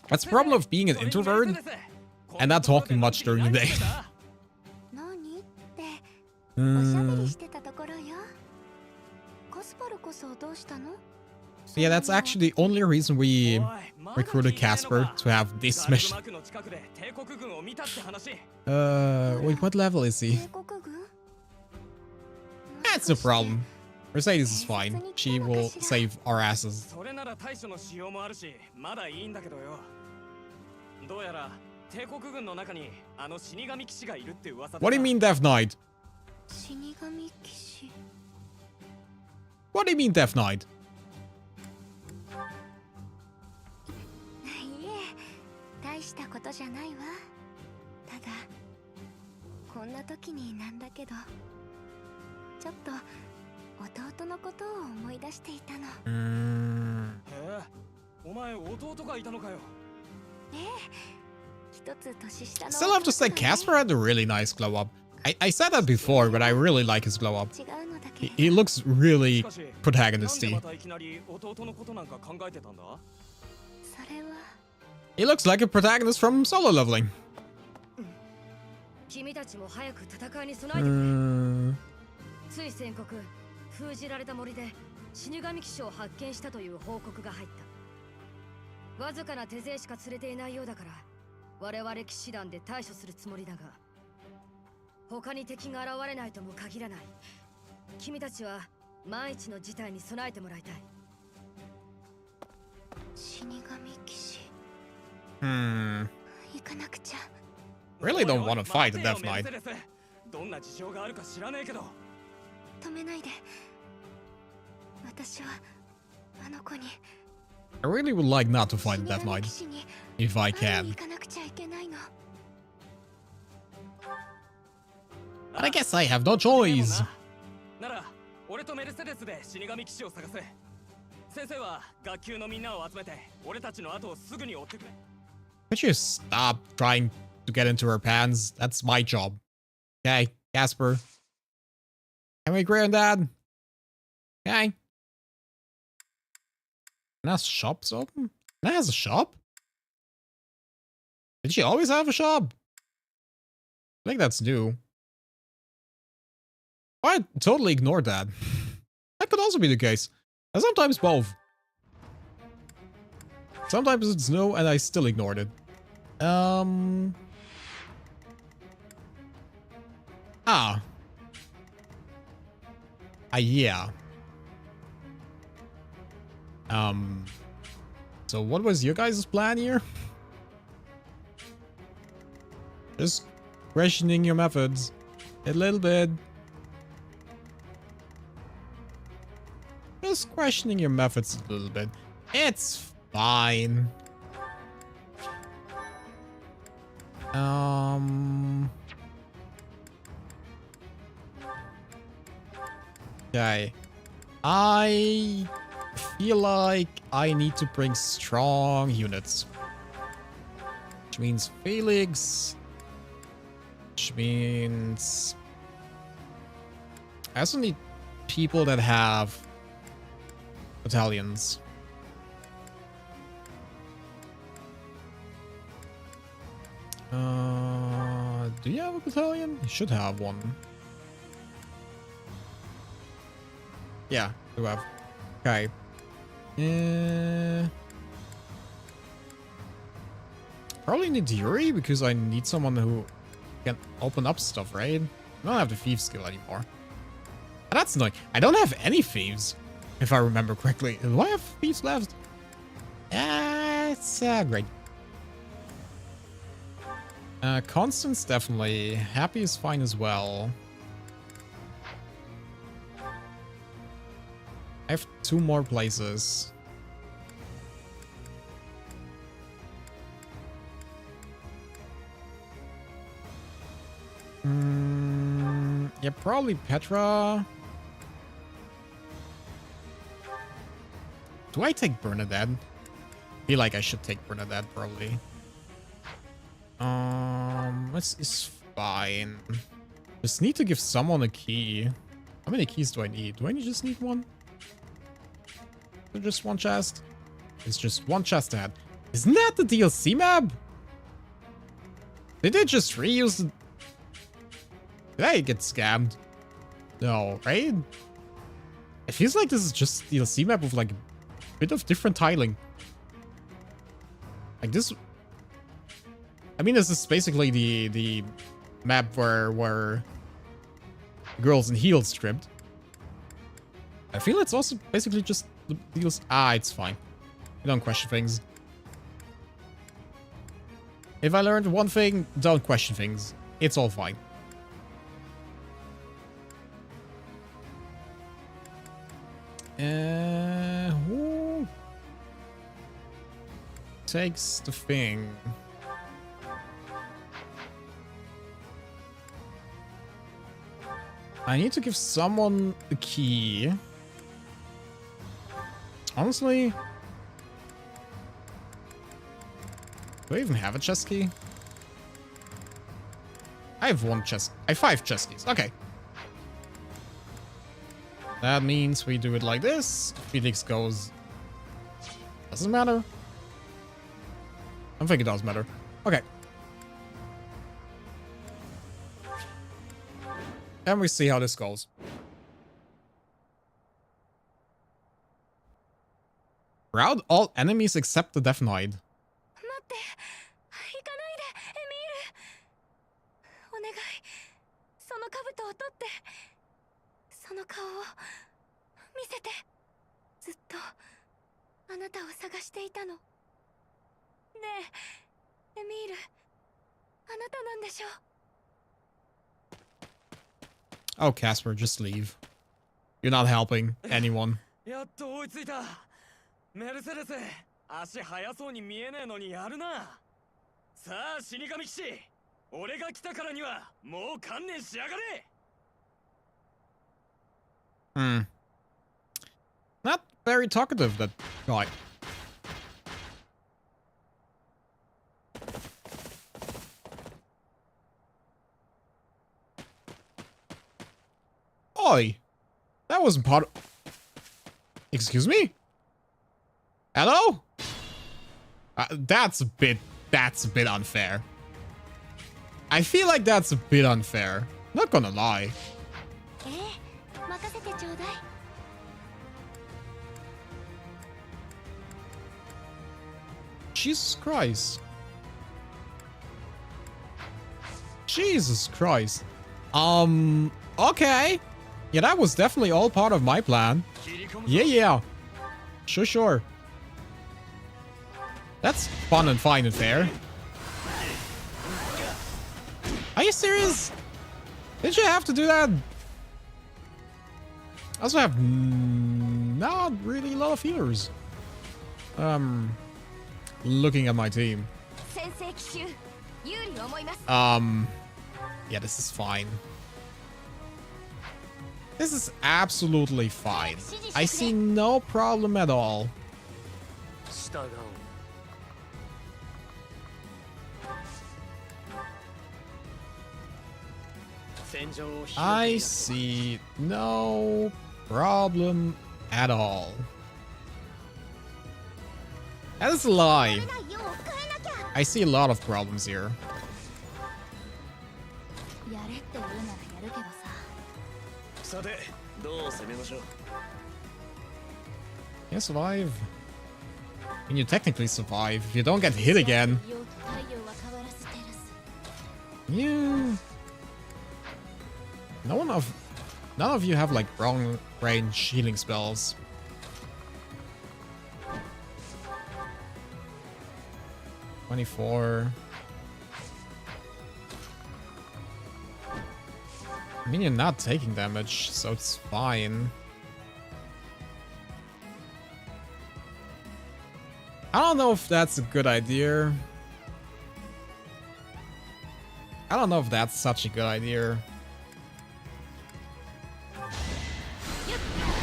That's the problem of being an introvert and not talking much during the day. Yeah, that's actually the only reason we recruited Casper to have this mission. Wait, what level is he? That's no problem. Mercedes is fine. She will save our asses. What do you mean, Death Knight? What do you mean, Death Knight? Still have to say, Casper had a really nice glow up. I said that before, but I really like his glow up. He looks really protagonisty. He looks like a protagonist from solo leveling. 君たちも早く戦いに備えてくれ。つい先刻、封じられた森で死神騎士を発見したという報告が入った。わずかな手勢しか連れていないようだから、我々騎士団で対処するつもりだが、他に敵が現れないとも限らない。君たちは万一の事態に備えてもらいたい。死神騎士。行かなくちゃ。 Really don't want to fight the Death Knight. I really would like not to fight the Death Knight, if I can. But I guess I have no choice. Could you stop trying to get into her pants? That's my job. Okay, Casper. Can we agree on that? Okay. And has shops open? That has a shop? Did she always have a shop? I think that's new. I totally ignored that. That could also be the case. And sometimes both. Sometimes it's no and I still ignored it. Yeah. So what was your guys' plan here? Just questioning your methods a little bit. Just questioning your methods a little bit. It's fine. Okay. I feel like I need to bring strong units. Which means Felix. Which means I also need people that have battalions. Do you have a battalion? You should have one. Yeah, do have. Okay. Probably need Yuri because I need someone who can open up stuff, right? I don't have the thief skill anymore. And that's annoying. I don't have any thieves, if I remember correctly. Do I have thieves left? It's great. Constance definitely. Happy is fine as well. I have 2 more places. Probably Petra. Do I take Bernadette? I feel like I should take Bernadette, probably. This is fine. Just need to give someone a key. How many keys do I need? Do I just need one? Or just one chest? It's just one chest ahead. Isn't that the DLC map? Did they just reuse the... Did I get scammed? No, right? It feels like this is just DLC map with like a bit of different tiling. Like this... I mean, this is basically the map where girls in heels stripped. I feel it's also basically just the deals. Ah, it's fine. I don't question things. If I learned one thing, don't question things. It's all fine. Who takes the thing? I need to give someone a key. Honestly, do I even have a chest key? I have one chest. I have 5 chest keys. Okay. That means we do it like this. Felix goes. Doesn't matter. I don't think it does matter. Okay. And we see how this goes. Rout all enemies except the Death Knight. Oh, Casper, just leave. You're not helping anyone. やっと追いついた。メルセデス、足速そうに見えねえのにやるな。さあ、死神騎士、俺が来たからにはもう観念しやがれ。Not very talkative, that guy. Oi! That wasn't part of... Excuse me? Hello? That's a bit unfair. I feel like that's a bit unfair. Not gonna lie. Jesus Christ. Jesus Christ. Okay. Yeah, that was definitely all part of my plan. Yeah. Sure. That's fun and fine and fair. Are you serious? Did you have to do that? I also have not really a lot of healers. Looking at my team. Yeah, this is fine. This is absolutely fine. I see no problem at all. I see no problem at all. That is a lie. I see a lot of problems here. You survive. I mean, you technically survive if you don't get hit again. Yeah. None of you have like wrong range healing spells. $24. I mean, you're not taking damage, so it's fine. I don't know if that's a good idea. I don't know if that's such a good idea.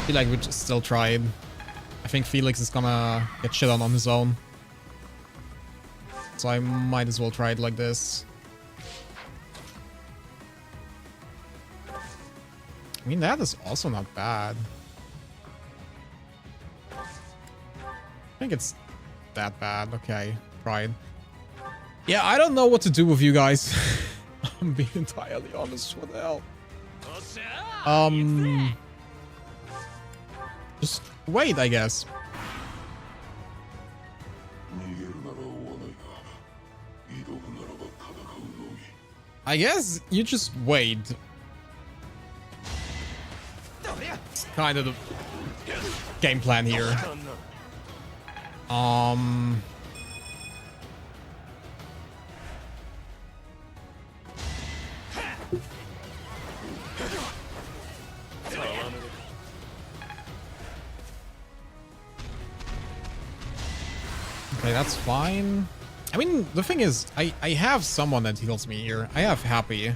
feel like we just still try it. I think Felix is gonna get shit on his own. So I might as well try it like this. I mean, that is also not bad. I think it's that bad. Okay, try it. Yeah, I don't know what to do with you guys. I'm being entirely honest. What the hell? Just wait, I guess. I guess you just wait. It's kind of the game plan here. Okay, that's fine. I mean, the thing is, I have someone that heals me here. I have Happy.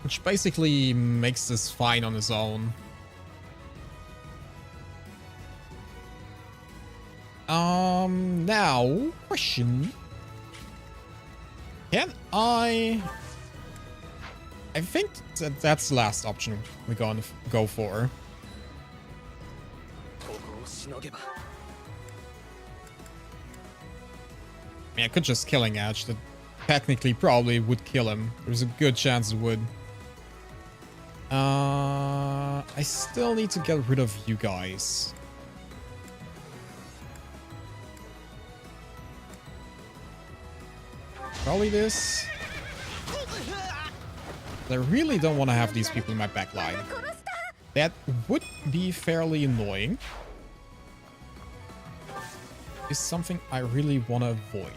Which basically makes this fine on his own. Now, question. Can I think that's the last option we're going to go for. I mean, I could just Killing Edge. That technically probably would kill him. There's a good chance it would. I still need to get rid of you guys. Probably this. I really don't want to have these people in my back line. That would be fairly annoying. Is something I really want to avoid.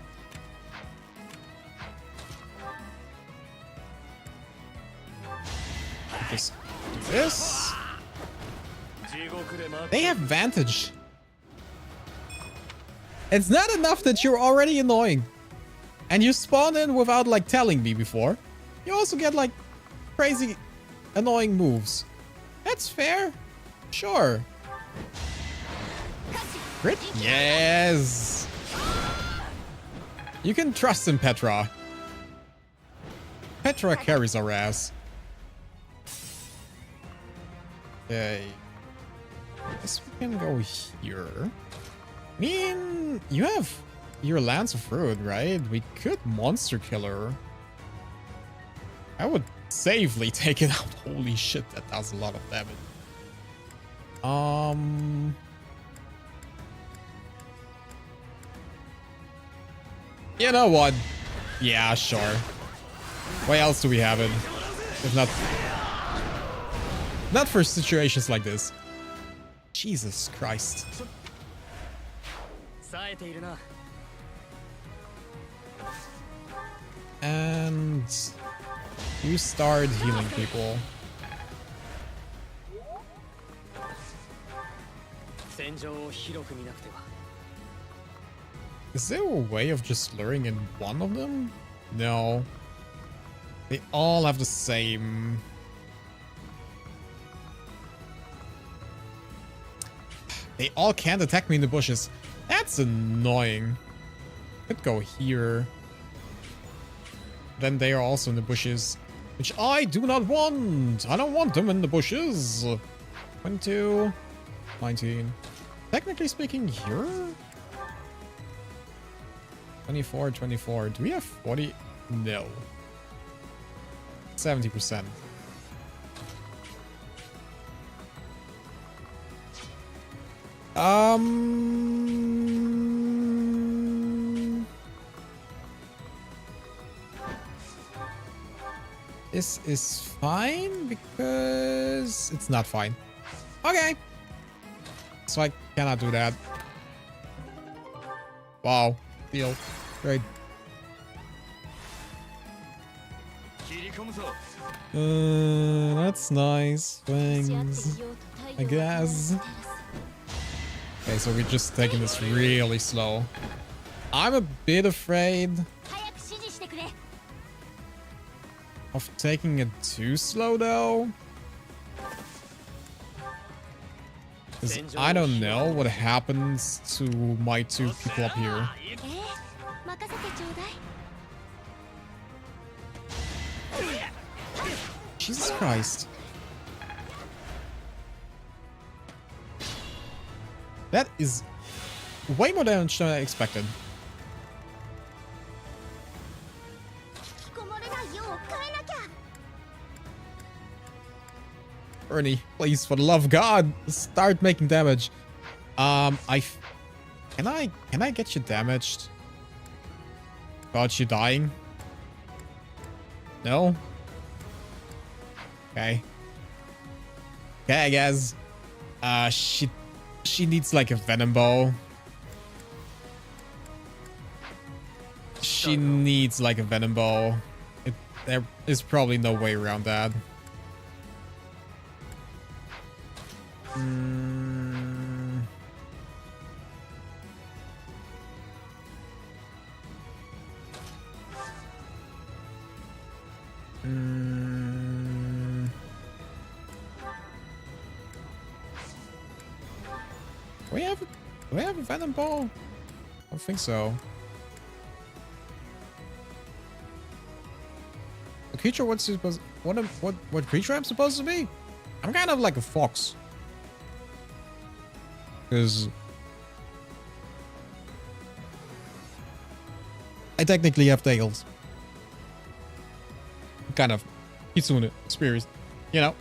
Just do this. They have Vantage. It's not enough that you're already annoying. And you spawn in without like telling me before. You also get like crazy annoying moves. That's fair. Sure. Crit? Yes. You can trust in Petra. Petra carries our ass. Okay. I guess we can go here. I mean, you have your Lance of Fruit, right? We could Monster Killer. I would safely take it out. Holy shit, that does a lot of damage. You know what? Yeah, sure. Why else do we have it? If not for situations like this. Jesus Christ. And you start healing people. Is there a way of just luring in one of them? No. They all have the same. They all can't attack me in the bushes. That's annoying. Could go here. Then they are also in the bushes, which I do not want. I don't want them in the bushes. 22, 19. Technically speaking, here. 24, 24. Do we have 40? No. 70%. This is fine because it's not fine. Okay. So I cannot do that. Wow. Deal. Great. That's nice. Wings. I guess. Okay, so we're just taking this really slow. I'm a bit afraid. of taking it too slow though. 'Cause I don't know what happens to my two people up here. Jesus Christ. That is way more damage than I expected. Ernie, please, for the love of God, start making damage. Can I get you damaged without you dying? No? Okay. Okay, I guess. She needs like a venom bow. She needs like a venom bow. There is probably no way around that. Do we have a venom ball? I don't think so. A creature, what creature I'm supposed to be? I'm kind of like a fox. Because I technically have tails. Kind of Kitsune spirit, you know.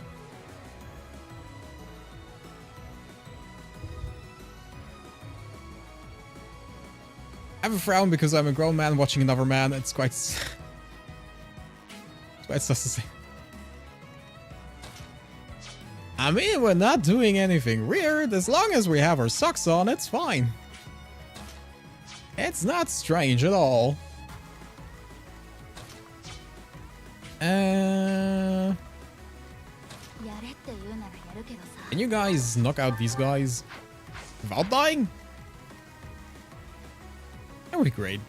I have a frown because I'm a grown man watching another man. It's quite sus to say. I mean, we're not doing anything weird. As long as we have our socks on, it's fine. It's not strange at all. Can you guys knock out these guys without dying? That would be great.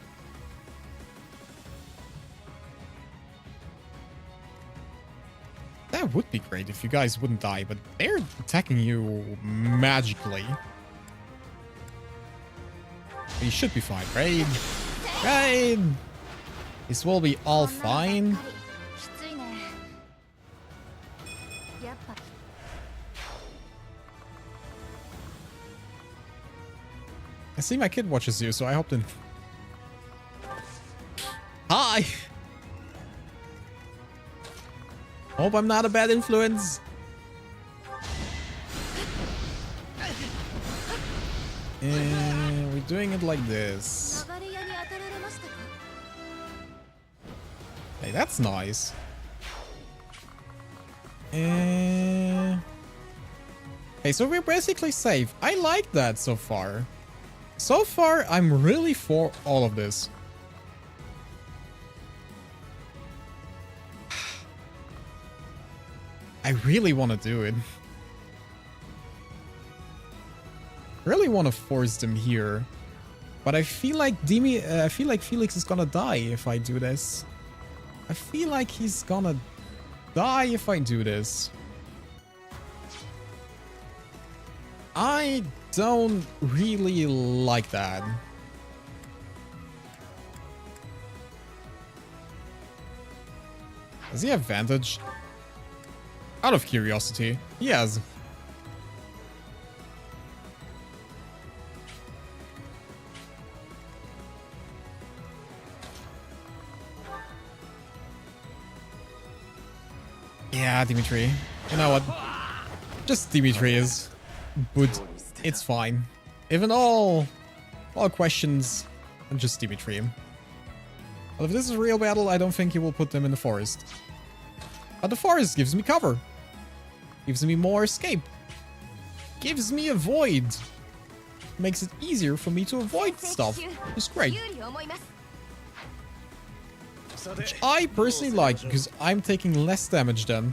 That would be great if you guys wouldn't die, but they're attacking you magically. You should be fine, right? Right! This will be all fine. I see my kid watches you, so I hopped in. Hi! Hope I'm not a bad influence. And we're doing it like this. Hey, that's nice. Hey, so we're basically safe. I like that so far. So far, I'm really for all of this. I really want to do it. Really want to force them here, but I feel like Felix is gonna die if I do this. I feel like he's gonna die if I do this. I don't really like that. Does he have advantage? Out of curiosity, he has. Yeah, Dimitri. You know what? Just Dimitri is. But it's fine. Even all questions, and just Dimitri. But if this is a real battle, I don't think he will put them in the forest. But the forest gives me cover. Gives me more escape. Gives me a void. Makes it easier for me to avoid stuff. It's great. Which I personally like, because I'm taking less damage then.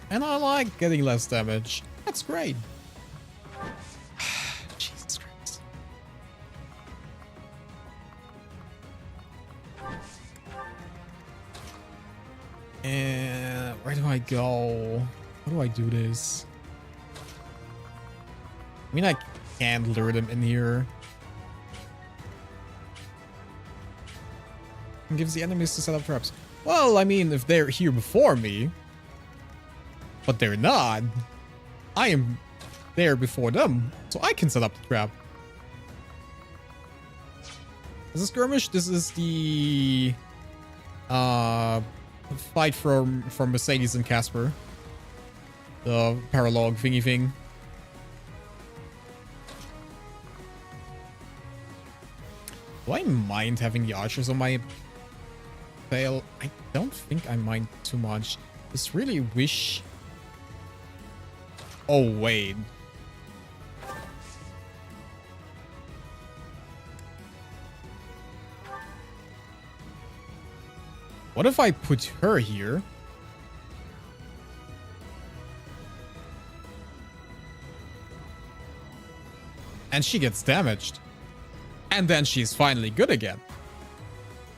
And I like getting less damage. That's great. Jesus Christ. Where do I go? How do I do this? I mean, I can't lure them in here. And gives the enemies to set up traps. Well, I mean, if they're here before me, but they're not, I am there before them, so I can set up the trap. This is skirmish. This is the fight from Mercedes and Casper. The paralog thingy thing. Do I mind having the archers on my tail? I don't think I mind too much. Just really wish... Oh, wait. What if I put her here? And she gets damaged. And then she's finally good again.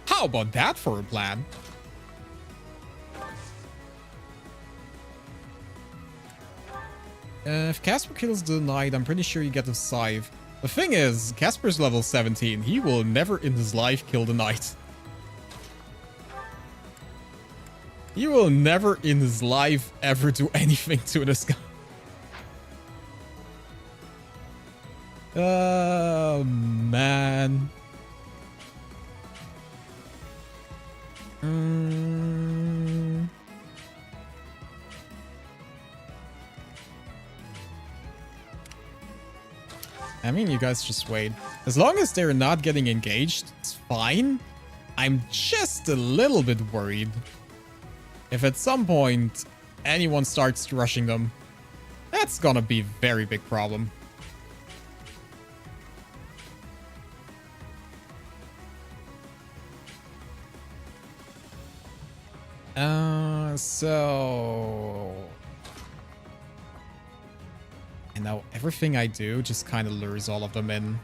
How about that for a plan? If Casper kills the knight, I'm pretty sure you get the scythe. The thing is, Casper's level 17. He will never in his life kill the knight. He will never in his life ever do anything to this guy. Oh, man. I mean, you guys just wait. As long as they're not getting engaged, it's fine. I'm just a little bit worried. If at some point anyone starts rushing them, that's gonna be a very big problem. So... And now everything I do just kind of lures all of them in.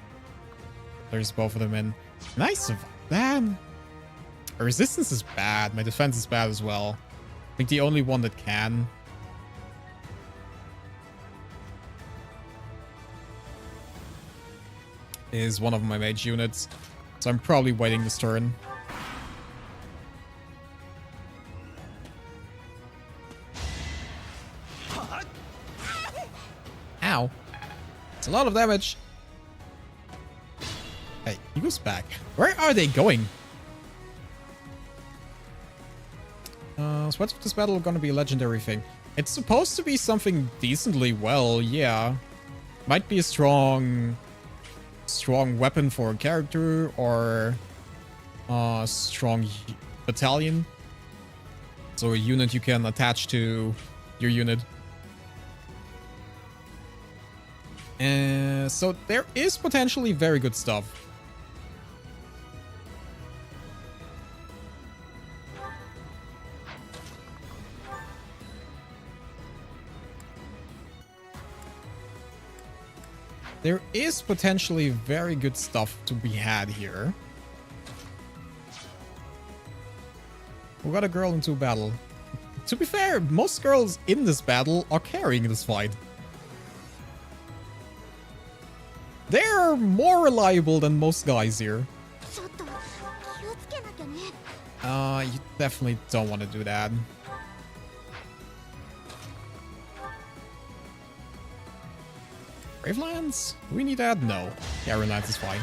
Lures both of them in. Nice of that. Our resistance is bad. My defense is bad as well. I think the only one that can... is one of my mage units. So I'm probably waiting this turn. Ow. It's a lot of damage. Hey, he goes back. Where are they going? So what's this battle gonna be a legendary thing? It's supposed to be something decently well, yeah. Might be a strong weapon for a character or a strong battalion. So a unit you can attach to your unit. So there is potentially very good stuff. There is potentially very good stuff to be had here. We got a girl into battle. To be fair, most girls in this battle are carrying this fight. They're more reliable than most guys here. You definitely don't want to do that. Gravelands? Do we need that? No. Yeah, Gravelands is fine.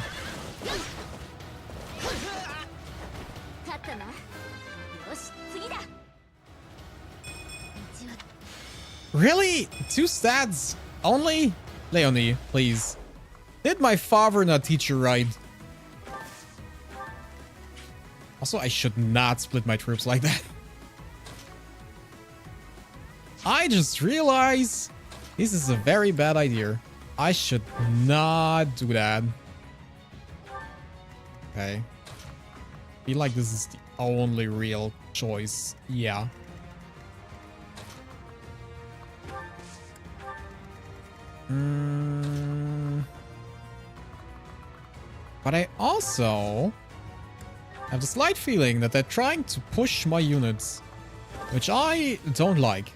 Really? 2 stats? Only? Leonie, please. Did my father not teach you right? Also, I should not split my troops like that. I just realized this is a very bad idea. I should not do that. Okay. Feel like this is the only real choice. Yeah. But I also have the slight feeling that they're trying to push my units which I don't like.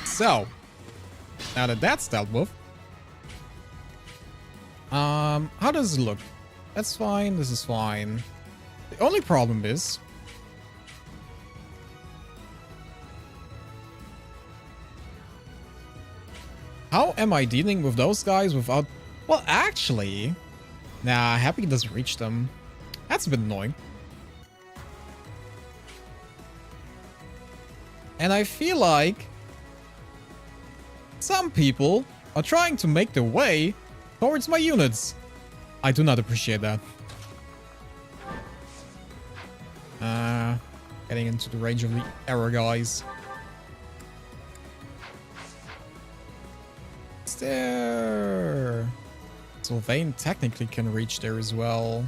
So, now that that's dealt with, how does it look? That's fine, this is fine. The only problem is, how am I dealing with those guys without... Well, actually, nah, Happy doesn't reach them. That's a bit annoying. And I feel like some people are trying to make their way towards my units. I do not appreciate that. Getting into the range of the arrow guys. It's there. Sylvain technically can reach there as well.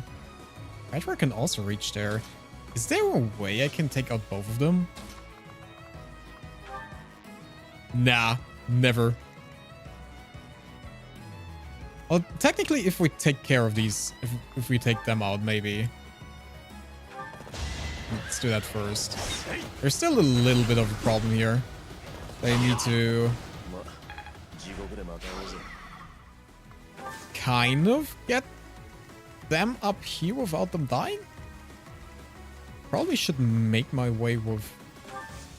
Edward can also reach there. Is there a way I can take out both of them? Nah. Never. Well, technically, if we take care of these, if we take them out, maybe. Let's do that first. There's still a little bit of a problem here. They need to kind of get them up here without them dying. Probably should make my way with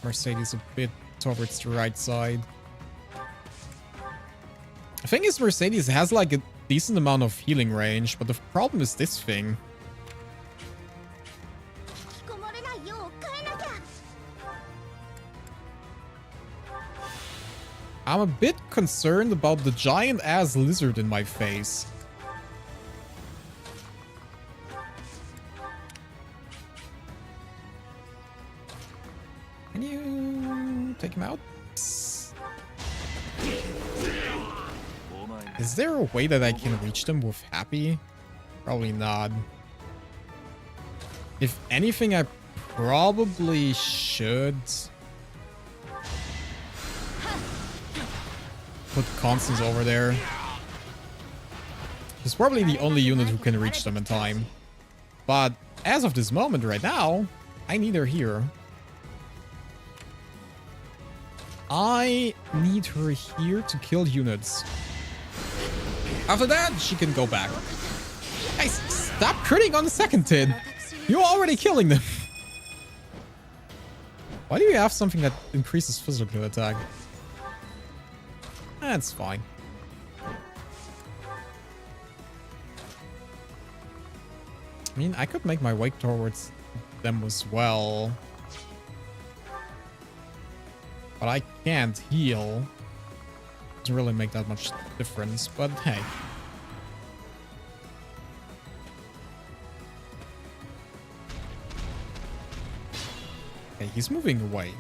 Mercedes a bit towards the right side. The thing is, Mercedes has like a decent amount of healing range, but the problem is this thing. I'm a bit concerned about the giant-ass lizard in my face. Can you take him out? Is there a way that I can reach them with Happy? Probably not. If anything, I probably should put Constance over there. He's probably the only unit who can reach them in time. But as of this moment right now, I need her here. I need her here to kill units. After that, she can go back. Guys, stop critting on the second hit. You're already killing them. Why do you have something that increases physical attack? That's fine. I mean, I could make my way towards them as well. But I can't heal. Doesn't really make that much difference, but hey. Okay, he's moving away.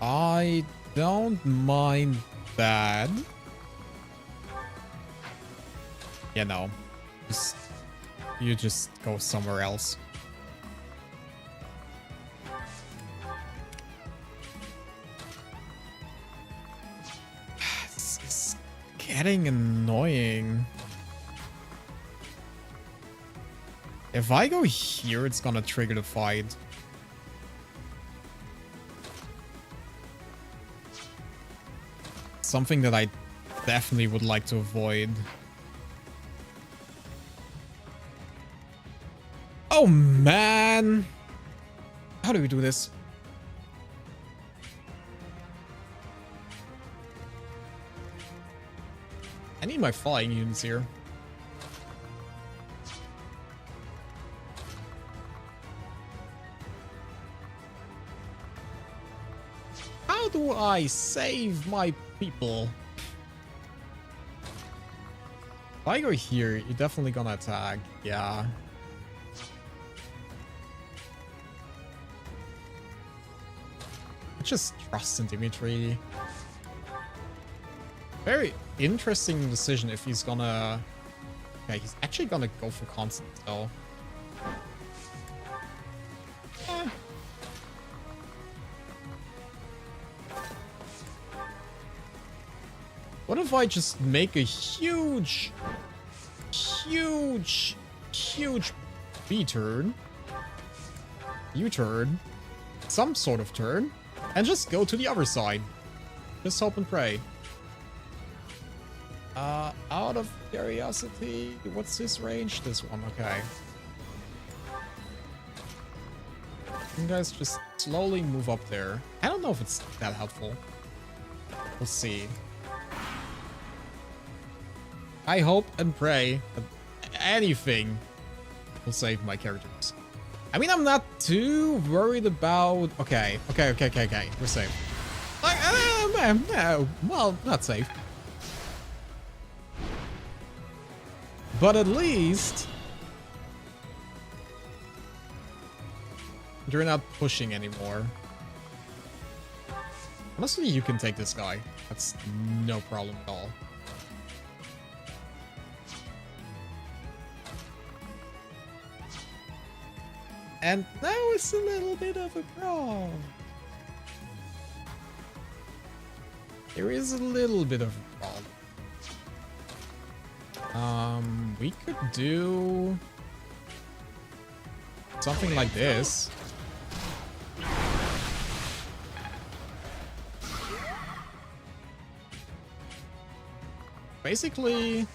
I don't mind that. Yeah, no. You just go somewhere else. This is getting annoying. If I go here, it's gonna trigger the fight. Something that I definitely would like to avoid. Oh, man. How do we do this? I need my flying units here. How do I save my people? If I go here, you're definitely gonna attack. Yeah. just trust in Dimitri. Very interesting decision if he's gonna... Okay, he's actually gonna go for constant, though. What if I just make a huge B-turn? U-turn? Some sort of turn? And just go to the other side. Just hope and pray. Out of curiosity, what's his range? This one, okay. You guys just slowly move up there. I don't know if it's that helpful. We'll see. I hope and pray that anything will save my characters. I mean, I'm not too worried about... Okay. We're safe. Like, no, well, not safe. But at least... you're not pushing anymore. Honestly, you can take this guy. That's no problem at all. And now it's a little bit of a problem. There is a little bit of a problem. We could do something like this. Basically,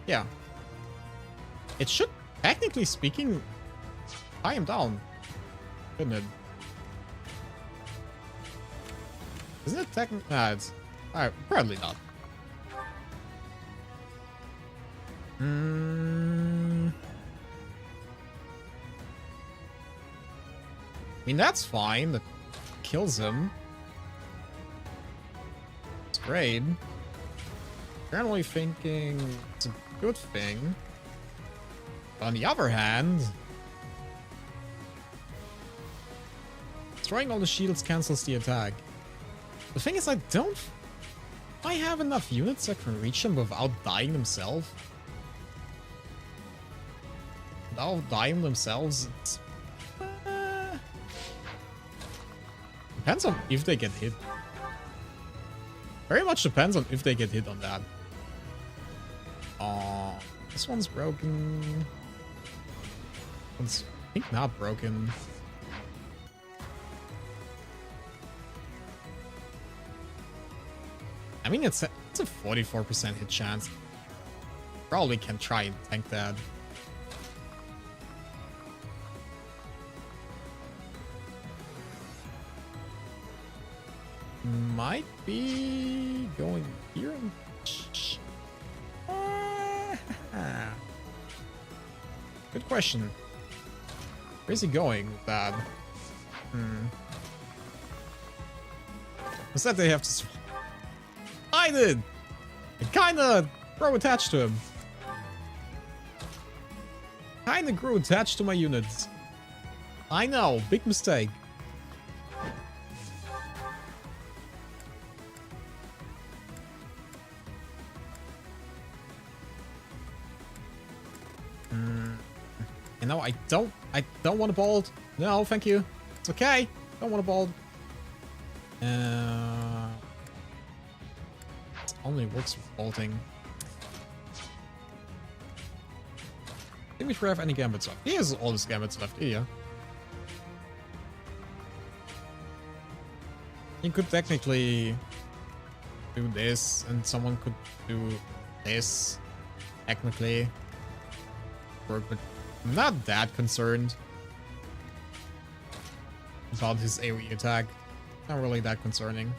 yeah. It should, technically speaking, tie him down, shouldn't it? Isn't it technically? Nah, it's probably not. I mean, that's fine. That kills him. It's great. Generally thinking it's a good thing. But on the other hand, destroying all the shields cancels the attack. The thing is, I have enough units that can reach them without dying themselves. Without dying themselves, it's... depends on if they get hit. Very much depends on if they get hit on that. This one's broken. One's, I think, not broken. I mean, it's a 44% hit chance. Probably can try and tank that. Might be going here. Good question. Where's he going with that? What's that they have to... I did! I kinda grew attached to him. Kinda grew attached to my units. I know, big mistake. No, I don't want a bolt. No, thank you. It's okay. Don't want a bolt. It only works with bolting. Did we have any gambits left? He has all his gambits left here. You could technically do this, and someone could do this. Technically. But I'm not that concerned about his AoE attack. Not really that concerning.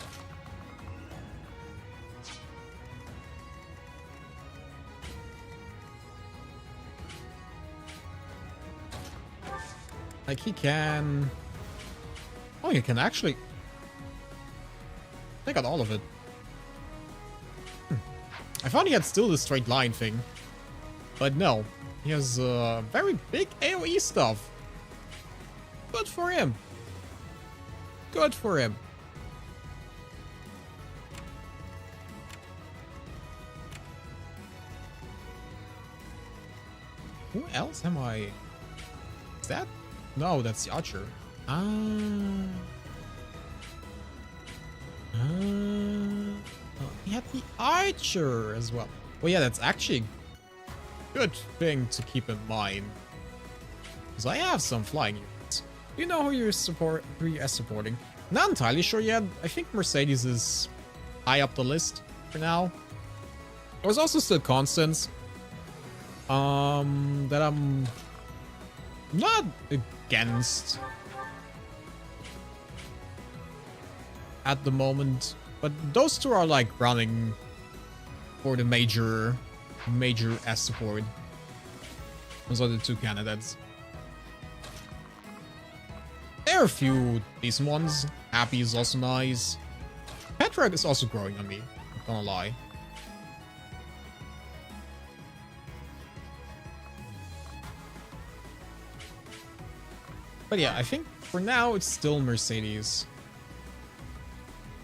Like, he can... Oh, he can actually... They got all of it. I thought he had still the straight line thing. But no. He has very big AoE stuff. Good for him. Good for him. Who else am I? Is that? No, that's the archer. Oh, he had the archer as well. Well, yeah, that's actually a good thing to keep in mind. Because I have some flying units. You know who you're supporting. Not entirely sure yet. I think Mercedes is high up the list for now. There's also still Constance. That I'm not against at the moment, but those two are like running for the major S support. Those are the two candidates. There are a few decent ones. Happy is also nice. Petrarch is also growing on me, not gonna lie. But yeah, I think for now it's still Mercedes.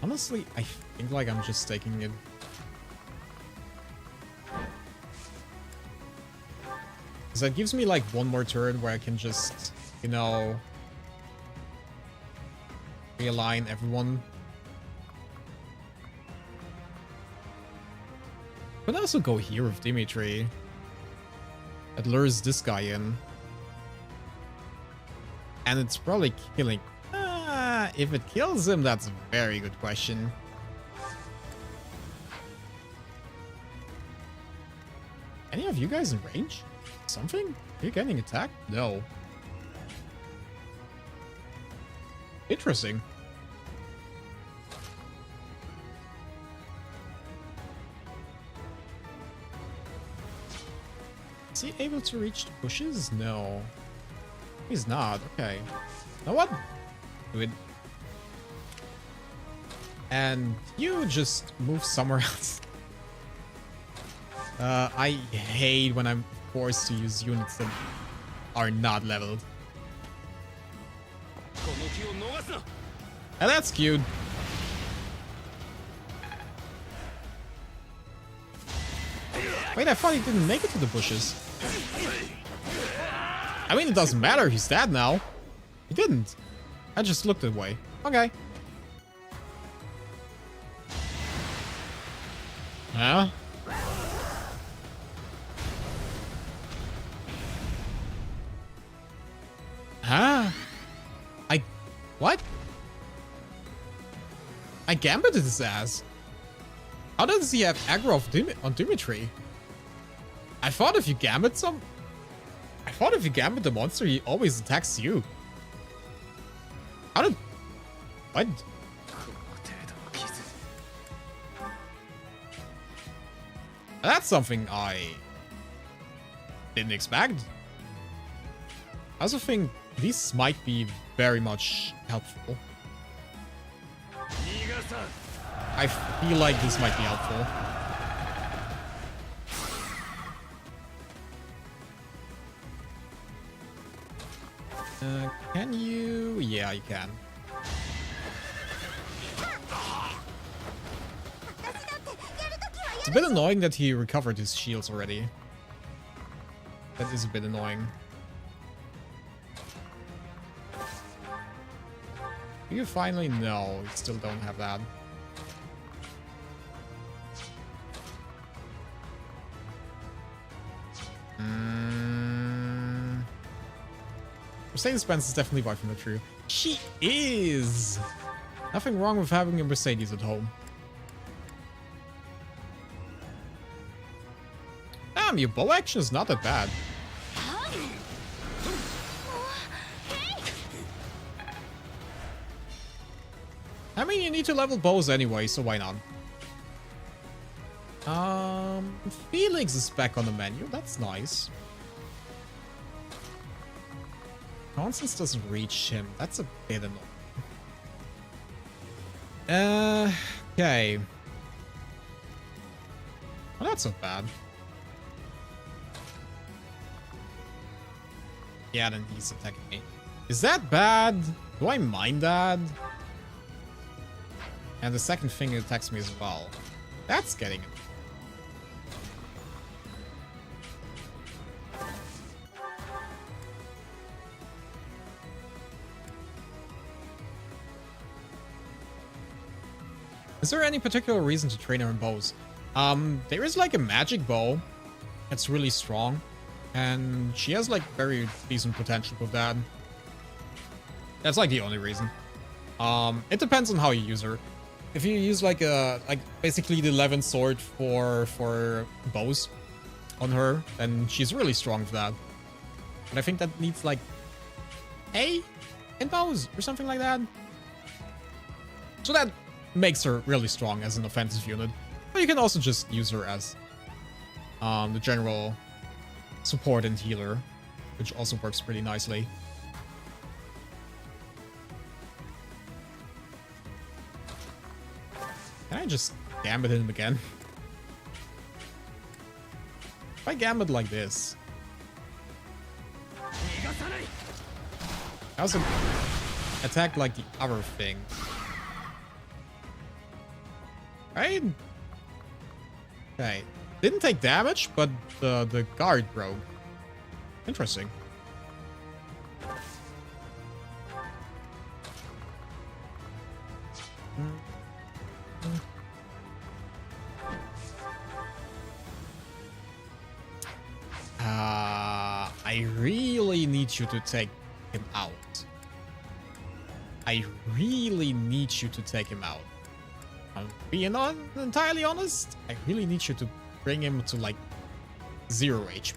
Honestly, I think like I'm just taking it. Because that gives me like one more turn where I can just, you know, realign everyone. But I also go here with Dimitri. That lures this guy in. And it's probably killing. If it kills him, that's a very good question. Any of you guys in range? Something? You're getting attacked? No. Interesting. Is he able to reach the bushes? No. He's not. Okay. You know what? Do it. And you just move somewhere else. I hate when I'm forced to use units that are not leveled. And that's cute. Wait, I thought he didn't make it to the bushes. I mean, it doesn't matter. He's dead now. He didn't. I just looked away. Okay. Huh? Huh? What? I gambited his ass. How does he have aggro on Dimitri? I thought if you gambit the monster, he always attacks you. How did... What? That's something I didn't expect. I also think these might be very much helpful. I feel like this might be helpful. Can you? Yeah, you can. It's a bit annoying that he recovered his shields already. That is a bit annoying. You finally know. You still don't have that. Mercedes-Benz is definitely by from the true. She is! Nothing wrong with having a Mercedes at home. Damn, your bow action is not that bad. I mean, you need to level bows anyway, so why not? Felix is back on the menu. That's nice. Constance doesn't reach him. That's a bit annoying. Okay. Well, that's not bad. Yeah, then he's attacking me. Is that bad? Do I mind that? And the second thing attacks me as well. That's getting it. Is there any particular reason to train her in bows? There is like a magic bow. It's really strong. And she has like very decent potential with that. That's like the only reason. It depends on how you use her. If you use like basically the 11th sword for bows on her, then she's really strong for that. But I think that needs like A in bows or something like that. So that makes her really strong as an offensive unit. But you can also just use her as the general support and healer, which also works pretty nicely. Can I just gambit him again? If I gambit like this, I also attack like the other thing. Right? Okay. Didn't take damage, but the guard broke. Interesting. I really need you to take him out. I really need you to take him out. I'm being entirely honest. I really need you to bring him to like 0 HP.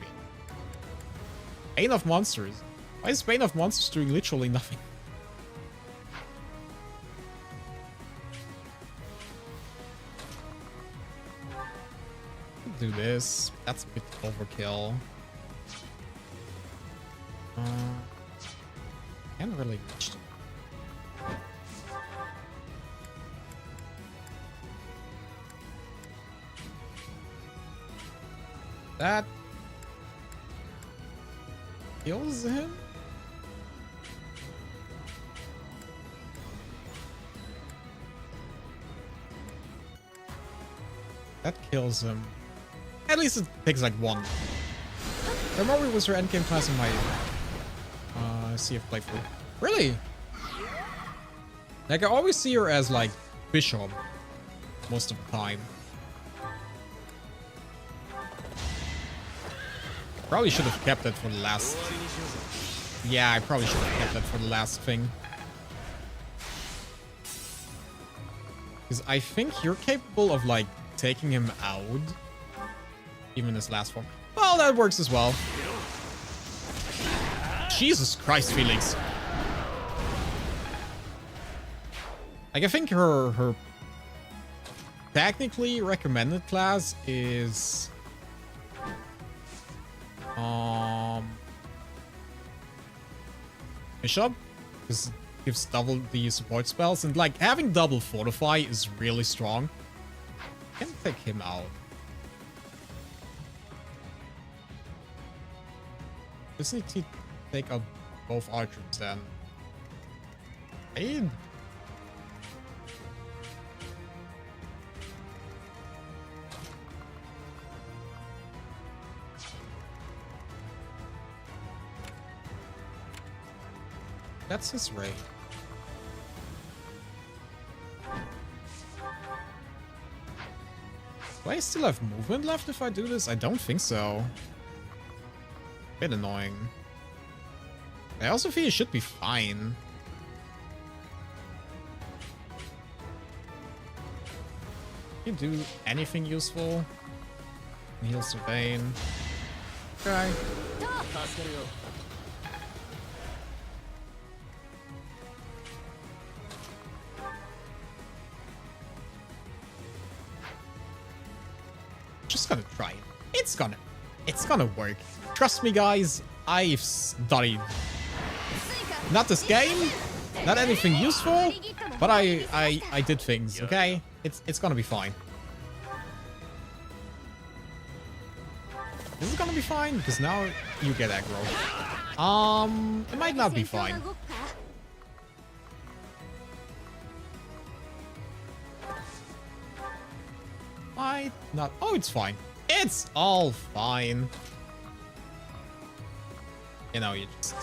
Bane of Monsters. Why is Bane of Monsters doing literally nothing? Do this. That's a bit overkill. Can't really reach them. That kills him? That kills him. At least it takes like one. Remori was her endgame class in my CF playthrough. Really? Like I always see her as like Bishop most of the time. Probably should have kept that for the last. Yeah, I probably should have kept that for the last thing. Because I think you're capable of like taking him out. Even this last form. Well, that works as well. Jesus Christ, Felix. Like, I think her technically recommended class is Bishop, because it gives double the support spells, and like having double fortify is really strong. I can take him out. Just need to take out both archers then. Hey. That's his raid. Do I still have movement left if I do this? I don't think so. Bit annoying. I also feel it should be fine. Can you do anything useful? Heal Survein. Okay. Just gonna try it. It's gonna work. Trust me, guys. I've studied. Not this game, not anything useful, but I did things. Okay, it's gonna be fine. Is it gonna be fine? Because now you get aggro. It might not be fine. Might not. Oh, it's fine. It's all fine. You know, you just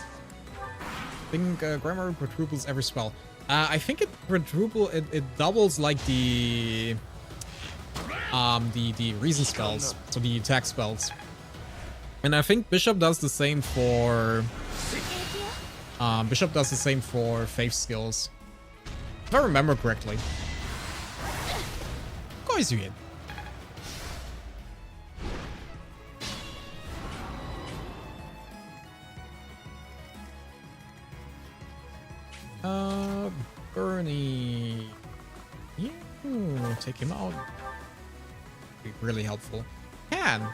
think grammar quadruples every spell. I think it quadruple it doubles like the reason spells, so the attack spells. And I think Bishop does the same for faith skills. If I remember correctly. Of course you get. Bernie. Yeah, take him out. Be really helpful. Can.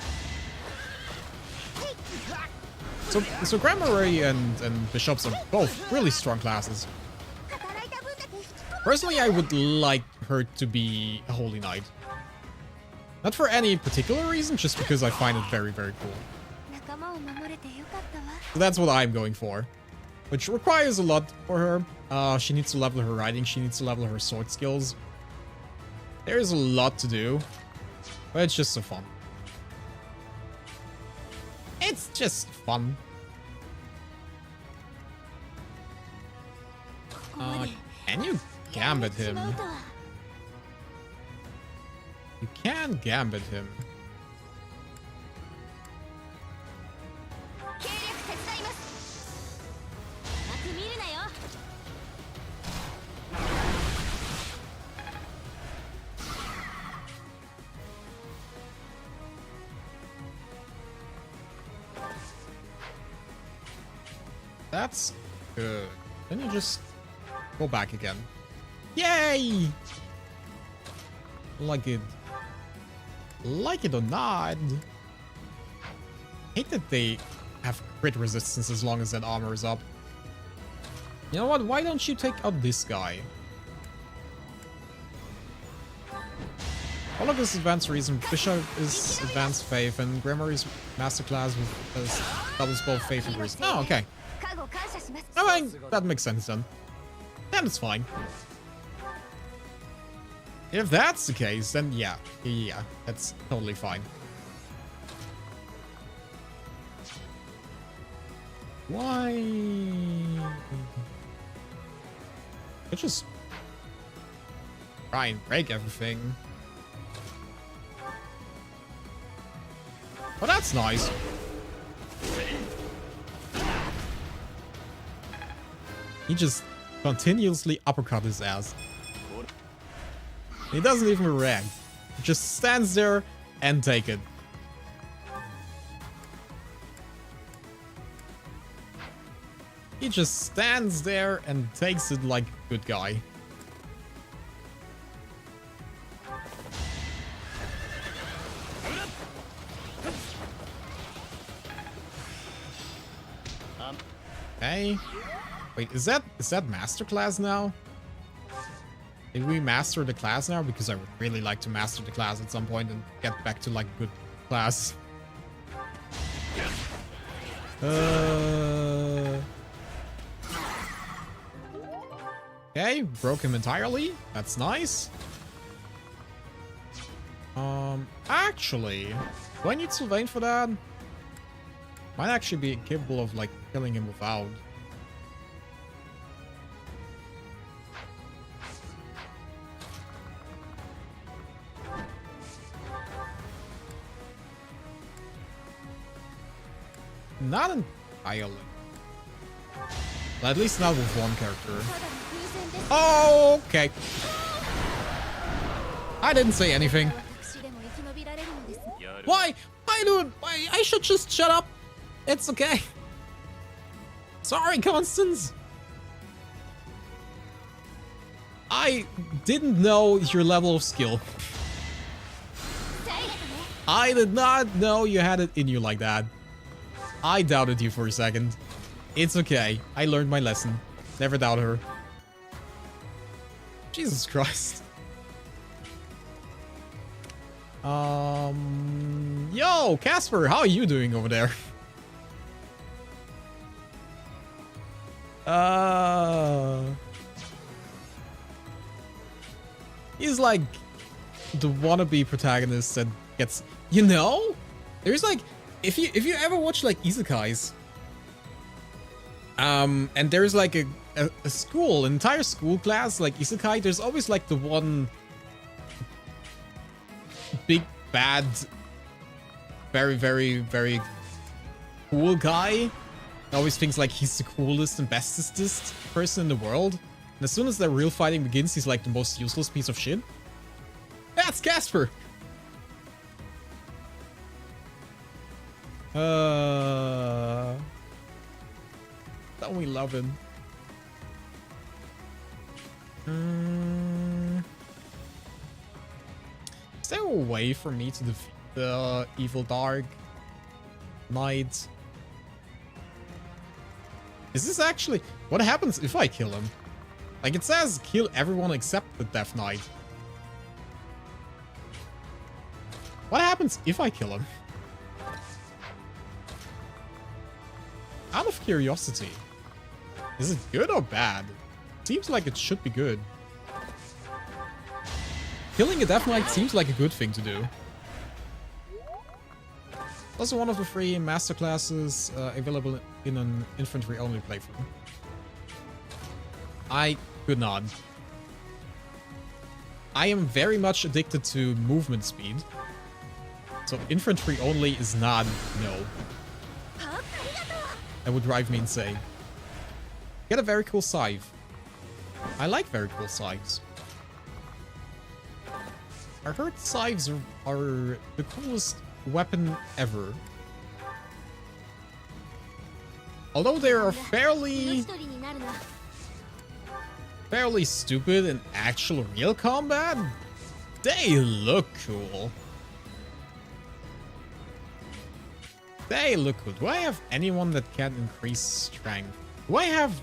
So Grandma Ray and Bishops are both really strong classes. Personally, I would like her to be a Holy Knight. Not for any particular reason, just because I find it very, very cool. So that's what I'm going for. Which requires a lot for her. She needs to level her riding, she needs to level her sword skills. There's a lot to do. But it's just so fun. It's just fun. Can you gambit him? You can gambit him. That's good. Then you just go back again. Yay! Like it or not. Hate that they have crit resistance as long as that armor is up. You know what? Why don't you take out this guy? All of this advanced reason. Bishop is advanced faith and Grimory's masterclass with doubles both faith and reason. Oh, okay. I mean, that makes sense then. Then it's fine. If that's the case, then yeah, that's totally fine. Why? Let's just try and break everything. Well, that's nice. He just continuously uppercut his ass. He doesn't even react. He just stands there and take it. He just stands there and takes it like a good guy. Okay. Wait, is that master class now? Did we master the class now? Because I would really like to master the class at some point and get back to like good class. Okay, broke him entirely. That's nice. Actually, do I need Sylvain for that? Might actually be capable of like killing him without. Not entirely. But at least not with one character. Oh, okay. I didn't say anything. Why? Why? I should just shut up. It's okay. Sorry, Constance. I didn't know your level of skill. I did not know you had it in you like that. I doubted you for a second. It's okay. I learned my lesson. Never doubt her. Jesus Christ. Yo, Casper, how are you doing over there? He's like the wannabe protagonist that gets, you know, there's like, if you ever watch like isekais, and there's like a school, an entire school class like isekai, there's always like the one big bad, very, very, very cool guy. Always thinks like he's the coolest and bestest person in the world. And as soon as the real fighting begins, he's like the most useless piece of shit. That's Casper! Don't we love him? Is there a way for me to defeat the evil Dark Knight? Is this actually... What happens if I kill him? Like, it says kill everyone except the Death Knight. What happens if I kill him? Out of curiosity. Is it good or bad? Seems like it should be good. Killing a Death Knight seems like a good thing to do. Also one of the 3 masterclasses available in an infantry-only playthrough. I could not. I am very much addicted to movement speed. So infantry-only is not no. That would drive me insane. Get a very cool scythe. I like very cool scythes. I heard scythes are the coolest weapon ever. Although they are fairly stupid in actual real combat, they look cool. They look good. Do I have anyone that can increase strength? Do I have...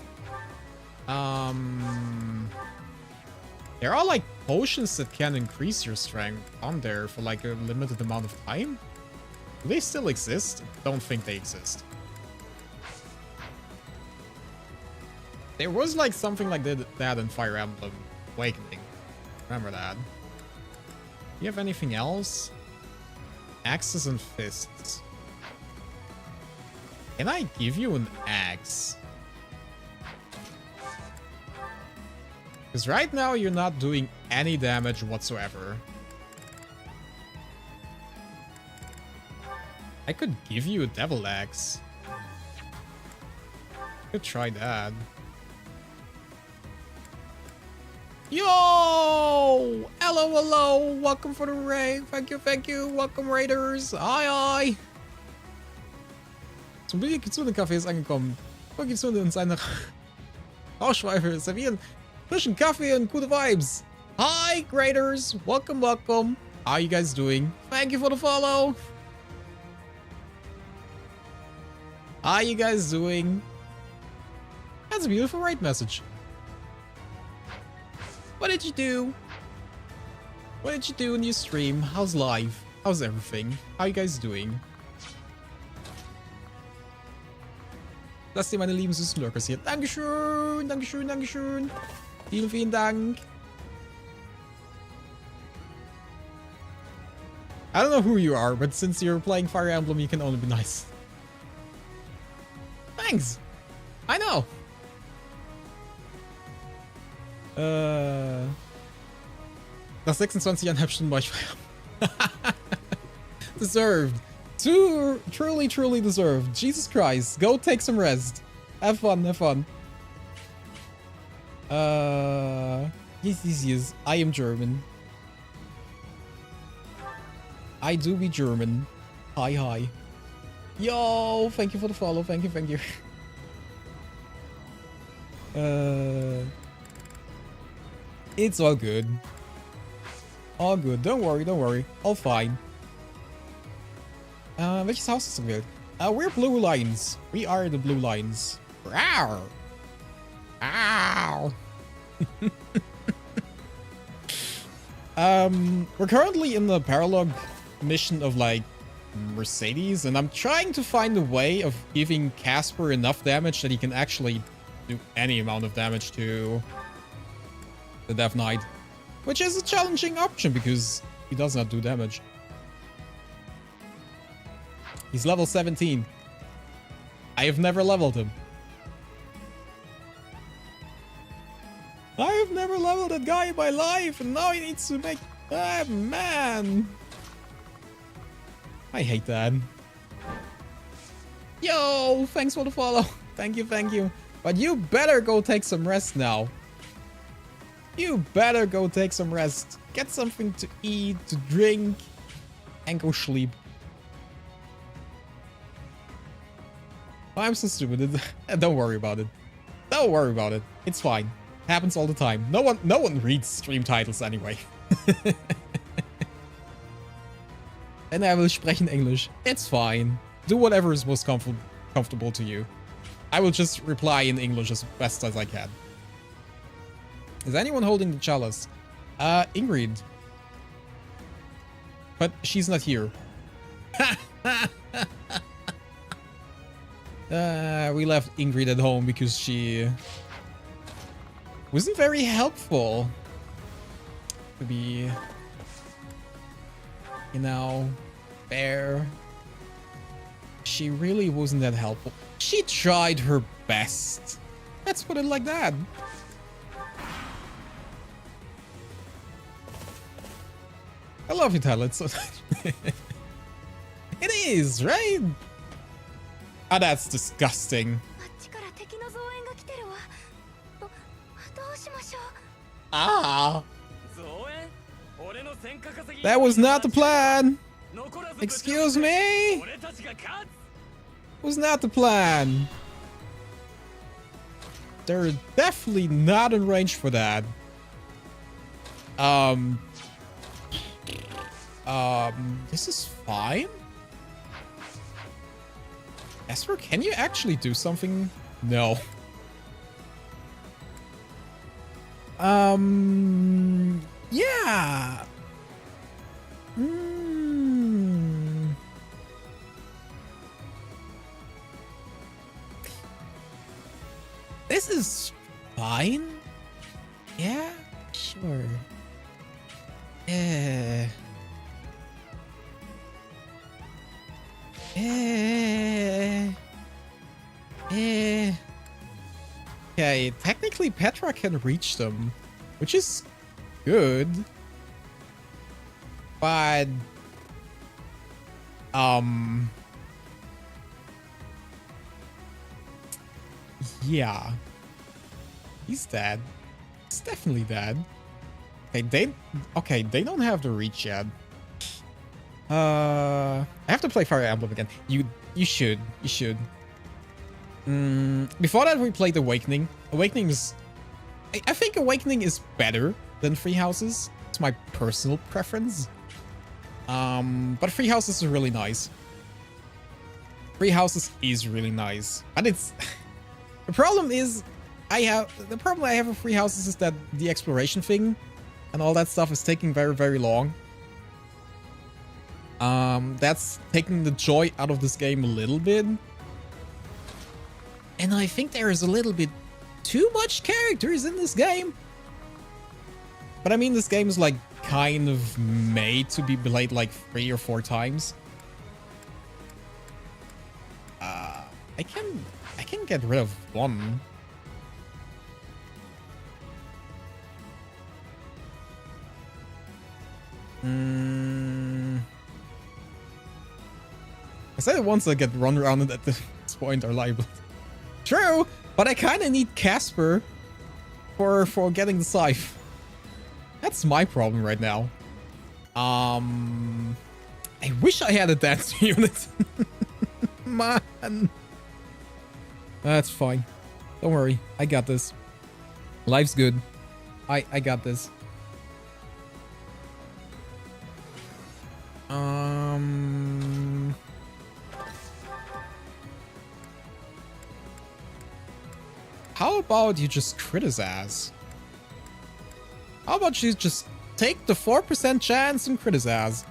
There are like potions that can increase your strength on there for like a limited amount of time. Do they still exist? Don't think they exist. There was like something like that in Fire Emblem Awakening. Remember that. Do you have anything else? Axes and fists. Can I give you an axe? Because right now you're not doing any damage whatsoever. I could give you a devil axe. Could try that. Yo! Hello, hello! Welcome for the raid. Thank you, thank you. Welcome, Raiders. Hi, hi. Zum Glück zu den Kaffee ist angekommen. Wo gibt's uns eine Rauschschweife servieren? Frischen Kaffee and gute vibes. Hi, Raiders. Welcome, welcome. How are you guys doing? Thank you for the follow. How are you guys doing? That's a beautiful raid message. What did you do? What did you do in your stream? How's life? How's everything? How are you guys doing? Lasst ihr meine lieben süßen Lurkers hier. Dankeschön, Dankeschön, Dankeschön. Vielen, vielen Dank. I don't know who you are, but since you're playing Fire Emblem, you can only be nice. Thanks. I know. Nach 26,5 Stunden war ich Fire Emblem. Deserved. Truly, truly deserved. Jesus Christ. Go take some rest. Have fun, have fun. Yes, yes, yes. I am German. I do be German. Hi, hi. Yo, thank you for the follow. Thank you, thank you. It's all good. All good. Don't worry, don't worry. All fine. Welches Haus hast du gewählt? We're Blue Lions. We are the Blue Lions. Rawr. Ow. We're currently in the paralog mission of like Mercedes, and I'm trying to find a way of giving Casper enough damage that he can actually do any amount of damage to the Death Knight, which is a challenging option because he does not do damage. He's level 17. I have never leveled him. I have never leveled that guy in my life, and now he needs to make... Ah, man. I hate that. Yo, thanks for the follow. Thank you, thank you. But you better go take some rest now. You better go take some rest. Get something to eat, to drink, and go sleep. I'm so stupid. Don't worry about it. Don't worry about it. It's fine. Happens all the time. No one reads stream titles anyway. And I will sprechen English. It's fine. Do whatever is most comfortable to you. I will just reply in English as best as I can. Is anyone holding the chalice? Ingrid. But she's not here. We left Ingrid at home because she wasn't very helpful. To be, you know, fair. She really wasn't that helpful. She tried her best. Let's put it like that. I love you, Tyler. It's so it is, right? Ah, that's disgusting. Ah. That was not the plan. Excuse me? Was not the plan. They're definitely not in range for that. This is fine. Esper, can you actually do something? No. Yeah. This is fine. Yeah, sure. Okay, technically Petra can reach them, which is good. But yeah. He's dead. He's definitely dead. Okay, they don't have the reach yet. I have to play Fire Emblem again. You should. Before that, we played Awakening. Awakening is... I think Awakening is better than Free Houses. It's my personal preference. But Free Houses is really nice. Free Houses is really nice. But it's... the problem is... The problem I have with Free Houses is that the exploration thing and all that stuff is taking very, very long. That's taking the joy out of this game a little bit. And I think there is a little bit too much characters in this game. But I mean, this game is like kind of made to be played like 3 or 4 times. I can get rid of one. I said once I get run around at this point are liable. True, but I kind of need Casper for getting the scythe. That's my problem right now. I wish I had a dance unit. Man. That's fine. Don't worry. I got this. Life's good. I got this. How about you just crit his ass? How about you just take the 4% chance and criticize.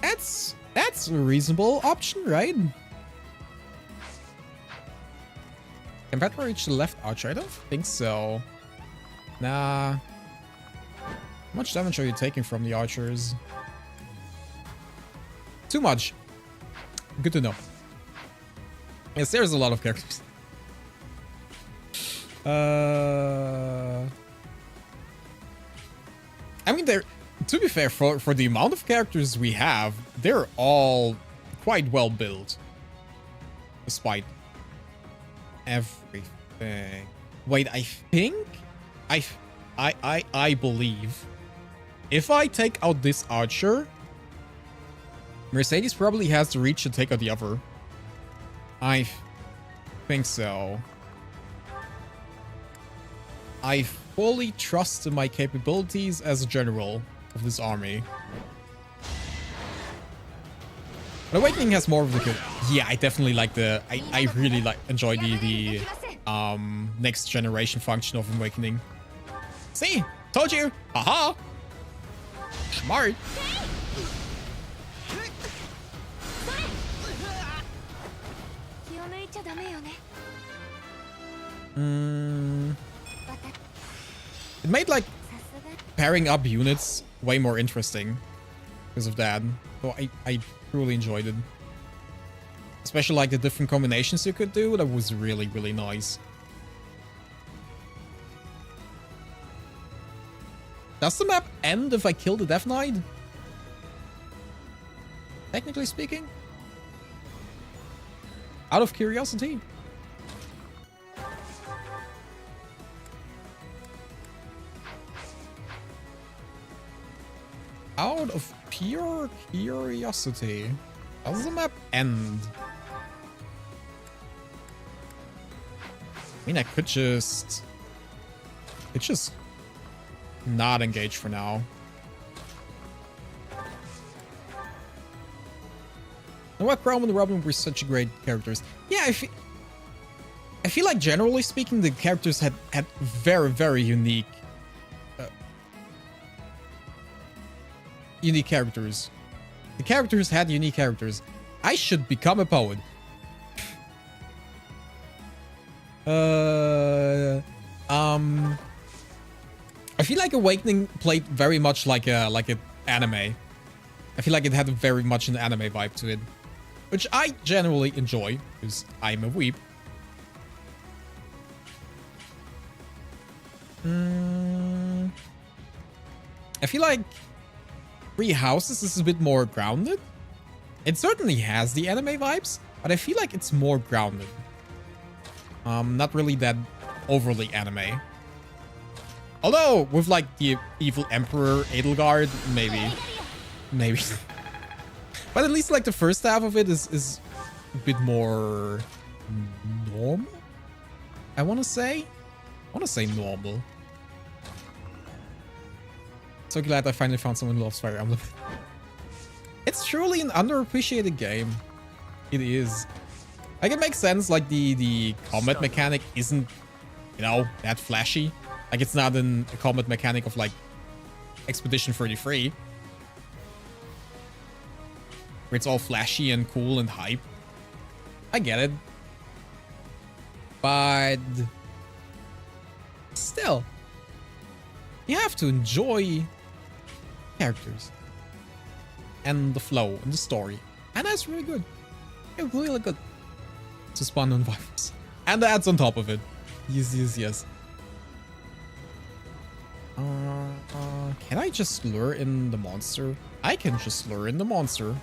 That's a reasonable option, right? Can Petra reach the left archer? I don't think so. Nah. How much damage are you taking from the archers? Too much. Good to know. Yes, there's a lot of characters. I mean, to be fair, for the amount of characters we have, they're all quite well built. Despite everything. Wait, I think I believe if I take out this archer, Mercedes probably has the reach to take out the other. I think so. I fully trust in my capabilities as a general of this army. But Awakening has more of the... Yeah, I definitely like the... I really enjoy the next generation function of Awakening. See? Told you! Haha! Smart! It made, like, pairing up units way more interesting because of that. So I truly enjoyed it. Especially, like, the different combinations you could do. That was really, really nice. Does the map end if I kill the Death Knight? Technically speaking? Out of curiosity. Out of pure curiosity. How does the map end? I mean, I could just not engage for now. And what Chrome and Robin were such great characters. Yeah, I feel like generally speaking, the characters had very, very unique characters. The characters had unique characters. I should become a poet. I feel like Awakening played very much like an anime. I feel like it had very much an anime vibe to it, which I generally enjoy because I'm a weeb. I feel like Three Houses is a bit more grounded. It certainly has the anime vibes, but I feel like it's more grounded. Not really that overly anime. Although, with like the evil Emperor Edelgard, maybe. But at least like the first half of it is a bit more normal. I want to say normal. So glad I finally found someone who loves Fire Emblem. It's truly an underappreciated game. It is. Like, it makes sense, like, the combat mechanic isn't, you know, that flashy. Like, it's not a combat mechanic of, like, Expedition 33. Where it's all flashy and cool and hype. I get it. But still, you have to enjoy characters and the flow and the story, and that's really good. It's really good to spawn on vibes and the ads on top of it. Yes. Can I just lure in the monster? I can just lure in the monster.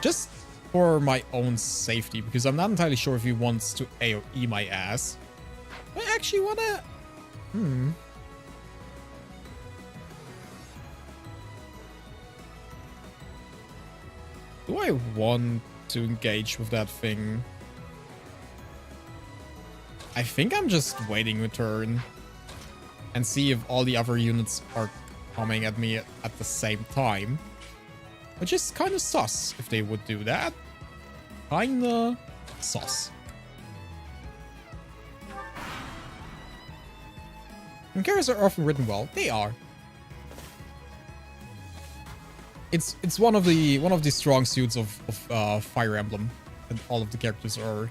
Just for my own safety, because I'm not entirely sure if he wants to AoE my ass. I actually wanna... Do I want to engage with that thing? I think I'm just waiting a turn and see if all the other units are coming at me at the same time. Which is kind of sus if they would do that. Kinda sus. And characters are often written well. They are. It's one of the strong suits of Fire Emblem, and all of the characters are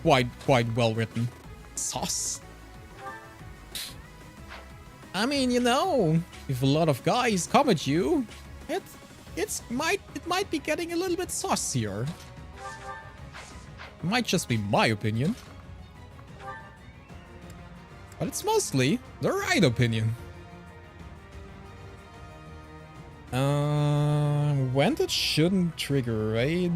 quite well written. Sauce. I mean, you know, if a lot of guys come at you, it might be getting a little bit saucier. It might just be my opinion, but it's mostly the right opinion. When it shouldn't trigger, right?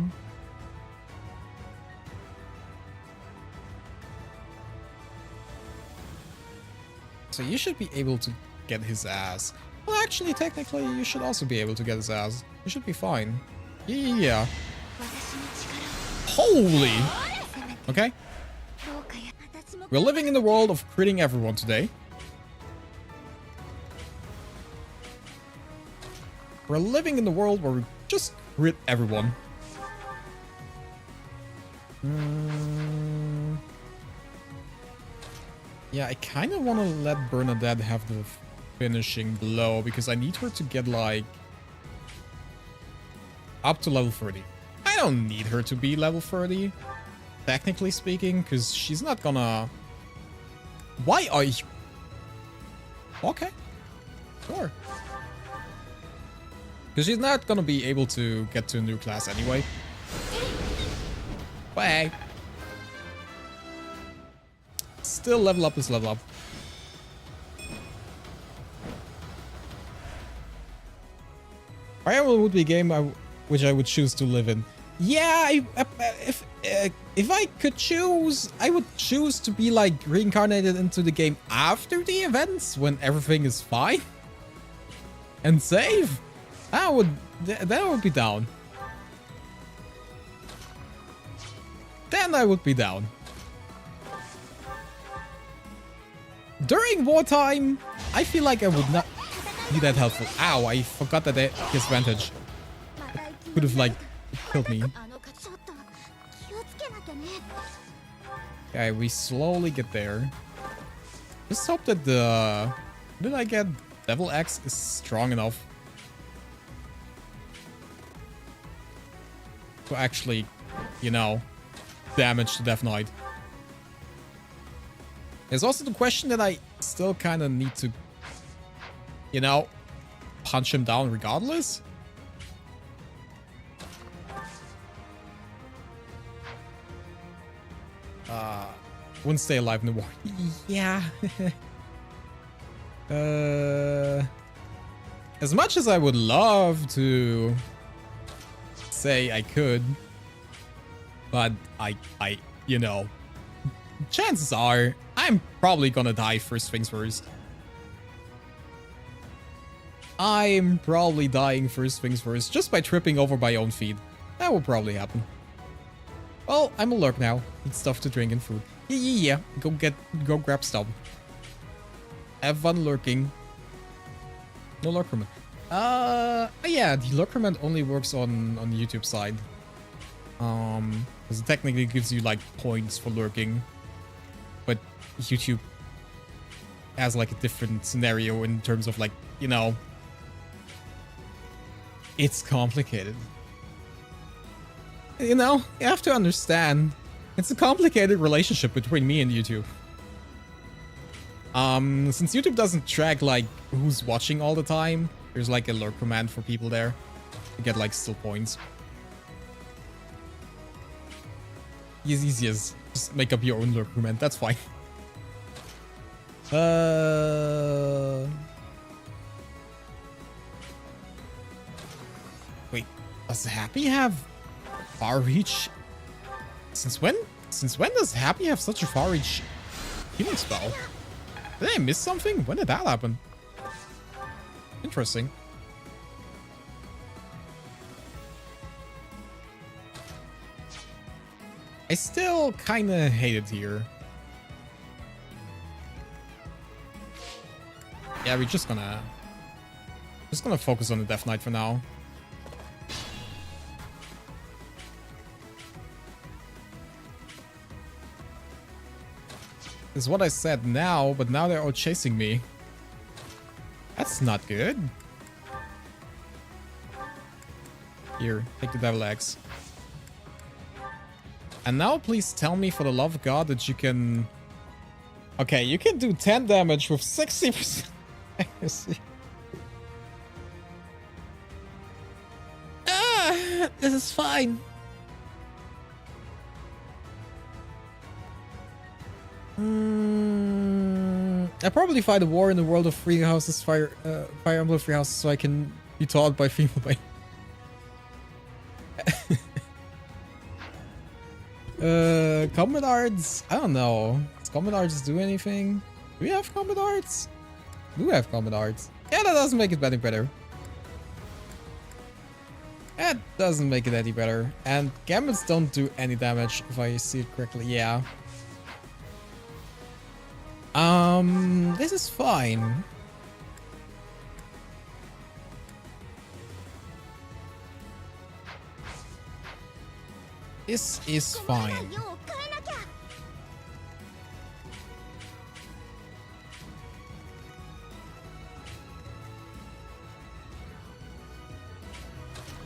So you should be able to get his ass. Well, actually, technically, you should also be able to get his ass. You should be fine. Yeah. Holy! Okay. We're living in the world of critting everyone today. We're living in the world where we just crit everyone. Yeah, I kind of want to let Bernadette have the finishing blow because I need her to get like up to level 30. I don't need her to be level 30, technically speaking, because she's not gonna... Why are you... Okay. Sure. Because she's not gonna be able to get to a new class anyway. Bye. Still level up is level up. Fire Emblem would be a game which I would choose to live in. Yeah, if I could choose, I would choose to be like reincarnated into the game after the events when everything is fine and safe. That would be down. Then I would be down. During wartime, I feel like I would not be that helpful. Ow, I forgot that his advantage could have like killed me. Okay, we slowly get there. Just hope that the... Did I get Devil X is strong enough to actually, you know, damage the Death Knight. There's also the question that I still kind of need to, you know, punch him down regardless. Wouldn't stay alive in the war. Yeah. As much as I would love to say I could, but I, you know, chances are I'm probably gonna die first things first. I'm probably dying first things first just by tripping over my own feet. That will probably happen. Well, I'm a lurk now. Need stuff to drink and food. Yeah. Go grab stuff. Have fun lurking. No lurk command. Yeah, the lurk command only works on the YouTube side. Because it technically gives you like points for lurking. But YouTube has like a different scenario in terms of like, you know, it's complicated. You know, you have to understand. It's a complicated relationship between me and YouTube. Since YouTube doesn't track like who's watching all the time, there's like a lurk command for people there to get like still points. Easy as just make up your own lurk command, that's fine. Wait, does Happy have far reach? Since when does Happy have such a far reach healing spell? Did I miss something? When did that happen? Interesting. I still kinda hate it here. Yeah, we're just gonna focus on the Death Knight for now. Is what I said now, but now they're all chasing me. That's not good. Here, take the devil eggs. And now please tell me for the love of God that you can... Okay, you can do 10 damage with 60% accuracy. This is fine. I probably fight a war in the world of free houses, Fire Emblem free houses, so I can be taught by female by. Combat arts? I don't know. Does combat arts do anything? Do we have combat arts? Do we have combat arts? Yeah, that doesn't make it any better. That doesn't make it any better. And gambits don't do any damage, if I see it correctly. Yeah. This is fine. This is fine.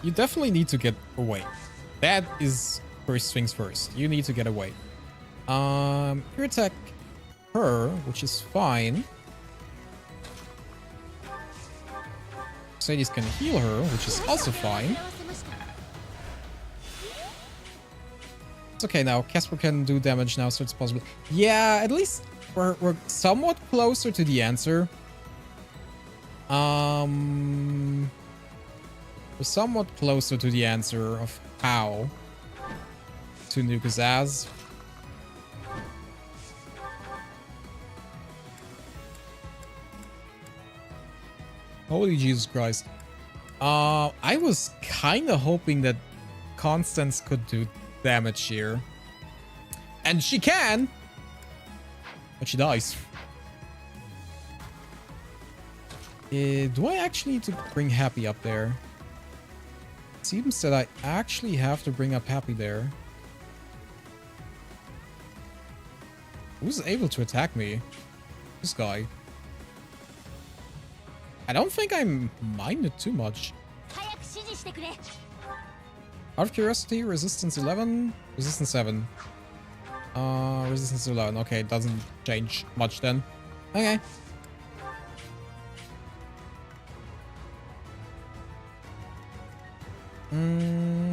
You definitely need to get away. That is first things first. You need to get away. You attack her, which is fine. Mercedes can heal her, which is also fine. It's okay now. Casper can do damage now, so it's possible. Yeah, at least we're somewhat closer to the answer. We're somewhat closer to the answer of how to nuke his ass. Holy Jesus Christ. I was kind of hoping that Constance could do damage here. And she can! But she dies. Do I actually need to bring Happy up there? It seems that I actually have to bring up Happy there. Who's able to attack me? This guy. I don't think I mind it too much. Out of curiosity, resistance 11, resistance 7. Resistance 11. Okay, it doesn't change much then. Okay.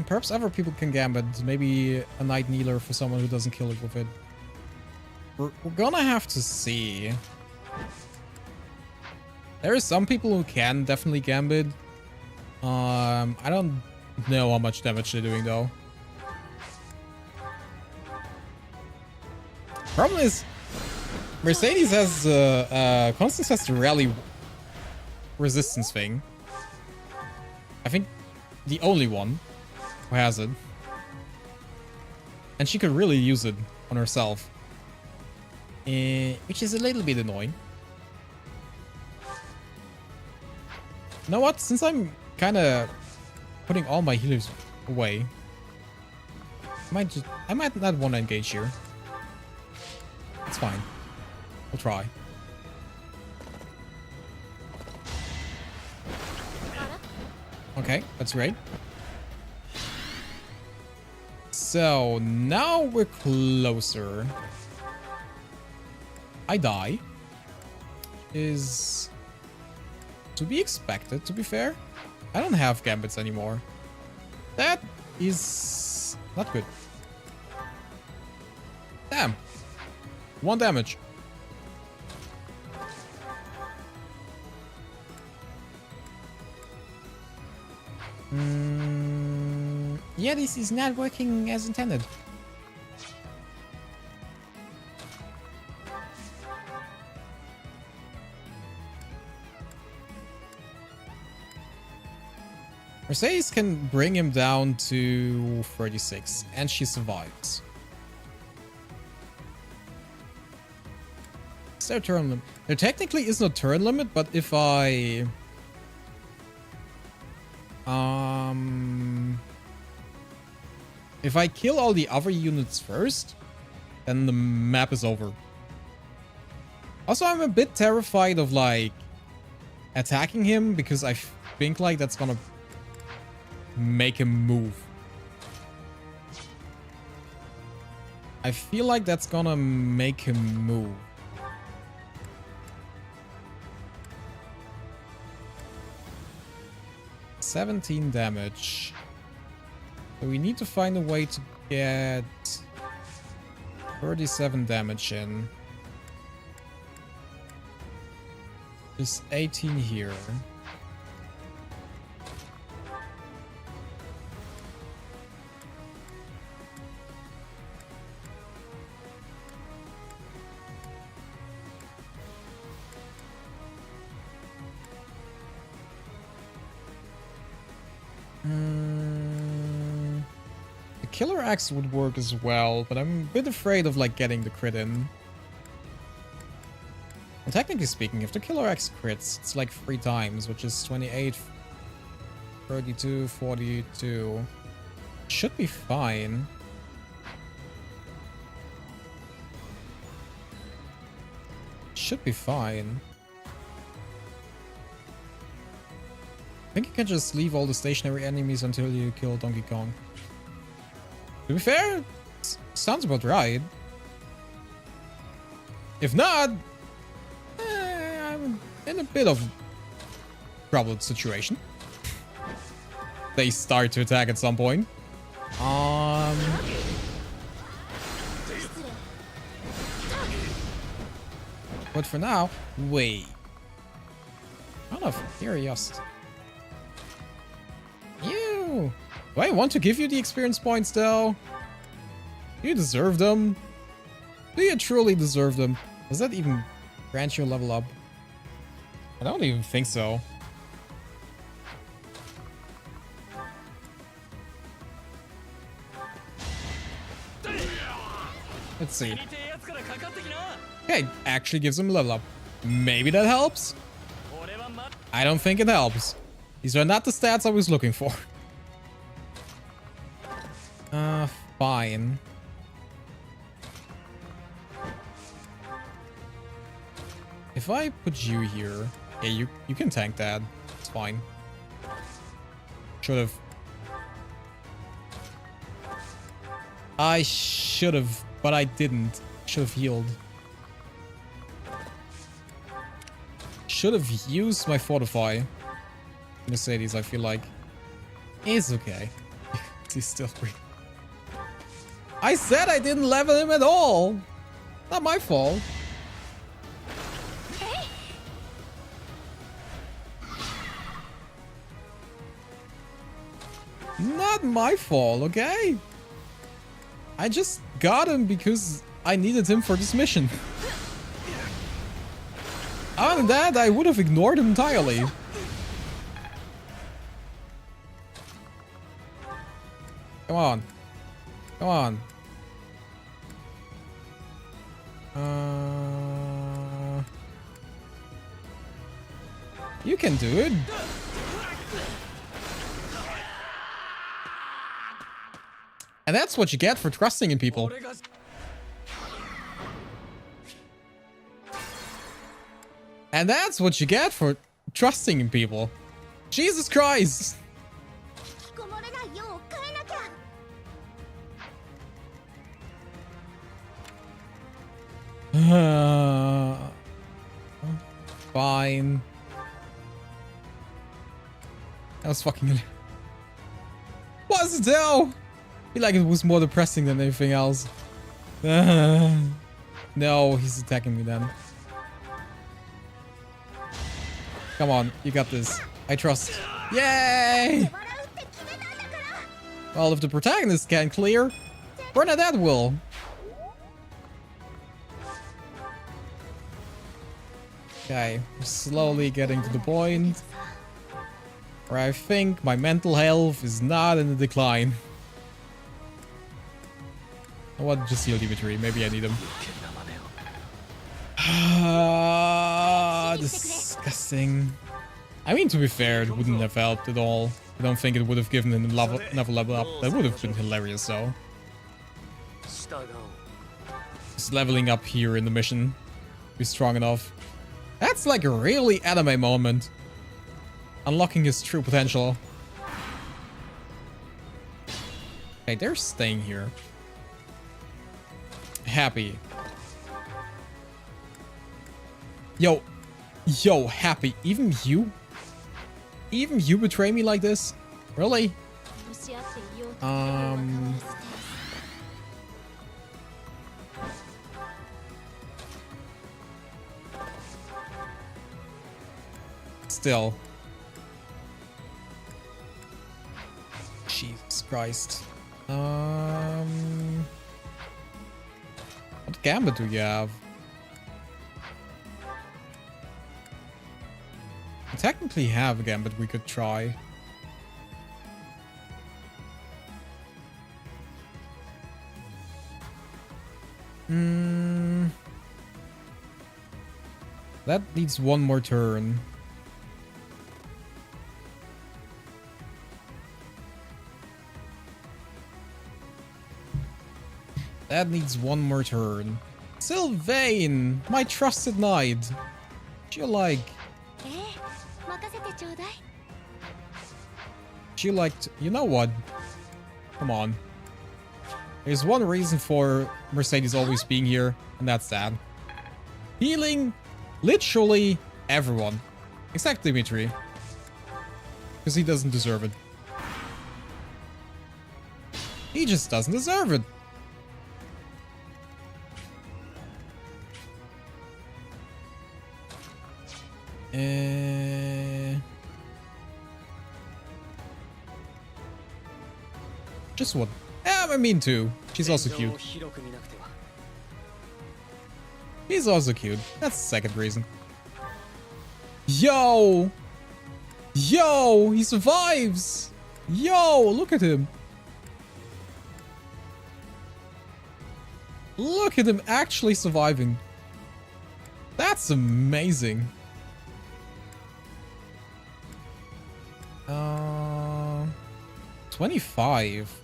Perhaps other people can gambit. Maybe a Night Kneeler for someone who doesn't kill it with it. We're gonna have to see. There are some people who can definitely gambit. I don't know how much damage they're doing though. Problem is, Mercedes has Constance has the rally resistance thing. I think the only one who has it, and she could really use it on herself, which is a little bit annoying. You know what? Since I'm kind of putting all my healers away, I might not want to engage here. It's fine. We'll try. Okay, that's great. So now we're closer. I die. Is to be expected, to be fair. I don't have gambits anymore. That is not good. Damn. 1 damage. Yeah, this is not working as intended. Mercedes can bring him down to 36, and she survives. Is there a turn limit? There technically is no turn limit, but if I... if I kill all the other units first, then the map is over. Also, I'm a bit terrified of, like, attacking him because I think like that's gonna make him move. I feel like that's gonna make him move. $17 damage. So we need to find a way to get 37 damage in. Just 18 here. The killer axe would work as well, but I'm a bit afraid of like getting the crit in. And technically speaking, if the killer axe crits, it's like 3 times, which is 28, 32, 42. Should be fine. Should be fine. I think you can just leave all the stationary enemies until you kill Donkey Kong. To be fair, sounds about right. If not, I'm in a bit of a troubled situation. They start to attack at some point. But for now, wait. Out of curiosity. You. Do I want to give you the experience points though? Do you deserve them? Do you truly deserve them? Does that even grant you a level up? I don't even think so. Let's see. Okay, actually gives him a level up. Maybe that helps? I don't think it helps. These are not the stats I was looking for. Fine. If I put you here... Yeah, you can tank that. It's fine. Should've. I should've, but I didn't. Should've healed. Should've used my Fortify. Mercedes, I feel like. It's okay. He's still free. I said I didn't level him at all. Not my fault. Not my fault, okay? I just got him because I needed him for this mission. Other than that, I would have ignored him entirely. Come on. Come on. You can do it. And that's what you get for trusting in people. And that's what you get for trusting in people. Jesus Christ. Fine. That was fucking hilarious. What's it though? I feel like it was more depressing than anything else. No, he's attacking me then. Come on, you got this. I trust. Yay! Well, if the protagonist can clear, Bernadette will. Okay, we're slowly getting to the point where I think my mental health is not in the decline. I want just heal Dimitri. Maybe I need him. Disgusting. I mean, to be fair, it wouldn't have helped at all. I don't think it would have given him another level up. That would have been hilarious, though. Just leveling up here in the mission. Be strong enough. That's like a really anime moment. unlocking his true potential. Okay, they're staying here. Happy. Yo, Happy. Even you betray me like this? Really? Still. Jesus Christ. What gambit do you have? I technically have a gambit we could try. That needs one more turn. That needs one more turn. Sylvain, my trusted knight. Do you like? She liked. You know what? Come on. There's one reason for Mercedes always being here, and that's that. Healing literally everyone. Except Dimitri. Because he doesn't deserve it. He just doesn't deserve it. Just one. I mean two. She's also cute. He's also cute. That's the second reason. Yo! Yo! He survives! Yo! Look at him. Look at him actually surviving. That's amazing. 25.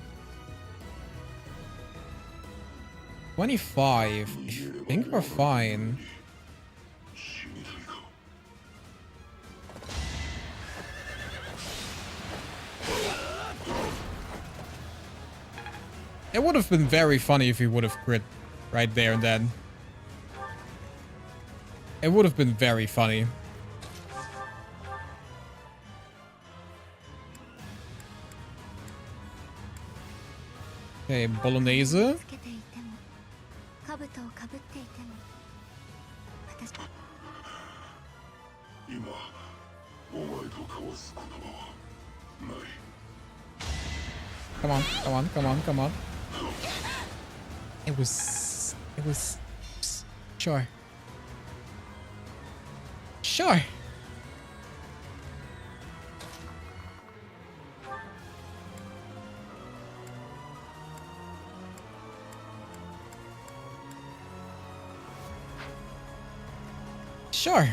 25. I think we're fine. It would have been very funny if he would have crit right there and then. It would have been very funny. Okay, Bolognese. Come on, come on, come on, come on. It was... Sure. Sure. Sure.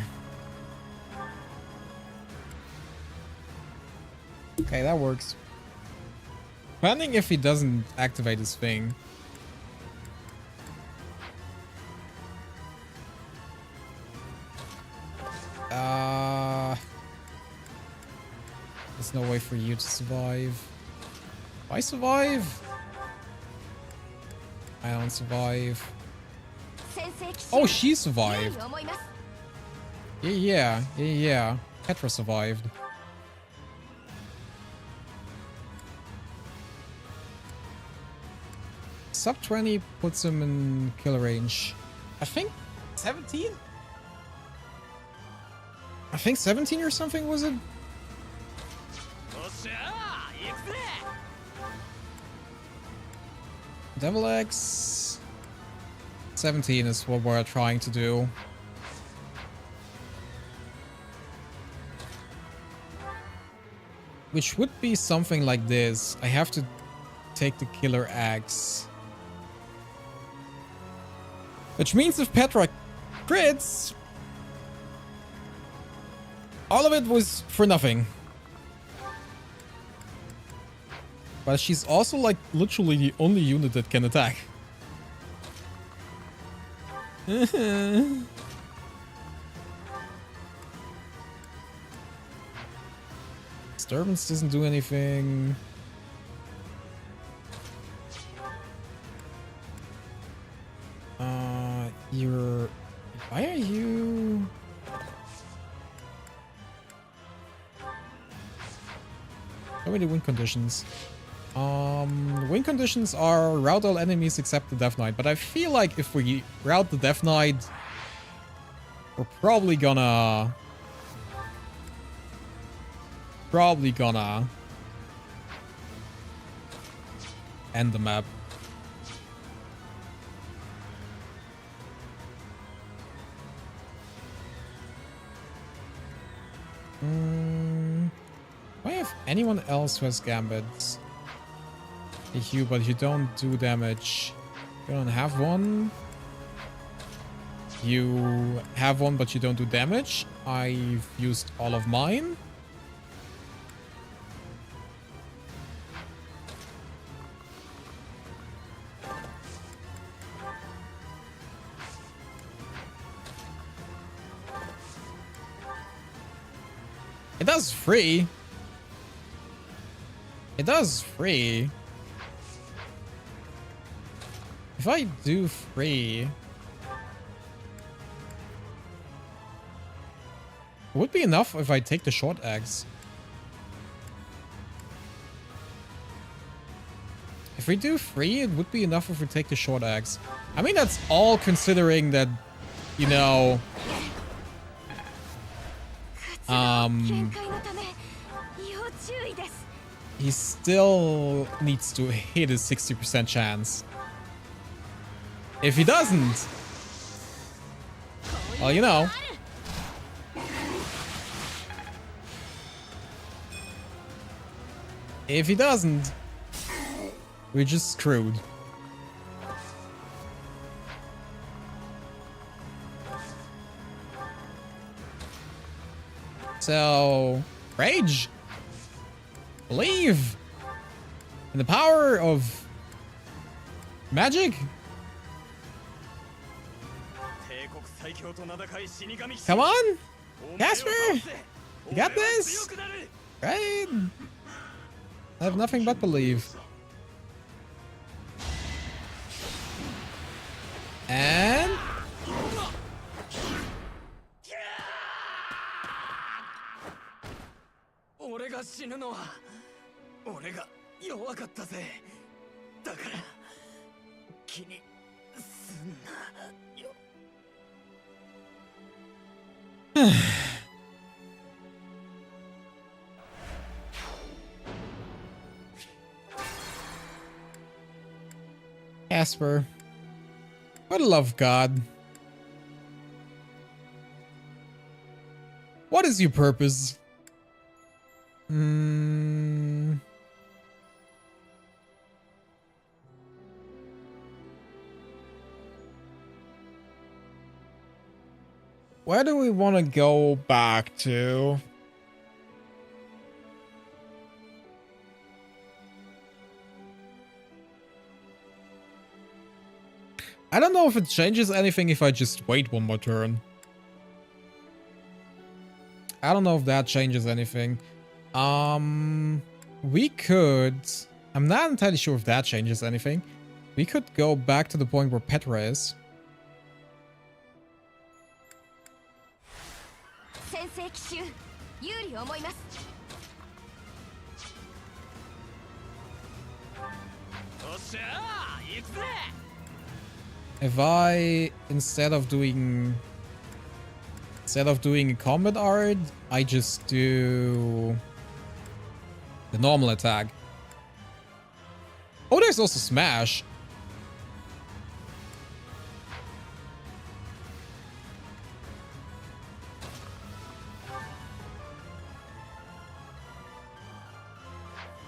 Okay, that works. Depending if he doesn't activate his thing. There's no way for you to survive. I survive? I don't survive. Oh, she survived. Yeah. Petra survived. Sub 20 puts him in kill range. I think 17? I think 17 or something, was it? Devil X 17 is what we're trying to do. Which would be something like this. I have to take the killer axe. Which means if Petra crits, all of it was for nothing. But she's also like literally the only unit that can attack. Disturbance doesn't do anything. You're... Why are you... Show me the win conditions. Win conditions are rout all enemies except the Death Knight. But I feel like if we rout the Death Knight, we're probably gonna end the map. Do I have anyone else who has gambits? You, but you don't do damage. You don't have one. You have one, but you don't do damage. I've used all of mine. It does free. It does free. If I do free, it would be enough if I take the short axe. If we do free, it would be enough if we take the short axe. I mean, that's all considering that, you know, he still needs to hit a 60% chance. If he doesn't, well, you know. If he doesn't, we're just screwed. So, rage. Believe in the power of magic. Come on, Casper, you got this, right? I have nothing but believe. And Casper, what a love god. What is your purpose? Where do we want to go back to? I don't know if it changes anything if I just wait one more turn. I don't know if that changes anything. We could... I'm not entirely sure if that changes anything. We could go back to the point where Petra is. If I, instead of doing a combat art, I just do the normal attack. Oh, there's also smash.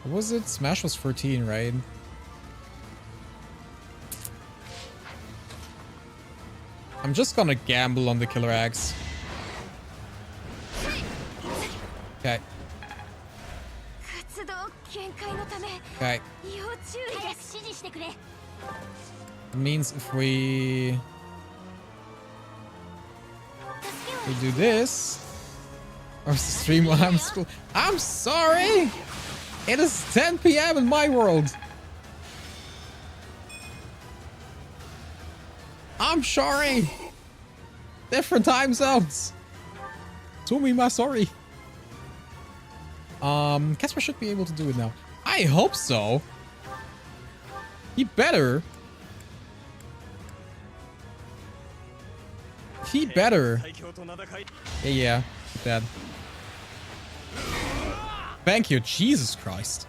What was it? Smash was 14, right? I'm just gonna gamble on the killer axe. Okay. Okay. It means if we do this, Or stream while I'm school. I'm sorry! It is 10 p.m. in my world. I'm sorry. Different time zones. Sorry. Casper should be able to do it now. I hope so. He better. He better. Yeah, bad. Thank you, Jesus Christ.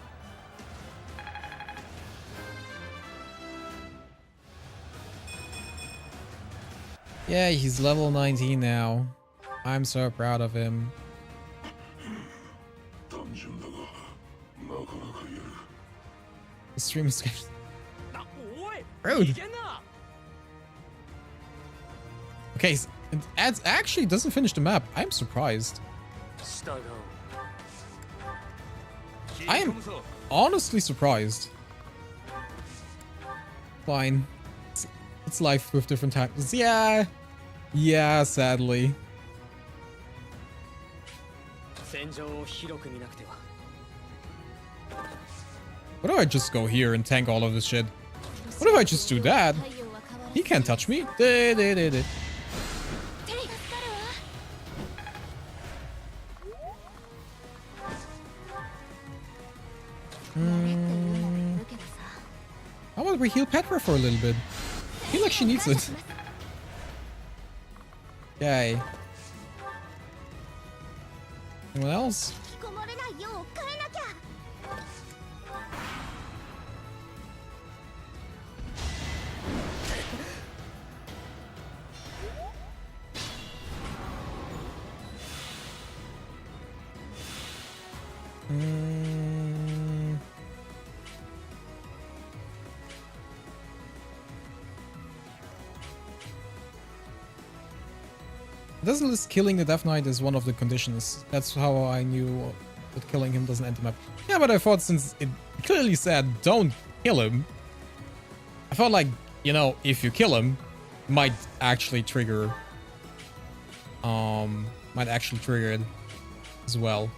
Yeah, he's level 19 now. I'm so proud of him. The stream is rude. Okay, it actually doesn't finish the map. I'm surprised. I am honestly surprised. Fine. It's life with different times. Yeah. Yeah, sadly. What if I just go here and tank all of this shit? What if I just do that? He can't touch me. How about we heal Petra for a little bit? I feel like she needs it. Okay. Anyone else? Doesn't list killing the Death Knight is one of the conditions. That's how I knew that killing him doesn't end the map. Yeah, but I thought since it clearly said don't kill him, I felt like, you know, if you kill him, it might actually trigger it as well.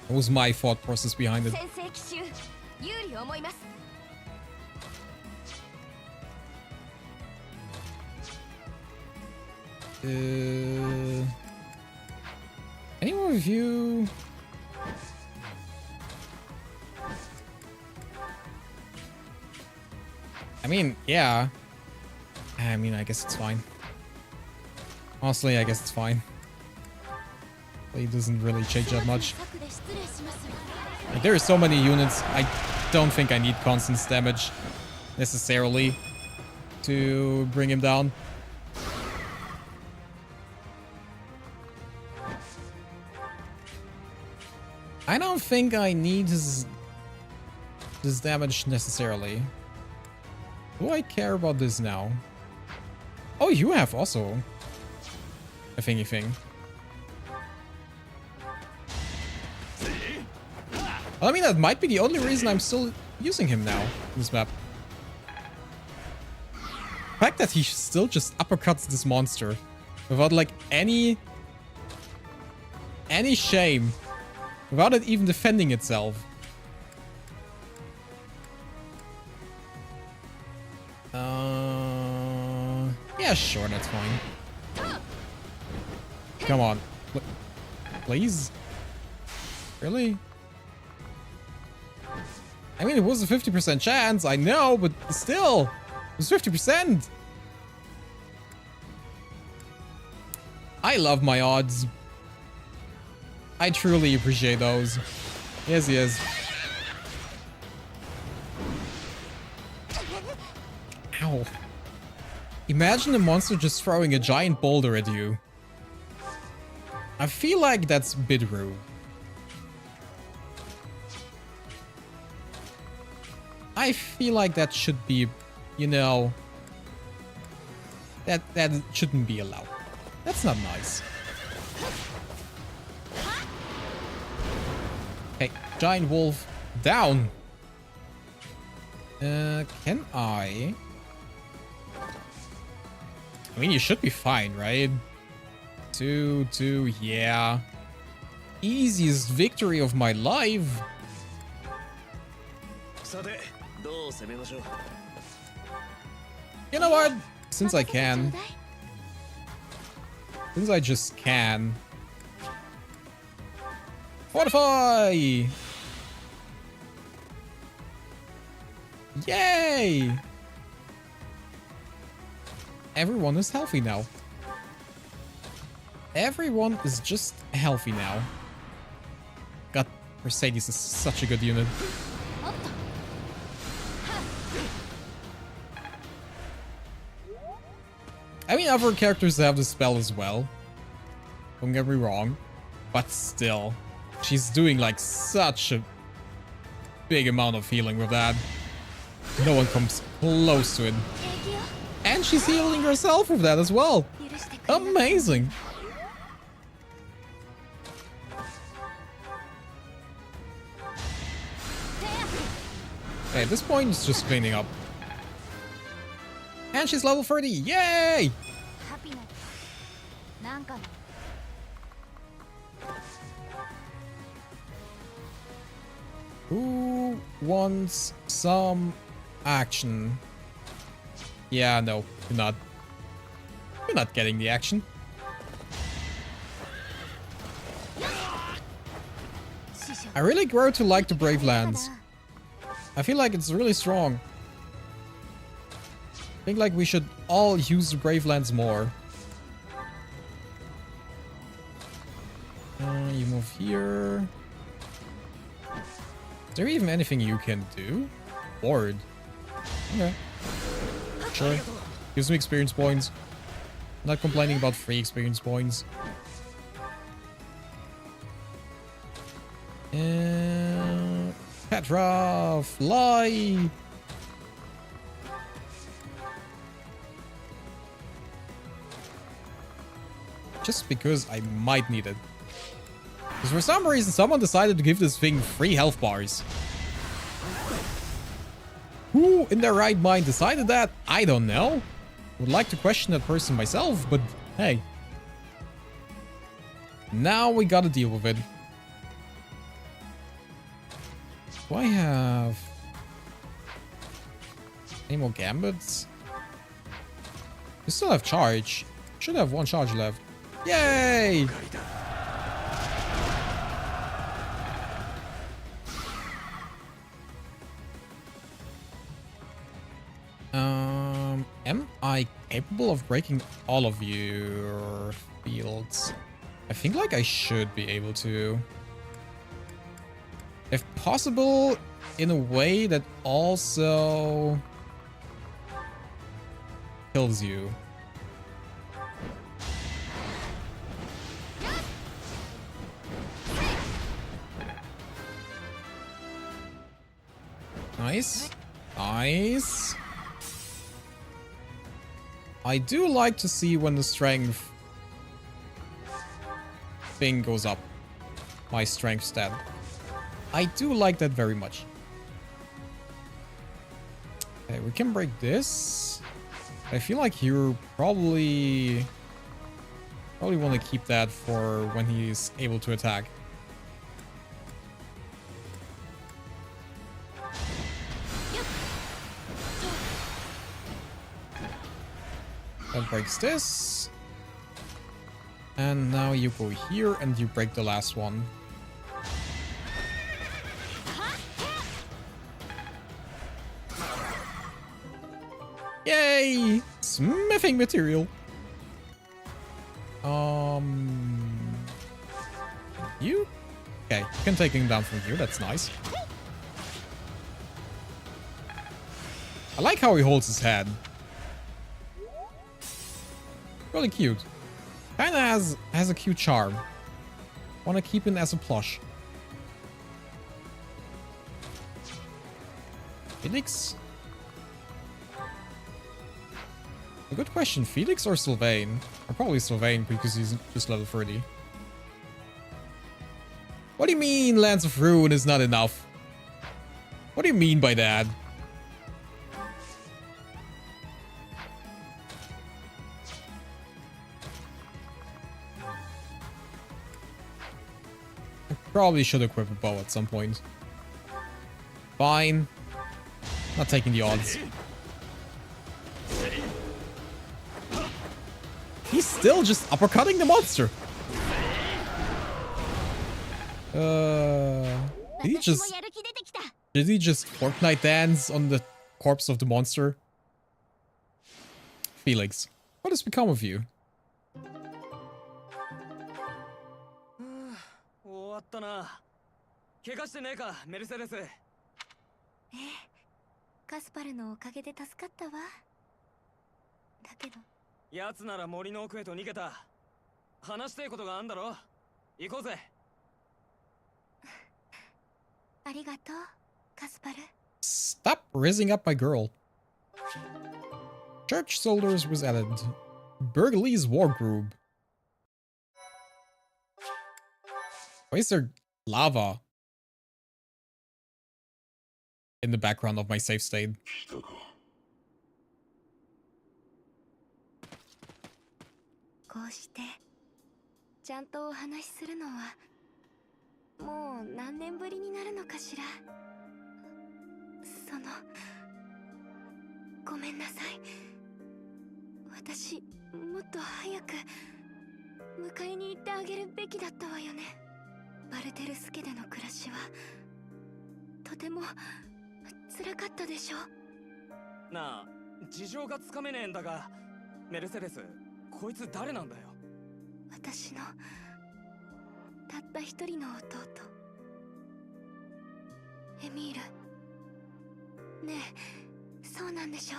That was my thought process behind it. Any more review? I mean, yeah. I mean, I guess it's fine. Honestly, I guess it's fine. It doesn't really change that much. Like, there are so many units, I don't think I need constant damage necessarily to bring him down. I don't think I need this damage necessarily. Do I care about this now? Oh, you have also a thingy thing. Well, I mean, that might be the only reason I'm still using him now in this map. The fact that he still just uppercuts this monster without like any shame. Without it even defending itself. Yeah, sure, that's fine. Come on. Please? Really? I mean, it was a 50% chance, I know, but still. It was 50%. I love my odds. I truly appreciate those. Yes, yes. Ow. Imagine a monster just throwing a giant boulder at you. I feel like that's a bit rude. I feel like that should be, you know... That shouldn't be allowed. That's not nice. Okay, giant wolf down. Can I? I mean, you should be fine, right? 2, yeah. Easiest victory of my life. You know what? Since I can. Since I just can. Fortify! Yay! Everyone is healthy now. Everyone is just healthy now. God, Mercedes is such a good unit. I mean, other characters have the spell as well. Don't get me wrong. But still, she's doing like such a big amount of healing with that. No one comes close to it. And she's healing herself with that as well. Amazing. Okay, at this point, it's just cleaning up. And she's level 30. Yay! Who wants some action? Yeah, no, you're not. You're not getting the action. I really grow to like the Brave Lands. I feel like it's really strong. I think like we should all use the Brave Lands more. You move here. Is there even anything you can do? Board. Okay. Sure. Gives me experience points. Not complaining about free experience points. Petra, fly! Just because I might need it. Because for some reason someone decided to give this thing 3 health bars. Who in their right mind decided that? I don't know. Would like to question that person myself, but hey. Now we gotta deal with it. Do I have any more gambits? We still have charge. Should have 1 charge left. Yay! Am I capable of breaking all of your fields? I think like I should be able to. If possible, in a way that also kills you. Nice. Nice. I do like to see when the strength thing goes up. My strength stat. I do like that very much. Okay, we can break this. I feel like you probably want to keep that for when he's able to attack. That breaks this. And now you go here and you break the last one. Yay! Smithing material. You? Okay, you can take him down from here. That's nice. I like how he holds his head. Really cute. Kinda has a cute charm. Wanna keep him as a plush. Felix? A good question. Felix or Sylvain? Or probably Sylvain because he's just level 30. What do you mean Lance of Ruin is not enough? What do you mean by that? probably should equip a bow at some point. Fine. Not taking the odds. He's still just uppercutting the monster. Did he just Fortnite dance on the corpse of the monster? Felix, what has become of you? 終わったな。怪我してねえか、メルセデス。カスパルのおかげで助かったわ。だけど奴なら森の奥へと逃げた。話したいことがあんだろ。行こうぜ。ありがとう、カスパル。 Stop raising up my girl. Church soldiers was added. Burglese war group. Why is there lava in the background of my safe state? こうしてちゃんとお話しするのはもう何年ぶりになるのかしら。ごめんなさい。私もっと早く迎えに行ってあげるべきだったわよね。バルテルス家での暮らしはとても辛かったでしょ。なあ、事情がつかめねえんだが、メルセデス、こいつ誰なんだよ。私のたった一人の弟、エミール。ねえ、そうなんでしょ。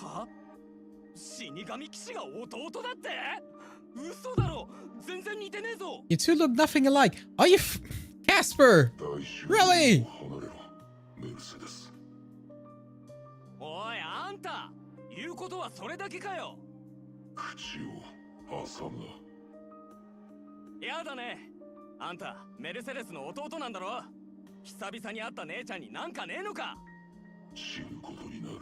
は？死神騎士が弟だって？嘘だろ、全然似てねえぞ。 You two look nothing alike. Are you Casper? Really? おい、あんた、言うことはそれだけかよ。口を挟むな。やだね。あんた、メルセデスの弟なんだろ。久々に会った姉ちゃんになんかねえのか。死ぬことになる。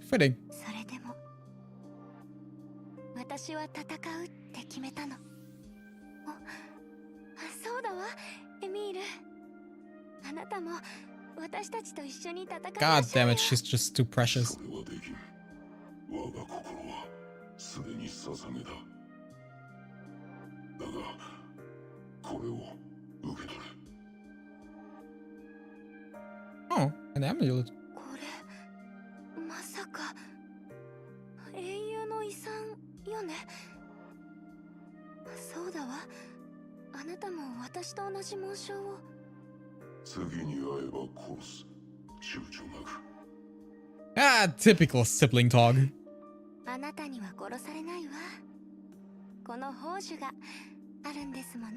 Fitting. それでも私は戦うって決めたの。そうだわ、エミール。あなたも私たちと一緒に戦いましょう。 God damn it, she's just too precious. それはできん。我が心はすでに捧げた。だがこれを受け取れ。 Oh, an amulet. これまさか英雄の遺産よね。そうだわ、あなたも私と同じ紋章を。次に会えば殺す。躊躇なく。 Ah, typical sibling talk. あなたには殺されないわ。この宝珠があるんですもの。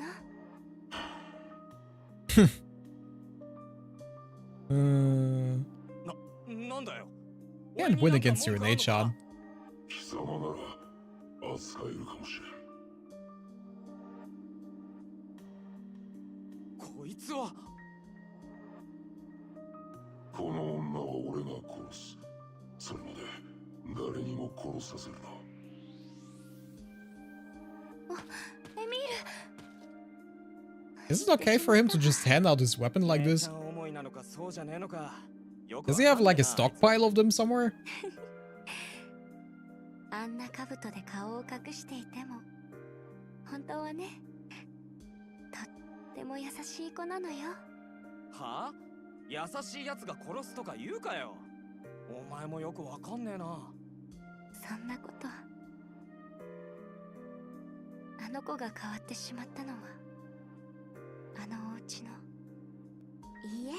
なんだよ。 Can't win against your innate shot. 貴様なら扱えるかもしれん。こいつは。この女は俺が殺す。それまで誰にも殺させるな。エミール。 Is it okay for him to just hand out his weapon like this? Does he have like a stockpile of them somewhere? あんな兜で顔を隠していても本当はね、とっても優しい子なのよ。はあ？優しい奴が殺すとか言うかよ。お前もよくわかんねえな。そんなこと、あの子が変わってしまったのはあのお家の。いいえ、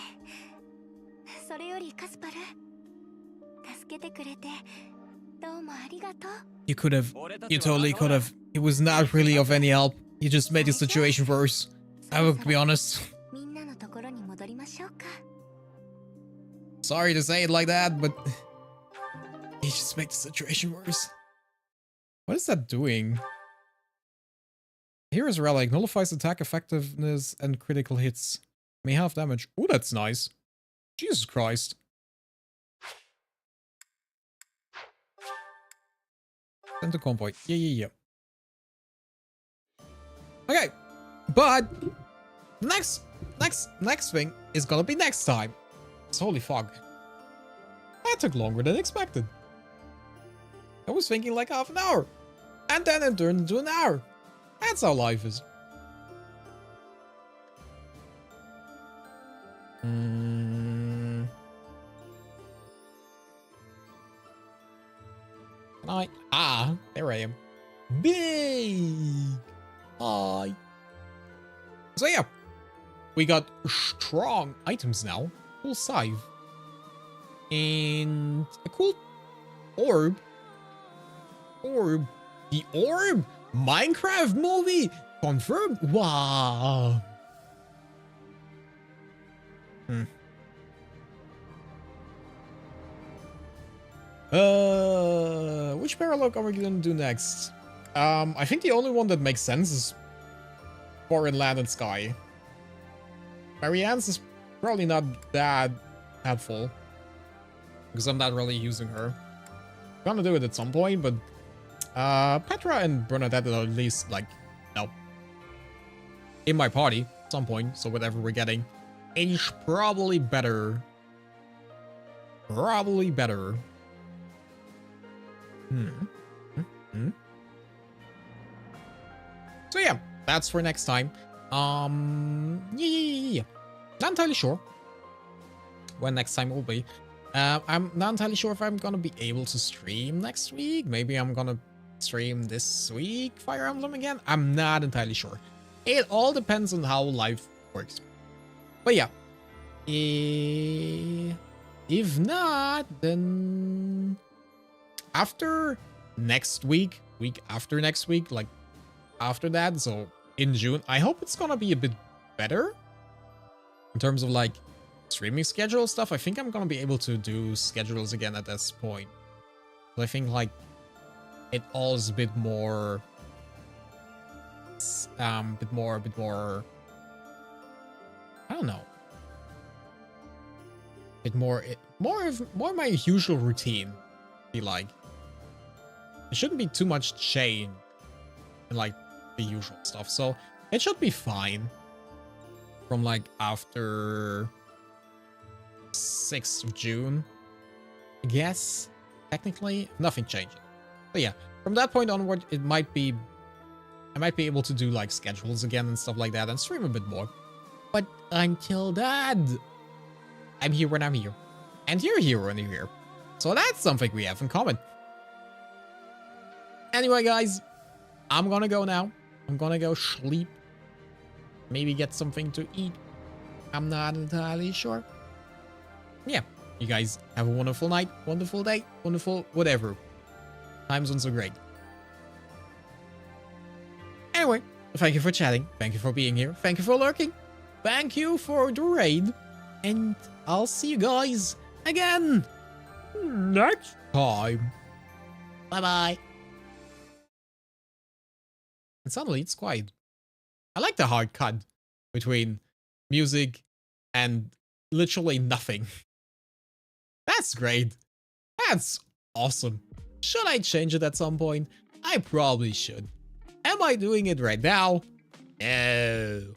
それよりカスパル、助けてくれてどうもありがとう。 You could have. You totally could have. It was not really of any help. You just made the situation worse. I will be honest. みんなのところに戻りましょうか。 Sorry to say it like that, but you just make the situation worse. What is that doing? Here's Relic. Nullifies attack effectiveness and critical hits. May half damage. Oh, that's nice. Jesus Christ. Send to convoy. Yeah. Okay. But Next thing is gonna be next time. It's holy fog. That took longer than expected. I was thinking like half an hour. And then it turned into an hour. That's how life is. Can I? Ah, there I am. Big. Hi. So yeah, we got strong items now. Cool scythe. And a cool orb. The orb? Minecraft movie? Confirmed? Wow. Which paralogue are we gonna do next? I think the only one that makes sense is Foreign Land and Sky. Marianne's is probably not that helpful because I'm not really using her. Gonna do it at some point, but Petra and Bernadette are at least like, no, in my party at some point. So whatever we're getting is probably better. Probably better. So yeah, that's for next time. Yeah. Not entirely sure when next time will be. I'm not entirely sure if I'm gonna be able to stream next week. Maybe I'm gonna stream this week Fire Emblem again. I'm not entirely sure. It all depends on how life works. But yeah. If not, then after next week, week after next week, like after that, so in June, I hope it's gonna be a bit better in terms of like streaming schedule stuff. I think I'm gonna be able to do schedules again at this point. But I think like it all is a bit more I don't know. More my usual routine. Be like, it shouldn't be too much change in like the usual stuff, so it should be fine from like after 6th of June, I guess. Technically, nothing changes. But yeah, from that point onward, I might be able to do like schedules again and stuff like that and stream a bit more. But until then, I'm here when I'm here. And you're here when you're here. So that's something we have in common. Anyway, guys, I'm gonna go now. I'm gonna go sleep. Maybe get something to eat. I'm not entirely sure. Yeah, you guys have a wonderful night, wonderful day, wonderful whatever. Time zones are great. Anyway, thank you for chatting. Thank you for being here. Thank you for lurking. Thank you for the raid. And I'll see you guys again next time. Bye-bye. And suddenly it's quiet. I like the hard cut between music and literally nothing. That's great. That's awesome. Should I change it at some point? I probably should. Am I doing it right now? No.